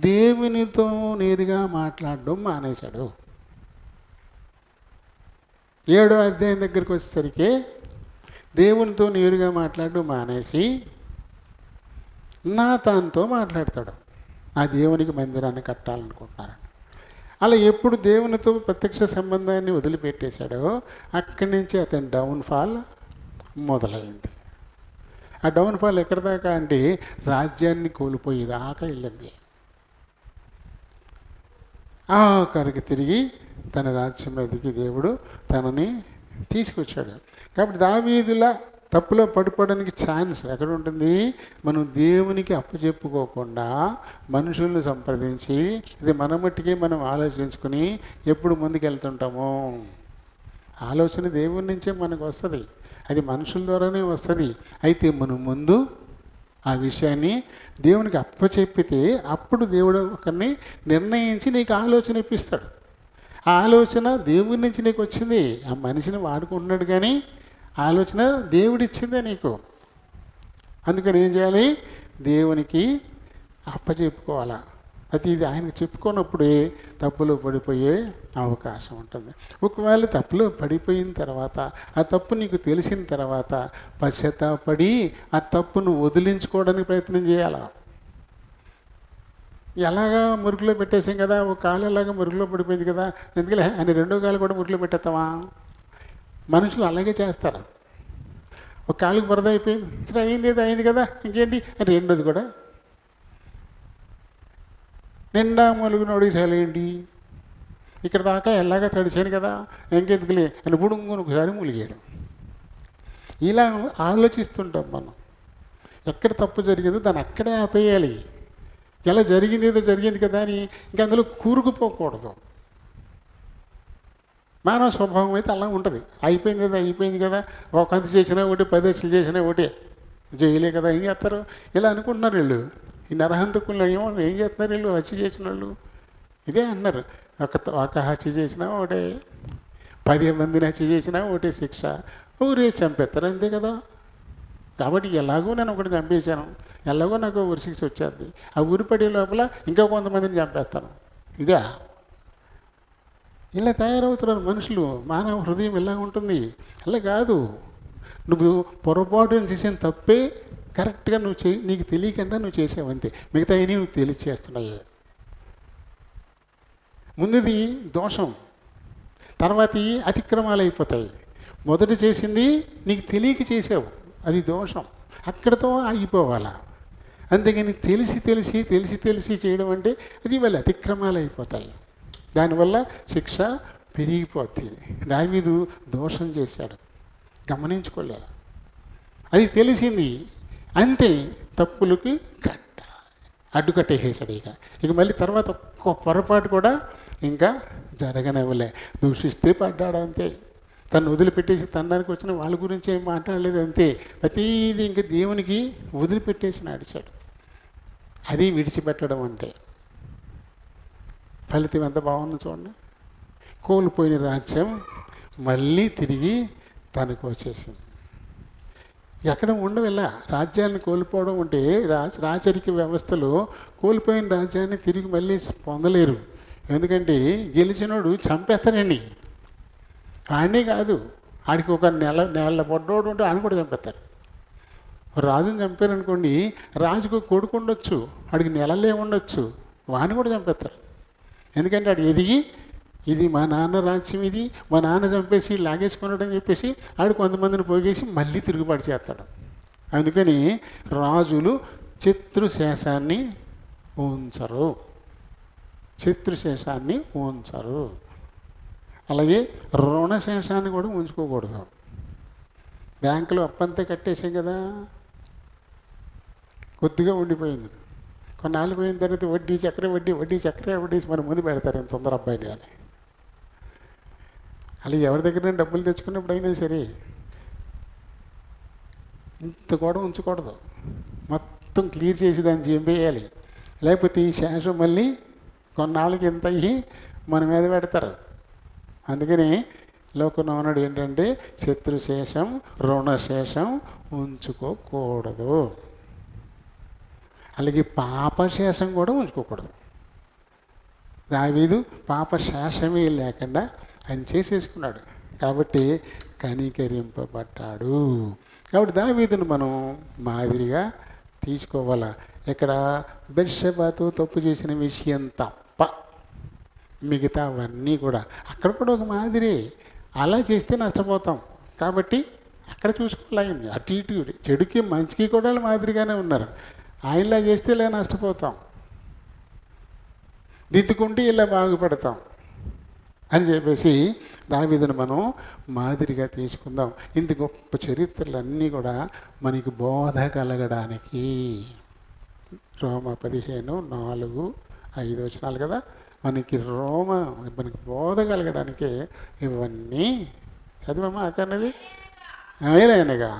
దేవునితో నేరుగా మాట్లాడడం మానేశాడు. 7వ అధ్యాయం దగ్గరికి వచ్చేసరికి దేవునితో నేరుగా మాట్లాడడం మానేసి నాతానుతో మాట్లాడతాడు. ఆ దేవునికి మందిరాన్ని కట్టాలనుకుంటున్నారని. అలా ఎప్పుడు దేవునితో ప్రత్యక్ష సంబంధాన్ని వదిలిపెట్టేశాడో అక్కడి నుంచి అతని డౌన్ఫాల్ మొదలైంది. ఆ డౌన్ఫాల్ ఎక్కడి దాకా అంటే రాజ్యాన్ని కోల్పోయేదాకా వెళ్ళింది. ఆఖరికి తిరిగి తన రాజ్యం మీదకి దేవుడు తనని తీసుకొచ్చాడు. కాబట్టి దావీదుల తప్పులో పడిపోవడానికి ఛాన్స్ ఎక్కడ ఉంటుంది? మనం దేవునికి అప్పచెప్పుకోకుండా మనుషులను సంప్రదించి ఇది మన మట్టికి మనం ఆలోచించుకుని ఎప్పుడు ముందుకెళ్తుంటామో. ఆలోచన దేవుడి నుంచే మనకు వస్తుంది, అది మనుషుల ద్వారానే వస్తుంది. అయితే మనం ముందు ఆ విషయాన్ని దేవునికి అప్పచెప్పితే అప్పుడు దేవుడు ఒకరిని నిర్ణయించి నీకు ఆలోచన ఇప్పిస్తాడు. ఆ ఆలోచన దేవుడి నుంచి నీకు వచ్చింది. ఆ మనిషిని వాడుకుంటున్నాడు కానీ ఆలోచన దేవుడిచ్చిందే నీకు. అందుకని ఏం చేయాలి? దేవునికి అప్పచెప్పుకోవాలా. ప్రతిదీ ఆయనకు చెప్పుకోనప్పుడే తప్పులో పడిపోయే అవకాశం ఉంటుంది. ఒకవేళ తప్పులో పడిపోయిన తర్వాత, ఆ తప్పు నీకు తెలిసిన తర్వాత పశ్చాత్తాపడి ఆ తప్పును వదిలించుకోవడానికి ప్రయత్నం చేయాలా. ఎలాగా మురుగులో పెట్టేసాం కదా, ఒక కాలు ఎలాగా మురుగులో పడిపోయింది కదా, ఎందుకలే అని రెండో కాలు కూడా మురుగులో పెట్టేస్తావా? మనుషులు అలాగే చేస్తారు. ఒక కాలుకి బురద అయిపోయింది, సరే అయింది కదా ఇంకేంటి అని రెండోది కూడా నిండా ములుగునోడి ఏంటి, ఇక్కడ దాకా ఎలాగా తడిచాను కదా ఇంకెందుకులే అని బుడుంగుని ఒకసారి ములిగాడు. ఇలా ఆలోచిస్తుంటాం మనం. ఎక్కడ తప్పు జరిగిందో దాన్ని అక్కడే ఆపేయాలి. ఎలా జరిగింది ఏదో జరిగింది కదా అని ఇంకా అందులో కూరుకుపోకూడదు. మానవ స్వభావం అయితే అలా ఉంటుంది. అయిపోయింది కదా ఒక అంత చేసినా ఒకటి 10 అసలు చేసినా ఒకటే, జైలే కదా ఏం చేస్తారు ఇలా అనుకుంటున్నారు వీళ్ళు. ఈ నరహంతకులు ఏం చేస్తున్నారు వీళ్ళు? హత్య చేసిన వాళ్ళు ఇదే అన్నారు. ఒక హత్య చేసినా ఒకటే, 10 మందిని హత్య చేసినా ఒకటే శిక్ష, ఊరే చంపేస్తారు అంతే కదా. కాబట్టి ఎలాగో నేను ఒకటి చంపేశాను, ఎలాగో నాకు ఊరి శిక్ష వచ్చేది, ఆ ఊరి పడే లోపల ఇంకా కొంతమందిని చంపేస్తాను. ఇదే ఇలా తయారవుతున్నారు మనుషులు. మానవ హృదయం ఇలా ఉంటుంది. అలా కాదు, నువ్వు పొరపాటును చేసిన తప్పే కరెక్ట్గా నువ్వు నీకు తెలియకుండా నువ్వు చేసావంతే, మిగతా అన్నీ నువ్వు తెలియచేస్తున్నాయి. ముందుది దోషం, తర్వాత అతిక్రమాలు అయిపోతాయి. మొదట చేసింది నీకు తెలియక చేసావు, అది దోషం, అక్కడితో ఆగిపోవాలా. అంతేగాని తెలిసి చేయడం అంటే అది వాళ్ళ అతిక్రమాలు అయిపోతాయి. దానివల్ల శిక్ష పెరిగిపోద్ది. దావీదు దోషం చేశాడు, గమనించుకోలేదు, అది తెలిసింది అంతే, తప్పులకి అడ్డుకట్టేసాడు. ఇక మళ్ళీ తర్వాత ఒక్క పొరపాటు కూడా ఇంకా జరగనివ్వలే. దూషిస్తే పడ్డాడు అంతే. తను వదిలిపెట్టేసి తనడానికి వచ్చిన వాళ్ళ గురించి ఏం మాట్లాడలేదు అంతే. ప్రతీది ఇంకా దేవునికి వదిలిపెట్టేసి నడిచాడు. అది విడిచిపెట్టడం అంటే. ఫలితం ఎంత బాగుంది చూడండి. కోల్పోయిన రాజ్యం మళ్ళీ తిరిగి తనకు వచ్చేసింది. ఎక్కడ ఉండవిలా రాజ్యాన్ని కోల్పోవడం అంటే రాచరిక వ్యవస్థలో కోల్పోయిన రాజ్యాన్ని తిరిగి మళ్ళీ పొందలేరు. ఎందుకంటే గెలిచినోడు చంపేస్తారండి. ఆడినే కాదు, ఆడికి ఒక నెల పొడ్డోడు ఉంటే ఆయన కూడా చంపేస్తారు. రాజుని చంపారనుకోండి, రాజుకు కొడుకు ఉండొచ్చు, ఆడికి నెలలే ఉండొచ్చు, వాడిని కూడా చంపేస్తారు. ఎందుకంటే ఆడు ఎదిగి ఇది మా నాన్న రాజ్యం, ఇది మా నాన్న చంపేసి లాగేసుకున్నాడు అని చెప్పేసి ఆడు కొంతమందిని పోగేసి మళ్ళీ తిరుగుబాటు చేస్తాడు. అందుకని రాజులు శత్రుశేషాన్ని ఉంచరు, శత్రుశేషాన్ని ఉంచరు. అలాగే రుణశేషాన్ని కూడా ఉంచుకోకూడదు. బ్యాంకులో అప్పంతా కట్టేసాం కదా, కొద్దిగా ఉండిపోయింది. కొన్నాళ్ళు పోయిన తర్వాత వడ్డీ చక్ర వడ్డీసి మన ముందు పెడతారు, ఎంత తొందర అబ్బాయిని అని. అలా ఎవరి దగ్గర డబ్బులు తెచ్చుకున్నప్పుడు అయినా సరే ఇంత కూడా ఉంచకూడదు, మొత్తం క్లియర్ చేసి దాన్ని చేపేయాలి. లేకపోతే ఈ శేషం మళ్ళీ కొన్నాళ్ళకి ఎంత అయ్యి మన మీద పెడతారు. అందుకని లోకంలో ఉన్నాడు ఏంటంటే శత్రుశేషం రుణశేషం ఉంచుకోకూడదు. అలాగే పాపశేషం కూడా ఉంచుకోకూడదు. దావీదు పాపశేషమే లేకుండా ఆయన చేసేసుకున్నాడు కాబట్టి కనికరింపబడ్డాడు. కాబట్టి దావీదును మనం మాదిరిగా తీసుకోవాలా. ఇక్కడ బెర్షెబాతో తప్పు చేసిన విషయం తప్ప మిగతా అవన్నీ కూడా అక్కడ కూడా ఒక మాదిరి. అలా చేస్తే నష్టపోతాం కాబట్టి అక్కడ చూసుకోవాలి. ఆయన అటు ఇటు చెడుకి మంచికి కూడా మాదిరిగానే ఉన్నారు. ఆయనలా చేస్తే ఇలా నష్టపోతాం, దిద్దుకుంటే ఇలా బాగుపడతాం అని చెప్పేసి దావీదును మనం మాదిరిగా తీసుకుందాం. ఇంత గొప్ప చరిత్రలన్నీ కూడా మనకి బోధ కలగడానికి. రోమ 15:4-5 వచనాలు కదా, మనకి బోధ కలగడానికి ఇవన్నీ చదివమ్మా. అక్కడది అయినగా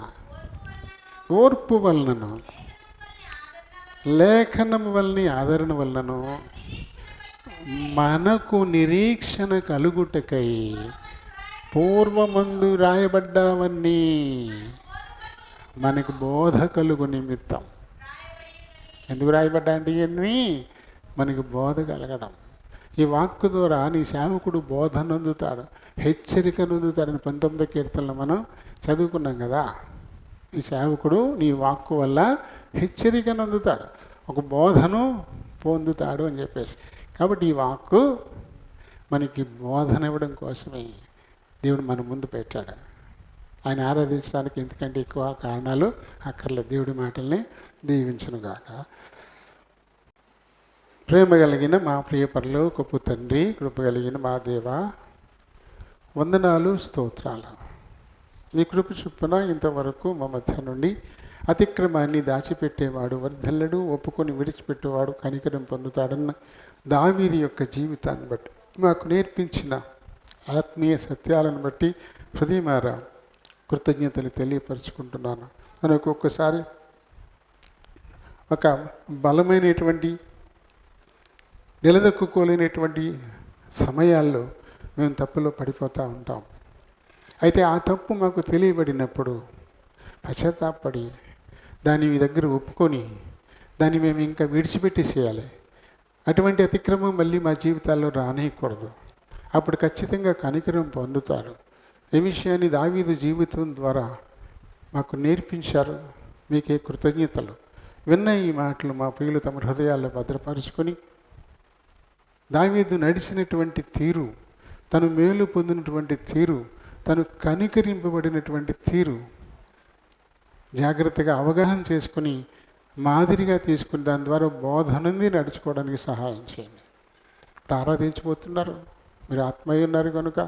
ఓర్పు వలనను లేఖనము వలన ఆదరణ వలనను మనకు నిరీక్షణ కలుగుటకై పూర్వమందు రాయబడ్డావన్నీ మనకు బోధ కలుగు నిమిత్తం. ఎందుకు రాయబడ్డా అంటే ఇవన్నీ మనకు బోధ కలగడం. ఈ వాక్కు ద్వారా నీ సేవకుడు బోధ నొందుతాడు, హెచ్చరిక నొందుతాడని 19వ కీర్తనలో మనం చదువుకున్నాం కదా. ఈ సేవకుడు నీ వాక్కు వల్ల హెచ్చరిక నొందుతాడు, ఒక బోధను పొందుతాడు అని చెప్పేసి. కాబట్టి ఈ వాక్కు మనకి బోధన ఇవ్వడం కోసమే దేవుడు మన ముందు పెట్టాడు. ఆయన ఆరాధించడానికి ఎందుకంటే ఎక్కువ కారణాలు అక్కర్లేదు. దేవుడి మాటల్ని దీవించునుగాక. ప్రేమ కలిగిన మా ప్రియ పరలోకపు తండ్రి, కృప కలిగిన మా దేవ, వందనాలు స్తోత్రాలు. మీ కృప చొప్పున ఇంతవరకు మా మధ్య నుండి అతిక్రమాన్ని దాచిపెట్టేవాడు వర్ధల్లడు, ఒప్పుకొని విడిచిపెట్టేవాడు కనికరం పొందుతాడన్న దావీదు యొక్క జీవితాన్ని బట్టి మాకు నేర్పించిన ఆత్మీయ సత్యాలను బట్టి హృదయమారా కృతజ్ఞతలు తెలియపరుచుకుంటున్నాను. మనకు ఒక్కొక్కసారి ఒక బలమైనటువంటి నిలదొక్కుకోలేనటువంటి సమయాల్లో మేము తప్పులో పడిపోతూ ఉంటాం. అయితే ఆ తప్పు మాకు తెలియబడినప్పుడు పశ్చాత్తాపడి దాన్ని మీ దగ్గర ఒప్పుకొని దాన్ని మేము ఇంకా విడిచిపెట్టేసేయాలి. అటువంటి అతిక్రమం మళ్ళీ మా జీవితాల్లో రానేయకూడదు. అప్పుడు ఖచ్చితంగా కనికరం పొందుతారు. ఈ విషయాన్ని దావీదు జీవితం ద్వారా మాకు నేర్పించారు. మీకే కృతజ్ఞతలు. విన్న ఈ మాటలు మా ప్రియులు తమ హృదయాల్లో భద్రపరుచుకొని దావీదు నడిచినటువంటి తీరు, తను మేలు పొందినటువంటి తీరు, తను కనికరింపబడినటువంటి తీరు జాగ్రత్తగా అవగాహన చేసుకుని మాదిరిగా తీసుకుని దాని ద్వారా బోధనంది నడుచుకోవడానికి సహాయం చేయండి. ఆరాధించబోతున్నారు, మీరు ఆత్మయ్య ఉన్నారు కనుక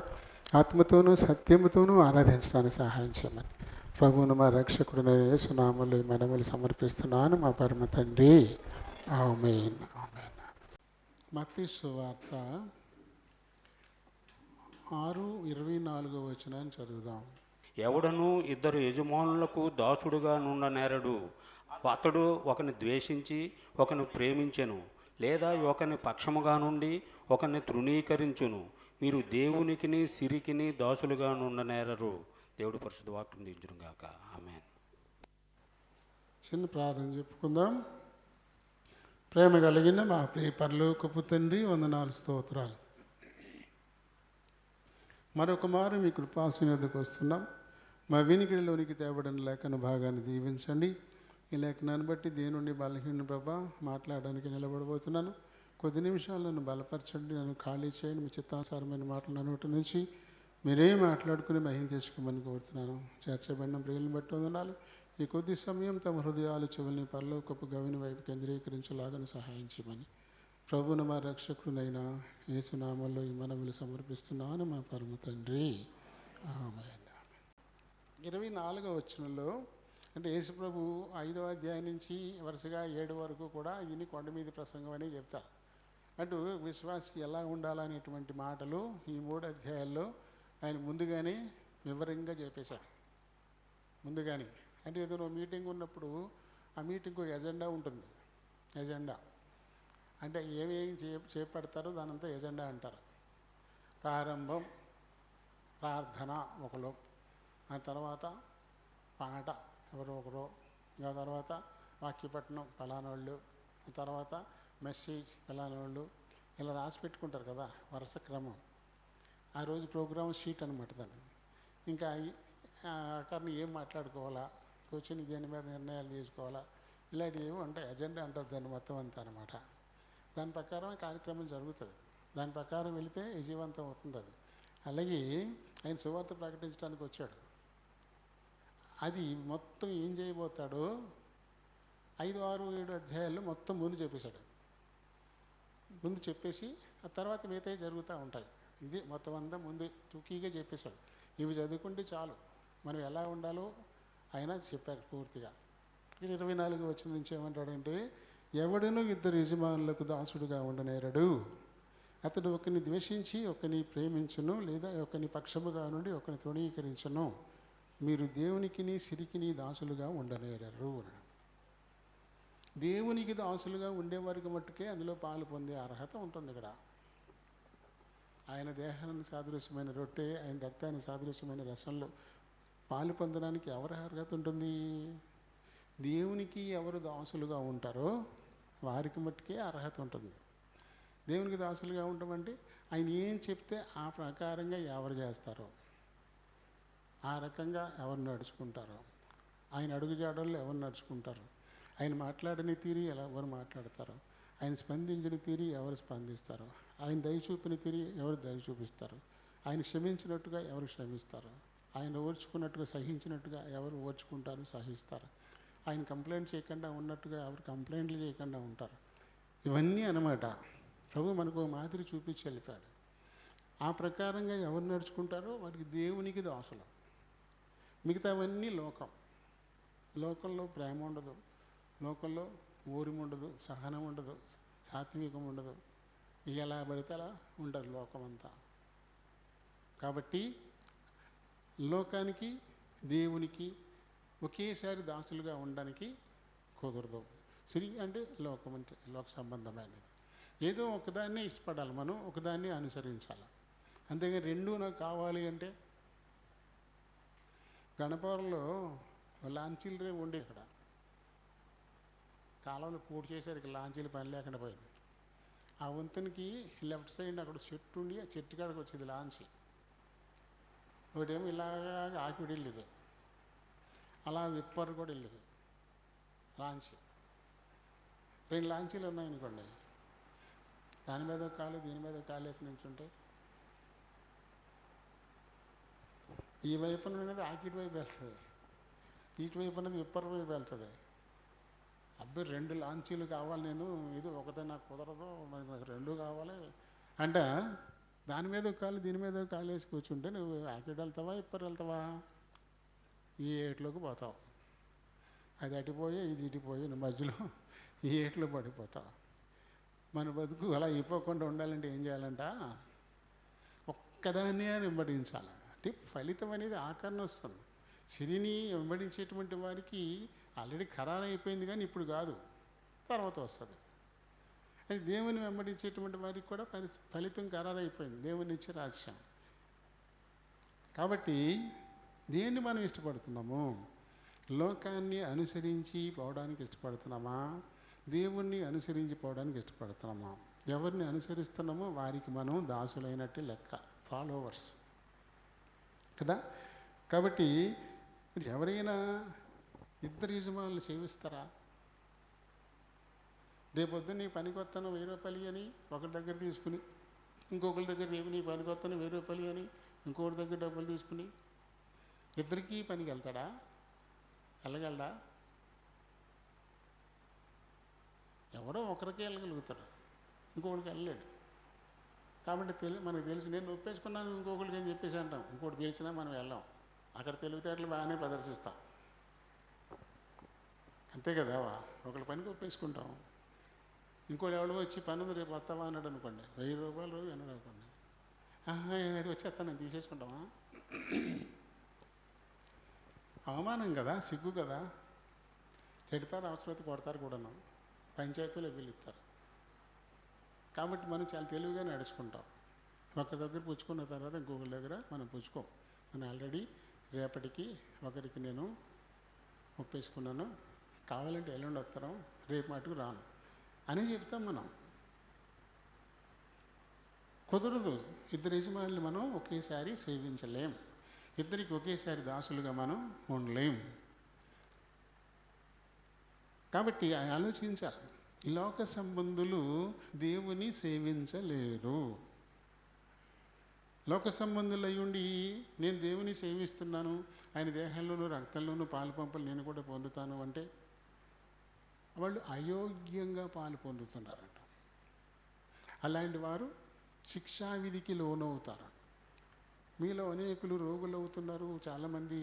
ఆత్మతోనూ సత్యముతోనూ ఆరాధించడానికి సహాయం చేయమని ప్రభువును మా రక్షకుడు యేసు నామములో మనములు సమర్పిస్తున్నాను మా పరమ తండ్రి. ఆమేన్. ఆమేన్. మత్తయి సువార్త 6:24 వచనాన్ని చదువుదాం. ఎవడను ఇద్దరు యజమానులకు దాసుడుగా నుండనేరడు. అతడు ఒకని ద్వేషించి ఒకని ప్రేమించెను, లేదా ఒకని పక్షముగా నుండి ఒకని తృణీకరించును. మీరు దేవునికిని సిరికిని దాసులుగా నుండనేరరు. దేవుడు పరిశుద్ధ వాక్యం దీవించును గాక. ఆమేన్. చిన్న ప్రార్థన చెప్పుకుందాం. ప్రేమ కలిగిన మా ప్రియ పరలోకపు తండ్రి, వందనాలు, స్తోత్రాలు. మరొక మారు మీ కృపాసన్నిధికి వస్తున్నాం. మా వినికిడిలోనికి తేబడిన లేఖన భాగాన్ని దీవించండి. ఈ లేఖనాన్ని బట్టి దేవుని బలహీన ప్రభా మాట్లాడడానికి నిలబడబోతున్నాను. కొద్ది నిమిషాలు నన్ను బలపరచండి, నన్ను ఖాళీ చేయండి. మీ చిత్తానుసారమైన మాటలు నోటి నుంచి మీరేం మాట్లాడుకుని మహిమ తెచ్చుకోమని కోరుతున్నాను. చేర్చబడిన ప్రియులను బట్టి వందనాలు. ఈ కొద్ది సమయం తమ హృదయాలు చెవుల్ని పరలోకపు గవిని వైపు కేంద్రీకరించలాగని సహాయం చేయమని ప్రభువును మా రక్షకుడునైన యేసునామంలో ఈ మనవులు సమర్పిస్తున్నాను మా పరమ తండ్రి. ఆమేన్. 24వ వచనంలో అంటే యేసుప్రభు 5వ అధ్యాయం నుంచి వరుసగా 7 వరకు కూడా దీన్ని కొండ మీద ప్రసంగం అని చెప్తారు. అటు విశ్వాసి ఎలా ఉండాలనేటువంటి మాటలు ఈ 3 అధ్యాయాల్లో ఆయన ముందుగానే వివరంగా చెప్పేశాడు. ముందుగానే అంటే ఏదైనా మీటింగ్ ఉన్నప్పుడు ఆ మీటింగ్కి ఒక ఎజెండా ఉంటుంది. ఎజెండా అంటే ఏమేమి చేపడతారో దానంతా ఎజెండా అంటారు. ప్రారంభం, ప్రార్థన ఒకరు, ఆ తర్వాత పాట ఎవరో ఒకరు, ఆ తర్వాత వాక్యపట్నం ఫలానోళ్ళు, ఆ తర్వాత మెసేజ్ ఫలానోళ్ళు, ఇలా రాసి పెట్టుకుంటారు కదా వరుస క్రమం. ఆ రోజు ప్రోగ్రామ్ షీట్ అనమాట దాన్ని. ఇంకా కానీ ఏం మాట్లాడుకోవాలా, కూర్చొని దేని మీద నిర్ణయాలు చేసుకోవాలా, ఇలాంటివి ఏమి ఉంటాయి. ఎజెండా అంటారు దాన్ని మొత్తం అంతా అనమాట. దాని ప్రకారం కార్యక్రమం జరుగుతుంది. దాని ప్రకారం వెళితే విజయవంతం అవుతుంది అది. అలాగే ఆయన సువార్త ప్రకటించడానికి వచ్చాడు. అది మొత్తం ఏం చేయబోతాడో 5, 6, 7 అధ్యాయాల్లో మొత్తం ముందు చెప్పేశాడు. ముందు చెప్పేసి ఆ తర్వాత మిగతాయి జరుగుతూ ఉంటాయి. ఇది మొత్తం అంతా ముందు తుకీగా చెప్పేశాడు. ఇవి చదువుకుంటే చాలు మనం ఎలా ఉండాలో ఆయన చెప్పారు పూర్తిగా. 24వ వచనం నుంచి ఏమంటాడంటే, ఎవడునూ 2 యజమానులకు దాసుడుగా ఉండనేరడు. అతడు ఒకరిని ద్వేషించి ఒకరిని ప్రేమించును, లేదా ఒకరిని పక్షముగా నుండి ఒకరిని తృణీకరించును. మీరు దేవునికిని సిరికిని దాసులుగా ఉండనేరరు. దేవునికి దాసులుగా ఉండేవారికి మట్టుకే అందులో పాలు పొందే అర్హత ఉంటుంది. ఇక్కడ ఆయన దేహానికి సాదృశ్యమైన రొట్టె, ఆయన రక్తానికి సాదృశ్యమైన రసంలో పాలు పొందడానికి ఎవరి అర్హత ఉంటుంది? దేవునికి ఎవరు దాసులుగా ఉంటారో వారికి మట్టుకే అర్హత ఉంటుంది. దేవునికి దాసులుగా ఉండమంటే ఆయన ఏం చెప్తే ఆ ప్రకారంగా ఎవరు చేస్తారో, ఆ రకంగా ఎవరు నడుచుకుంటారో, ఆయన అడుగుజాడల్లో ఎవరు నడుచుకుంటారు, ఆయన మాట్లాడిన తీరి ఎవరు మాట్లాడతారో, ఆయన స్పందించిన తీరి ఎవరు స్పందిస్తారు, ఆయన దయ చూపిన తీరి ఎవరు దయ చూపిస్తారు, ఆయన క్షమించినట్టుగా ఎవరు క్షమిస్తారు, ఆయన ఓర్చుకున్నట్టుగా సహించినట్టుగా ఎవరు ఓర్చుకుంటారు సహిస్తారు, ఆయన కంప్లైంట్ చేయకుండా ఉన్నట్టుగా ఎవరు కంప్లైంట్లు చేయకుండా ఉంటారు. ఇవన్నీ అన్నమాట ప్రభు మనకు మాదిరి చూపించి వెళ్ళిపోయాడు. ఆ ప్రకారంగా ఎవరు నడుచుకుంటారో వాటికి దేవునికి దాసులు. మిగతావన్నీ లోకం. లోకంలో ప్రేమ ఉండదు, లోకంలో ఊరిమి ఉండదు, సహనం ఉండదు, సాత్వికం ఉండదు, ఎలా పడితే అలా ఉండదు లోకం అంతా. కాబట్టి లోకానికి దేవునికి ఒకేసారి దాసులుగా ఉండడానికి కుదరదు. సిరి అంటే లోకం, అంటే లోక సంబంధమైనది. ఏదో ఒకదాన్నే ఇష్టపడాలి మనం, ఒకదాన్ని అనుసరించాలి. అంతేగాని రెండూ నాకు కావాలి అంటే గణపవరంలో లాంచీలు రేపు ఉండే ఇక్కడ కాలంలో పూర్తి చేసేసరికి లాంచీలు పని లేకుండా పోయింది. ఆ వంతెనకి లెఫ్ట్ సైడ్ అక్కడ చెట్టు ఉండి ఆ చెట్టు కాడికి వచ్చేది లాంచీ. ఒకటేమో ఇలాగా ఆకివిడి వెళ్ళేది, అలా విప్పర్ కూడా వెళ్ళేది లాంచీ. 2 లాంచీలు ఉన్నాయనుకోండి, దాని మీద ఒక కాలు దీని మీద ఒక కాలు వేసి నించుంటే ఈ వైపున అనేది ఆకిటి వైపు వేస్తుంది, ఇటువైపు అనేది విప్పర్ వైపు వెళ్తుంది. అబ్బాయి 2 లాంచీలు కావాలి, నేను ఇది ఒకటే నాకు కుదరదు, నాకు 2 కావాలి అంటే దాని మీద ఒక కాలు దీని మీద ఒక కాలు వేసి కూర్చుంటే నువ్వు ఆకిటి వెళ్తావా విప్పర్ వెళ్తావా? ఈ ఏట్లోకి పోతావు. అది అటుపోయి ఇది ఇటుపోయి నువ్వు మధ్యలో ఈ ఏట్లో పడిపోతావు. మన బతుకు అలా అయిపోకుండా ఉండాలంటే ఏం చేయాలంట? ఒక్కదాన్నే వెంబడించాలి. అంటే ఫలితం అనేది ఆకరణ వస్తుంది. సిరిని వెంబడించేటువంటి వారికి ఆల్రెడీ ఖరారు అయిపోయింది, కానీ ఇప్పుడు కాదు, తర్వాత వస్తుంది. అది దేవుని వెంబడించేటువంటి వారికి కూడా ఫలితం ఖరారు అయిపోయింది, దేవుని ఇచ్చే రాజ్యం. కాబట్టి దేన్ని మనం ఇష్టపడుతున్నాము? లోకాన్ని అనుసరించి పోవడానికి ఇష్టపడుతున్నామా? దేవుణ్ణి అనుసరించి పోవడానికి ఇష్టపడుతున్నామా? ఎవరిని అనుసరిస్తున్నామో వారికి మనం దాసులైనట్టే లెక్క, ఫాలోవర్స్ కదా. కాబట్టి మీరు ఎవరైనా ఇద్దరు యజమానులు సేవిస్తారా? రేపొద్దు నీ పనికి వస్తాను 1000 రూపాయలు అని ఒకరి దగ్గర తీసుకుని, ఇంకొకరి దగ్గర రేపు నీ పనికి వస్తాను 1000 రూపాయలు అని ఇంకొకరి దగ్గర డబ్బులు తీసుకుని ఇద్దరికీ పనికి వెళ్తాడా? వెళ్ళగలడా? ఎవడో ఒకరికే వెళ్ళగలుగుతాడు, ఇంకొకరికి వెళ్ళలేడు. కాబట్టి మనకు తెలుసు, నేను ఒప్పేసుకున్నాను ఇంకొకరికి అని చెప్పేసి అంటాం. ఇంకోటి పిలిచినా మనం వెళ్ళాం. అక్కడ తెలివితేటలు బాగానే ప్రదర్శిస్తాం, అంతే కదా. ఒకరి పనికి ఒప్పేసుకుంటాం. ఇంకోటి ఎవడో వచ్చి పని ఉంది రేపు వస్తావా అన్నాడు అనుకోండి, 1000 రూపాయలు అన్నాడు అనుకోండి, అది వచ్చేస్తాను నేను తీసేసుకుంటామా? అవమానం కదా, సిగ్గు కదా. చెడతారు, అవసరమైతే కొడతారు కూడాను, పంచాయతీలో పిలుస్తారు. కాబట్టి మనం చాలా తెలివిగా నడుచుకుంటాం. ఒకరి దగ్గర పుచ్చుకున్న తర్వాత ఇంకొకరి దగ్గర మనం పుచ్చుకోం. మనం ఆల్రెడీ రేపటికి ఒకరికి నేను ఒప్పేసుకున్నాను, కావాలంటే ఎల్లుండి వస్తాను, రేపు మటుకు రాను అని చెప్తాం. మనం కుదరదు. ఇద్దరు యజమానులు మనం ఒకేసారి సేవించలేం, ఇద్దరికి ఒకేసారి దాసులుగా మనం ఉండలేం. కాబట్టి ఆలోచించాలి. ఈ లోక సంబంధులు దేవుని సేవించలేరు. లోక సంబంధులు అయ్యుండి నేను దేవుని సేవిస్తున్నాను, ఆయన దేహంలోనూ రక్తంలోనూ పాలు పంపులు నేను కూడా పొందుతాను అంటే వాళ్ళు అయోగ్యంగా పాలు పొందుతున్నారట. అలాంటి వారు శిక్షావిధికి లోనవుతారు. మీలో అనేకులు రోగులు అవుతున్నారు, చాలామంది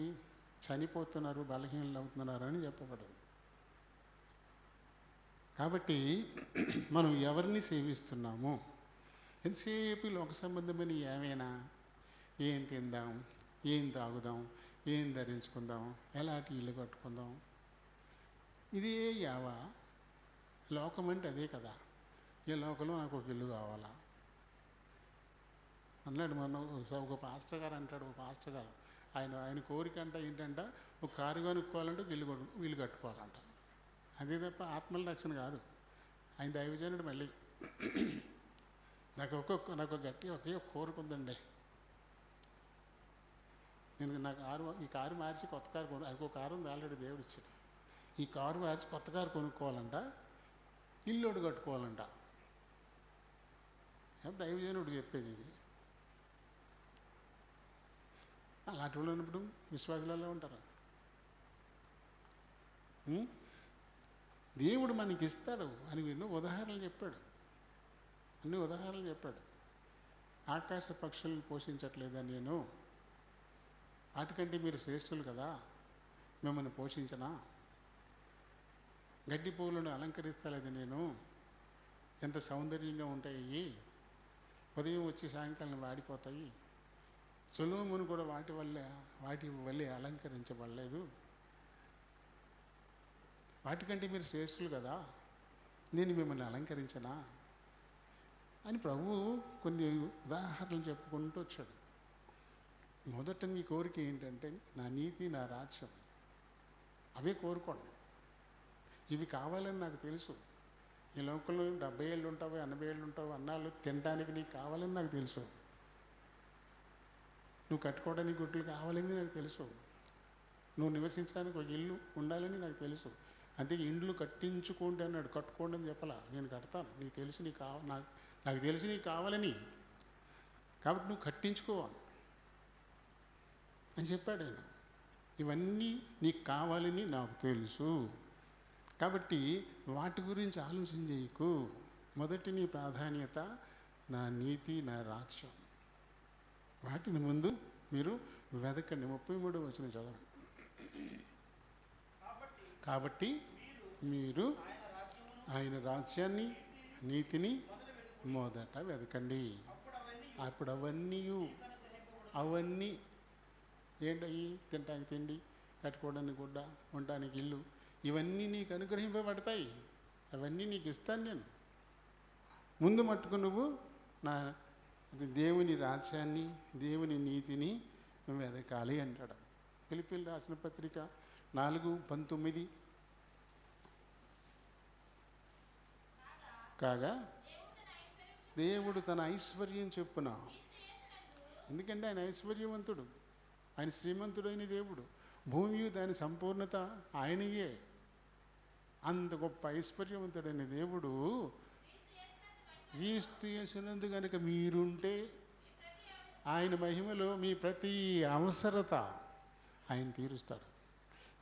చనిపోతున్నారు, బలహీనలు అవుతున్నారు అని చెప్పబడింది. కాబట్టి మనం ఎవరిని సేవిస్తున్నాము? ఎంతసేపు లోక సంబంధమని ఏమైనా, ఏం తిందాం, ఏం తాగుదాం, ఏం ధరించుకుందాం, ఎలాంటి ఇల్లు కట్టుకుందాం, ఇదే యావా. లోకం అంటే అదే కదా. ఏ లోకంలో నాకు ఒక ఇల్లు కావాలా అన్నాడు. మనం ఒక పాస్టర్ గారు అంటాడు, ఒక పాస్టర్ గారు ఆయన కోరిక అంట ఏంటంట, ఒక కారు కొనుక్కోవాలంటే ఒక ఇల్లు కట్టుకోవాలంట. అదే తప్ప ఆత్మల రక్షణ కాదు. ఆయన దైవజనుడు. మళ్ళీ నాకు గట్టి ఒకే కోరిక ఉందండి, ఈ కారు మార్చి కొత్త కారు అది ఒక కారు ఉంది ఆల్రెడీ దేవుడు ఇచ్చాడు. ఈ కారు మార్చి కొత్త కారు కొనుక్కోవాలంట, ఇల్లు కట్టుకోవాలంట. దైవజనుడు చెప్పేది ఇది. అలాంటి వాళ్ళు ఉన్నప్పుడు విశ్వాసాలలో ఉంటారు. దేవుడు మనకి ఇస్తాడు అని ఎన్నో ఉదాహరణలు చెప్పాడు, అన్ని ఉదాహరణలు చెప్పాడు. ఆకాశ పక్షులను పోషించట్లేదా నేను? వాటికంటే మీరు శ్రేష్ఠులు కదా, మిమ్మల్ని పోషించనా? గడ్డి పువ్వులను అలంకరిస్తలేదు నేను, ఎంత సౌందర్యంగా ఉంటాయి, ఉదయం వచ్చి సాయంకాలం వాడిపోతాయి. సొలొమోను కూడా వాటి వల్లే అలంకరించబడలేదు. వాటికంటే మీరు శ్రేష్ఠులు కదా, నేను మిమ్మల్ని అలంకరించనా అని ప్రభువు కొన్ని ఉదాహరణలు చెప్పుకుంటూ వచ్చాడు. మొదట మీ కోరిక ఏంటంటే నా నీతి, నా రాజ్యం, అవే కోరుకోండి. ఇవి కావాలని నాకు తెలుసు. ఈ లోకంలో 70 ఏళ్ళు ఉంటావు, 80 ఏళ్ళు ఉంటావు, అన్నాళ్ళు తినడానికి నీకు కావాలని నాకు తెలుసు. నువ్వు కట్టుకోవడానికి గుడ్లు కావాలని నాకు తెలుసు. నువ్వు నివసించడానికి ఒక ఇల్లు ఉండాలని నాకు తెలుసు. అంతే ఇండ్లు కట్టించుకోండి అన్నాడు, కట్టుకోండి అని చెప్పాలా. నేను కడతాను, నీకు తెలిసి నాకు తెలిసి నీకు కావాలని, కాబట్టి నువ్వు కట్టించుకోవాలి అని చెప్పాడు ఆయన. ఇవన్నీ నీకు కావాలని నాకు తెలుసు, కాబట్టి వాటి గురించి ఆలోచన చేయకు. మొదటి నీ ప్రాధాన్యత నా నీతి, నా రాజ్యం, వాటిని ముందు మీరు వెదకండి. 33వ వచనం చదవండి. కాబట్టి మీరు ఆయన రాజ్యాన్ని, నీతిని మొదట వెదకండి, అప్పుడు అవన్నీ ఏంటయ్యి, తినడానికి తిండి, కట్టుకోవడానికి గుడ్డ, ఉండటానికి ఇల్లు, ఇవన్నీ నీకు అనుగ్రహింపబడతాయి. అవన్నీ నీకు ఇస్తాను నేను. ముందు మట్టుకు నువ్వు దేవుని రాజ్యాన్ని, దేవుని నీతిని నువ్వు వెదకాలి అంటాడు. ఫిలిప్పీలు రాసిన పత్రిక 4:19. కాగా దేవుడు తన ఐశ్వర్యం చొప్పున, ఎందుకంటే ఆయన ఐశ్వర్యవంతుడు, ఆయన శ్రీమంతుడైన దేవుడు, భూమియు దాని సంపూర్ణత ఆయనయే. అంత గొప్ప ఐశ్వర్యవంతుడైన దేవుడు క్రీస్తు యేసునందు కనుక మీరుంటే ఆయన మహిమలో మీ ప్రతి అవసరత ఆయన తీరుస్తాడు.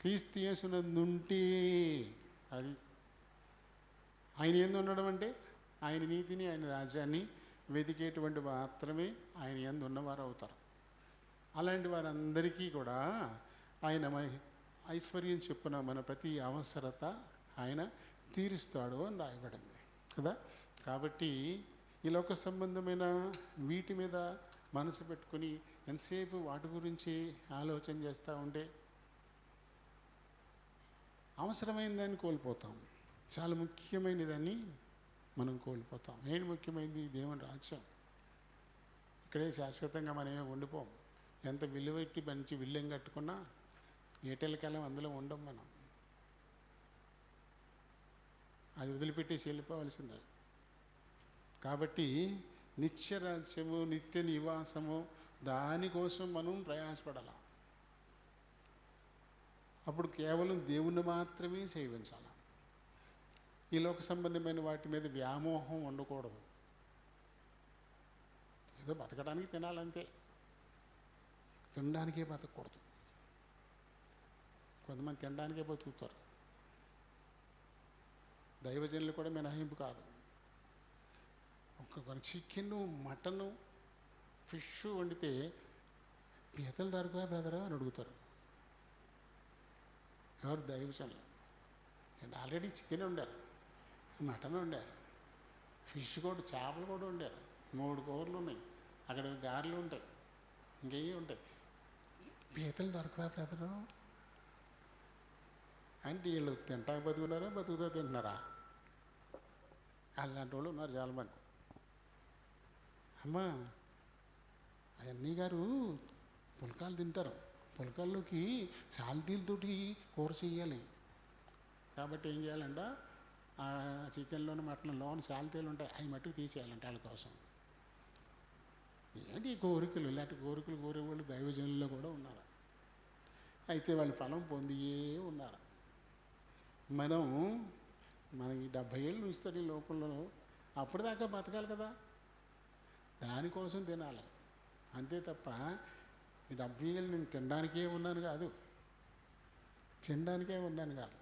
క్రీస్తు యేసునందు ఉంటే, అది ఆయన ఏంది ఉండడం అంటే ఆయన నీతిని, ఆయన రాజ్యాన్ని వెతికేటువంటి మాత్రమే ఆయన యందు ఉన్నవారు అవుతారు. అలాంటి వారందరికీ కూడా ఆయన ఐశ్వర్యం చొప్పున మన ప్రతి అవసరత ఆయన తీరుస్తాడు అని రాయబడింది కదా. కాబట్టి ఈ లోక సంబంధమైన వీటి మీద మనసు పెట్టుకుని ఎంతసేపు వాటి గురించి ఆలోచన చేస్తూ ఉంటే అవసరమైన దాన్ని కోల్పోతాం, చాలా ముఖ్యమైన దాన్ని మనం కోల్పోతాం. ఏంటి ముఖ్యమైనది? దేవుని రాజ్యం. ఇక్కడే శాశ్వతంగా మనమే ఉండిపోం. ఎంత విల్లు పెట్టి మంచి విల్లం కట్టుకున్నా ఏటెలకాలం అందులో ఉండం మనం. అది వదిలిపెట్టేసి వెళ్ళిపోవలసిందే. కాబట్టి నిత్యరాజ్యము, నిత్య నివాసము, దానికోసం మనం ప్రయాసపడాలి. అప్పుడు కేవలం దేవుణ్ణి మాత్రమే సేవించాలి. ఈ లోక సంబంధమైన వాటి మీద వ్యామోహం ఉండకూడదు. ఏదో బతకడానికి తినాలంతే, తినడానికే బతకూడదు. కొంతమంది తినడానికే బతుకుతారు. దైవజనులు కూడా మినహాయింపు కాదు. ఒక చికెను, మటను, ఫిష్ వండితే పీతలు దొరకవా బ్రదరా అని అడుగుతారు. ఎవరు? దైవజనులు. ఆల్రెడీ చికెన్ వండారు, మటన్ వండారు, ఫిష్ కూడా, చేపలు కూడా వండారు. 3 కూరలు ఉన్నాయి, అక్కడ గారెలు ఉంటాయి, ఇంకేవి ఉంటాయి. పీతలు దొరకవా బ్రదరు అంటే వీళ్ళు తింటాక బతుకున్నారా, బతుకుతా తింటున్నారా? అలాంటి వాళ్ళు ఉన్నారు చాలామంది. అమ్మా అవన్నీ గారు పుల్కాలు తింటారు, పుల్కాల్లోకి సాల్తీలతోటి కూర చేయాలి. కాబట్టి ఏం చేయాలంట, ఆ చికెన్లోని మటన్లోని సాల్తీలు ఉంటాయి, అవి మట్టుకు తీసేయాలంట వాళ్ళ కోసం. ఏంటి ఈ కోరికలు? ఇలాంటి కోరికలు కోరేవాళ్ళు దైవజనుల్లో కూడా ఉన్నారు. అయితే వాళ్ళు ఫలం పొందియే ఉన్నారు. మనకి 70 ఏళ్ళు ఇస్తాడు ఈ లోకంలో, అప్పటిదాకా బతకాలి కదా, దానికోసం తినాలి అంతే తప్ప ఈ 70 ఏళ్ళు నేను తినడానికే ఉన్నాను కాదు, తినడానికే ఉన్నాను కాదు.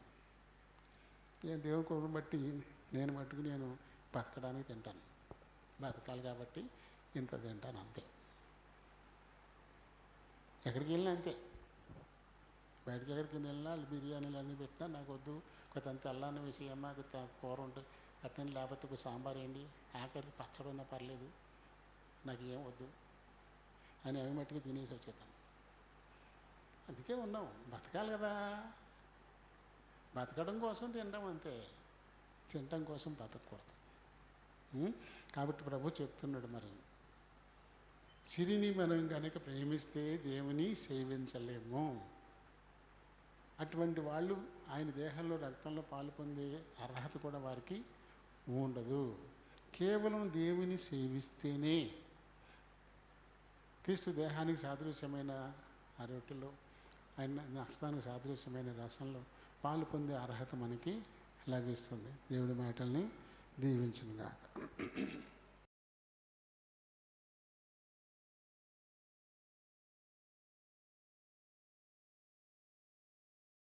నేను దేవుని కృపను బట్టి నేను మట్టుకు నేను బతకడానికి తింటాను, బతకాలి కాబట్టి ఇంత తింటాను అంతే. ఎక్కడికి వెళ్ళినా అంతే. బయటకి ఎక్కడికి వెళ్ళినా వాళ్ళు బిర్యానీలు అన్నీ పెట్టినా నాకు వద్దు, కొంత తెల్లాన్ని వేసి అమ్మ కూర ఉంటుంది అట్నే, లేకపోతే సాంబార్ వేయండి, ఆఖరికి పచ్చడి ఉన్నా పర్లేదు, నాకు ఏం వద్దు అని అవి మట్టుకు తినేసి వచ్చేస్తాను. అందుకే ఉన్నాం, బతకాలి కదా, బతకడం కోసం తినడం అంతే, తినడం కోసం బతకూడదు. కాబట్టి ప్రభు చెప్తున్నాడు, మరి సిరిని మనం కనుక ప్రేమిస్తే దేవుని సేవించలేము. అటువంటి వాళ్ళు ఆయన దేహంలో రక్తంలో పాలు పొందే అర్హత కూడా వారికి ఉండదు. కేవలం దేవుని సేవిస్తేనే క్రీస్తు దేహానికి సాదృశ్యమైన ఆ రొట్టెలో, ఆయన హస్తానికి సాదృశ్యమైన రసంలో పాలు పొందే అర్హత మనకి లభిస్తుంది. దేవుడి మాటల్ని దీవించును గాక.